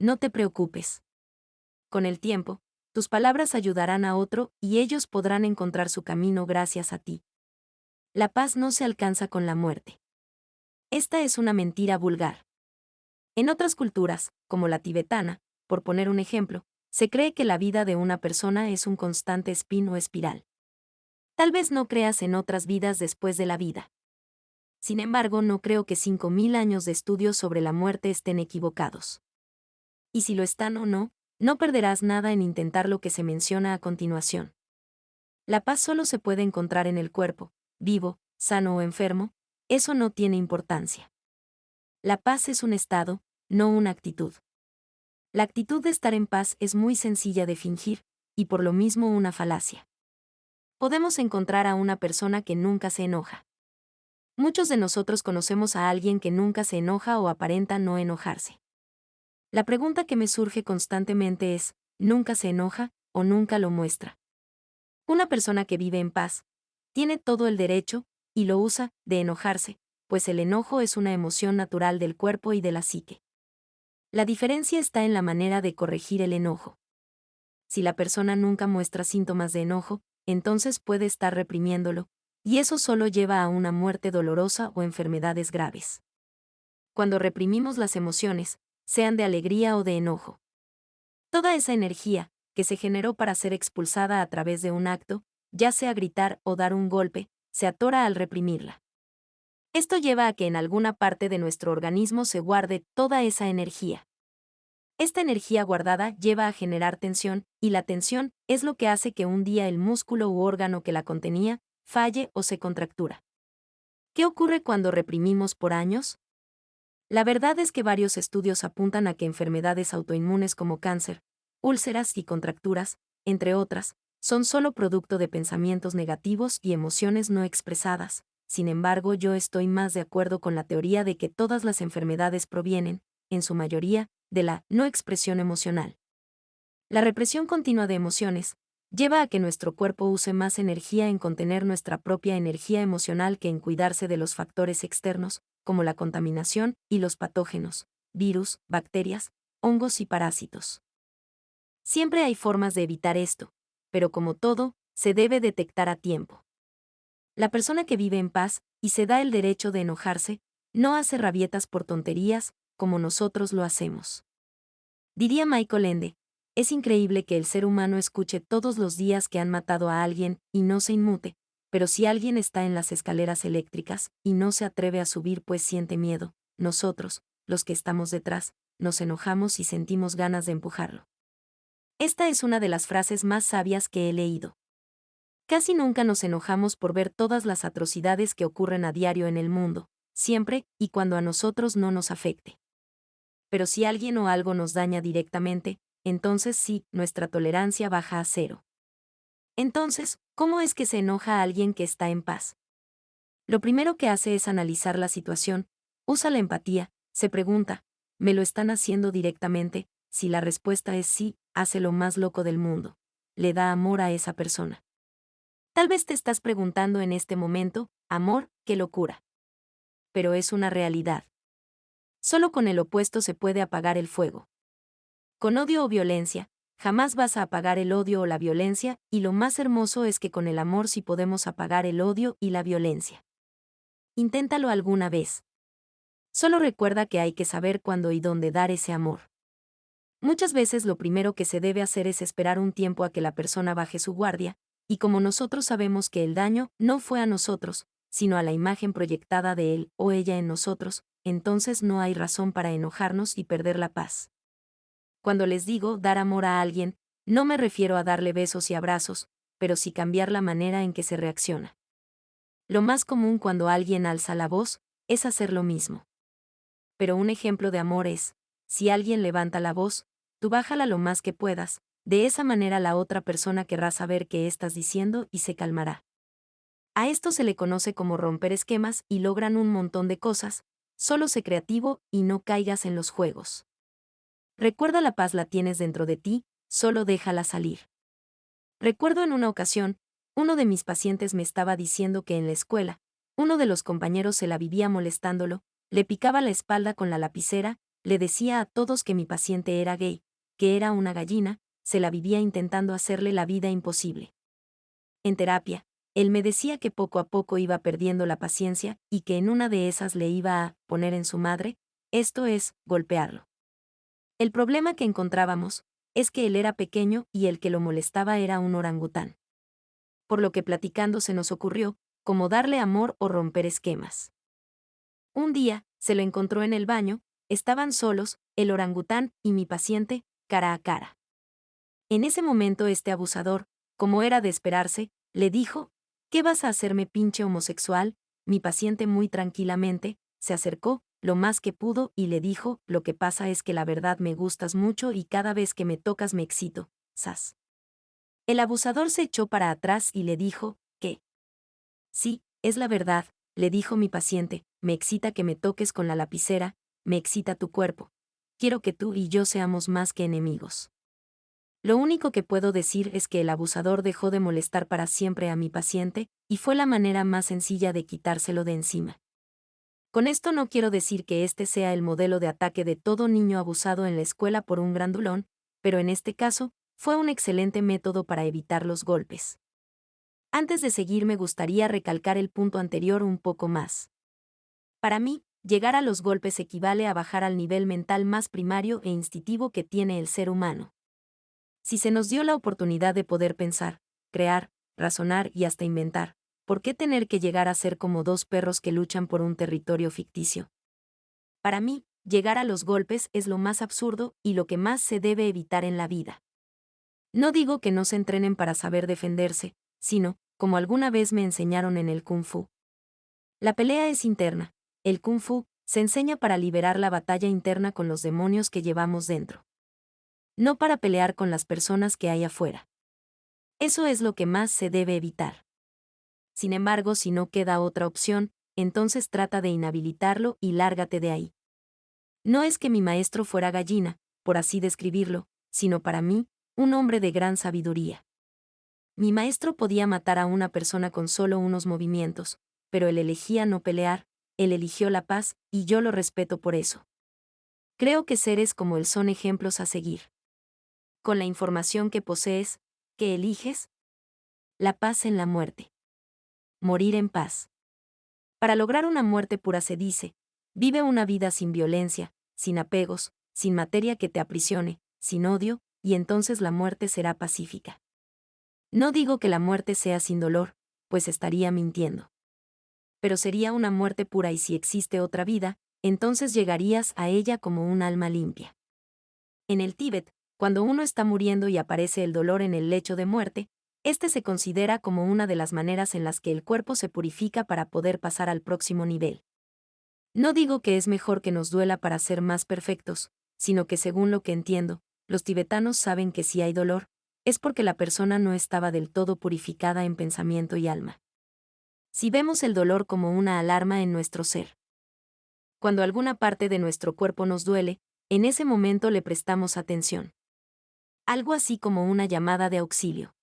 No te preocupes. Con el tiempo, tus palabras ayudarán a otro y ellos podrán encontrar su camino gracias a ti. La paz no se alcanza con la muerte. Esta es una mentira vulgar. En otras culturas, como la tibetana, por poner un ejemplo, se cree que la vida de una persona es un constante spin o espiral. Tal vez no creas en otras vidas después de la vida. Sin embargo, no creo que 5.000 años de estudios sobre la muerte estén equivocados. Y si lo están o no, no perderás nada en intentar lo que se menciona a continuación. La paz solo se puede encontrar en el cuerpo, vivo, sano o enfermo, eso no tiene importancia. La paz es un estado, no una actitud. La actitud de estar en paz es muy sencilla de fingir, y por lo mismo una falacia. Podemos encontrar a una persona que nunca se enoja. Muchos de nosotros conocemos a alguien que nunca se enoja o aparenta no enojarse. La pregunta que me surge constantemente es, ¿nunca se enoja o nunca lo muestra? Una persona que vive en paz tiene todo el derecho, y lo usa, de enojarse, pues el enojo es una emoción natural del cuerpo y de la psique. La diferencia está en la manera de corregir el enojo. Si la persona nunca muestra síntomas de enojo, entonces puede estar reprimiéndolo, y eso solo lleva a una muerte dolorosa o enfermedades graves. Cuando reprimimos las emociones, sean de alegría o de enojo, toda esa energía, que se generó para ser expulsada a través de un acto, ya sea gritar o dar un golpe, se atora al reprimirla. Esto lleva a que en alguna parte de nuestro organismo se guarde toda esa energía. Esta energía guardada lleva a generar tensión, y la tensión es lo que hace que un día el músculo u órgano que la contenía falle o se contractura. ¿Qué ocurre cuando reprimimos por años? La verdad es que varios estudios apuntan a que enfermedades autoinmunes como cáncer, úlceras y contracturas, entre otras, son solo producto de pensamientos negativos y emociones no expresadas. Sin embargo, yo estoy más de acuerdo con la teoría de que todas las enfermedades provienen, en su mayoría, de la no expresión emocional. La represión continua de emociones lleva a que nuestro cuerpo use más energía en contener nuestra propia energía emocional que en cuidarse de los factores externos, como la contaminación y los patógenos, virus, bacterias, hongos y parásitos. Siempre hay formas de evitar esto, pero como todo, se debe detectar a tiempo. La persona que vive en paz y se da el derecho de enojarse, no hace rabietas por tonterías, como nosotros lo hacemos. Diría Michael Ende, es increíble que el ser humano escuche todos los días que han matado a alguien y no se inmute, pero si alguien está en las escaleras eléctricas y no se atreve a subir pues siente miedo, nosotros, los que estamos detrás, nos enojamos y sentimos ganas de empujarlo. Esta es una de las frases más sabias que he leído. Casi nunca nos enojamos por ver todas las atrocidades que ocurren a diario en el mundo, siempre y cuando a nosotros no nos afecte. Pero si alguien o algo nos daña directamente, entonces sí, nuestra tolerancia baja a cero. Entonces, ¿cómo es que se enoja a alguien que está en paz? Lo primero que hace es analizar la situación, usa la empatía, se pregunta, ¿me lo están haciendo directamente? Si la respuesta es sí, hace lo más loco del mundo. Le da amor a esa persona. Tal vez te estás preguntando en este momento, amor, qué locura. Pero es una realidad. Solo con el opuesto se puede apagar el fuego. Con odio o violencia, jamás vas a apagar el odio o la violencia, y lo más hermoso es que con el amor sí podemos apagar el odio y la violencia. Inténtalo alguna vez. Solo recuerda que hay que saber cuándo y dónde dar ese amor. Muchas veces lo primero que se debe hacer es esperar un tiempo a que la persona baje su guardia, y como nosotros sabemos que el daño no fue a nosotros, sino a la imagen proyectada de él o ella en nosotros, entonces no hay razón para enojarnos y perder la paz. Cuando les digo dar amor a alguien, no me refiero a darle besos y abrazos, pero sí cambiar la manera en que se reacciona. Lo más común cuando alguien alza la voz es hacer lo mismo. Pero un ejemplo de amor es, si alguien levanta la voz, tú bájala lo más que puedas, de esa manera la otra persona querrá saber qué estás diciendo y se calmará. A esto se le conoce como romper esquemas y logran un montón de cosas, solo sé creativo y no caigas en los juegos. Recuerda, la paz la tienes dentro de ti, solo déjala salir. Recuerdo en una ocasión, uno de mis pacientes me estaba diciendo que en la escuela, uno de los compañeros se la vivía molestándolo, le picaba la espalda con la lapicera, le decía a todos que mi paciente era gay, que era una gallina, se la vivía intentando hacerle la vida imposible. En terapia, él me decía que poco a poco iba perdiendo la paciencia y que en una de esas le iba a poner en su madre, esto es, golpearlo. El problema que encontrábamos es que él era pequeño y el que lo molestaba era un orangután. Por lo que platicando se nos ocurrió, cómo darle amor o romper esquemas. Un día, se lo encontró en el baño, estaban solos, el orangután y mi paciente, cara a cara. En ese momento este abusador, como era de esperarse, le dijo: ¿qué vas a hacerme, pinche homosexual? Mi paciente muy tranquilamente, se acercó, lo más que pudo, y le dijo: lo que pasa es que la verdad me gustas mucho y cada vez que me tocas me excito, sas. El abusador se echó para atrás y le dijo: ¿qué? Sí, es la verdad, le dijo mi paciente, me excita que me toques con la lapicera, me excita tu cuerpo. Quiero que tú y yo seamos más que enemigos. Lo único que puedo decir es que el abusador dejó de molestar para siempre a mi paciente, y fue la manera más sencilla de quitárselo de encima. Con esto no quiero decir que este sea el modelo de ataque de todo niño abusado en la escuela por un grandulón, pero en este caso, fue un excelente método para evitar los golpes. Antes de seguir me gustaría recalcar el punto anterior un poco más. Para mí, llegar a los golpes equivale a bajar al nivel mental más primario e instintivo que tiene el ser humano. Si se nos dio la oportunidad de poder pensar, crear, razonar y hasta inventar, ¿por qué tener que llegar a ser como dos perros que luchan por un territorio ficticio? Para mí, llegar a los golpes es lo más absurdo y lo que más se debe evitar en la vida. No digo que no se entrenen para saber defenderse, sino, como alguna vez me enseñaron en el Kung Fu. La pelea es interna. El Kung Fu se enseña para liberar la batalla interna con los demonios que llevamos dentro. No para pelear con las personas que hay afuera. Eso es lo que más se debe evitar. Sin embargo, si no queda otra opción, entonces trata de inhabilitarlo y lárgate de ahí. No es que mi maestro fuera gallina, por así describirlo, sino para mí, un hombre de gran sabiduría. Mi maestro podía matar a una persona con solo unos movimientos, pero él elegía no pelear, él eligió la paz, y yo lo respeto por eso. Creo que seres como él son ejemplos a seguir. Con la información que posees, ¿qué eliges? La paz en la muerte. Morir en paz. Para lograr una muerte pura se dice: vive una vida sin violencia, sin apegos, sin materia que te aprisione, sin odio, y entonces la muerte será pacífica. No digo que la muerte sea sin dolor, pues estaría mintiendo. Pero sería una muerte pura, y si existe otra vida, entonces llegarías a ella como un alma limpia. En el Tíbet, cuando uno está muriendo y aparece el dolor en el lecho de muerte, este se considera como una de las maneras en las que el cuerpo se purifica para poder pasar al próximo nivel. No digo que es mejor que nos duela para ser más perfectos, sino que según lo que entiendo, los tibetanos saben que si hay dolor, es porque la persona no estaba del todo purificada en pensamiento y alma. Si vemos el dolor como una alarma en nuestro ser. Cuando alguna parte de nuestro cuerpo nos duele, en ese momento le prestamos atención. Algo así como una llamada de auxilio.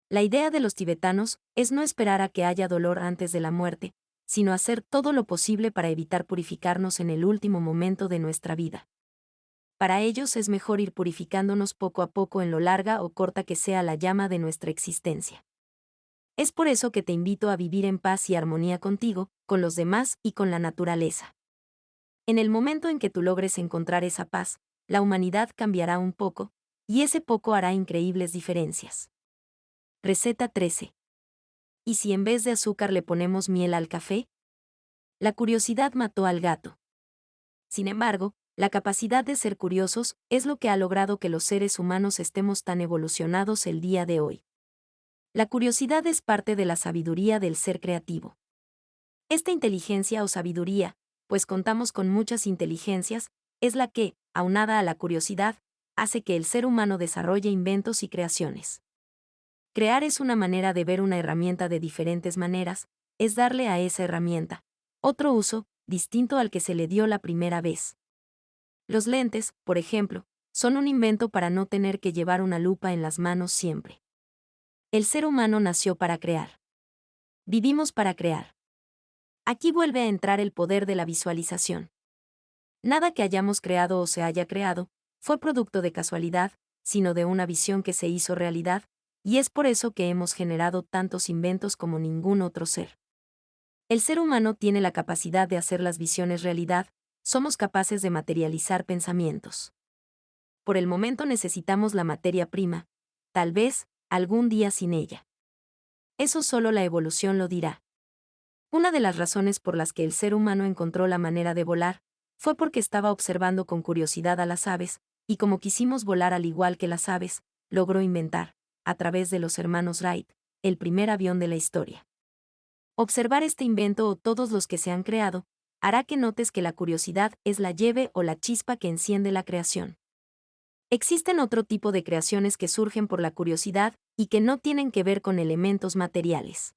La idea de los tibetanos es no esperar a que haya dolor antes de la muerte, sino hacer todo lo posible para evitar purificarnos en el último momento de nuestra vida. Para ellos es mejor ir purificándonos poco a poco en lo larga o corta que sea la llama de nuestra existencia. Es por eso que te invito a vivir en paz y armonía contigo, con los demás y con la naturaleza. En el momento en que tú logres encontrar esa paz, la humanidad cambiará un poco, y ese poco hará increíbles diferencias. Receta 13. ¿Y si en vez de azúcar le ponemos miel al café? La curiosidad mató al gato. Sin embargo, la capacidad de ser curiosos es lo que ha logrado que los seres humanos estemos tan evolucionados el día de hoy. La curiosidad es parte de la sabiduría del ser creativo. Esta inteligencia o sabiduría, pues contamos con muchas inteligencias, es la que, aunada a la curiosidad, hace que el ser humano desarrolle inventos y creaciones. Crear es una manera de ver una herramienta de diferentes maneras, es darle a esa herramienta otro uso, distinto al que se le dio la primera vez. Los lentes, por ejemplo, son un invento para no tener que llevar una lupa en las manos siempre. El ser humano nació para crear. Vivimos para crear. Aquí vuelve a entrar el poder de la visualización. Nada que hayamos creado o se haya creado fue producto de casualidad, sino de una visión que se hizo realidad, y es por eso que hemos generado tantos inventos como ningún otro ser. El ser humano tiene la capacidad de hacer las visiones realidad, somos capaces de materializar pensamientos. Por el momento necesitamos la materia prima, tal vez, algún día sin ella. Eso solo la evolución lo dirá. Una de las razones por las que el ser humano encontró la manera de volar fue porque estaba observando con curiosidad a las aves, y como quisimos volar al igual que las aves, logró inventar, a través de los hermanos Wright, el primer avión de la historia. Observar este invento o todos los que se han creado hará que notes que la curiosidad es la llave o la chispa que enciende la creación. Existen otro tipo de creaciones que surgen por la curiosidad y que no tienen que ver con elementos materiales.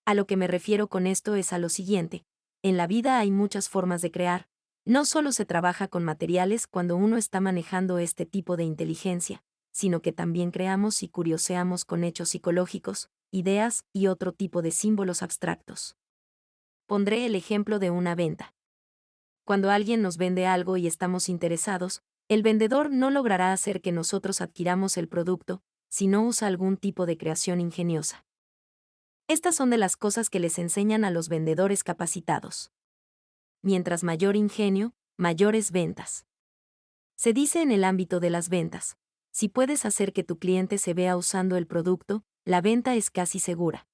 A lo que me refiero con esto es a lo siguiente: en la vida hay muchas formas de crear, no solo se trabaja con materiales cuando uno está manejando este tipo de inteligencia, sino que también creamos y curioseamos con hechos psicológicos, ideas y otro tipo de símbolos abstractos. Pondré el ejemplo de una venta. Cuando alguien nos vende algo y estamos interesados, el vendedor no logrará hacer que nosotros adquiramos el producto si no usa algún tipo de creación ingeniosa. Estas son de las cosas que les enseñan a los vendedores capacitados. Mientras mayor ingenio, mayores ventas. Se dice en el ámbito de las ventas: si puedes hacer que tu cliente se vea usando el producto, la venta es casi segura.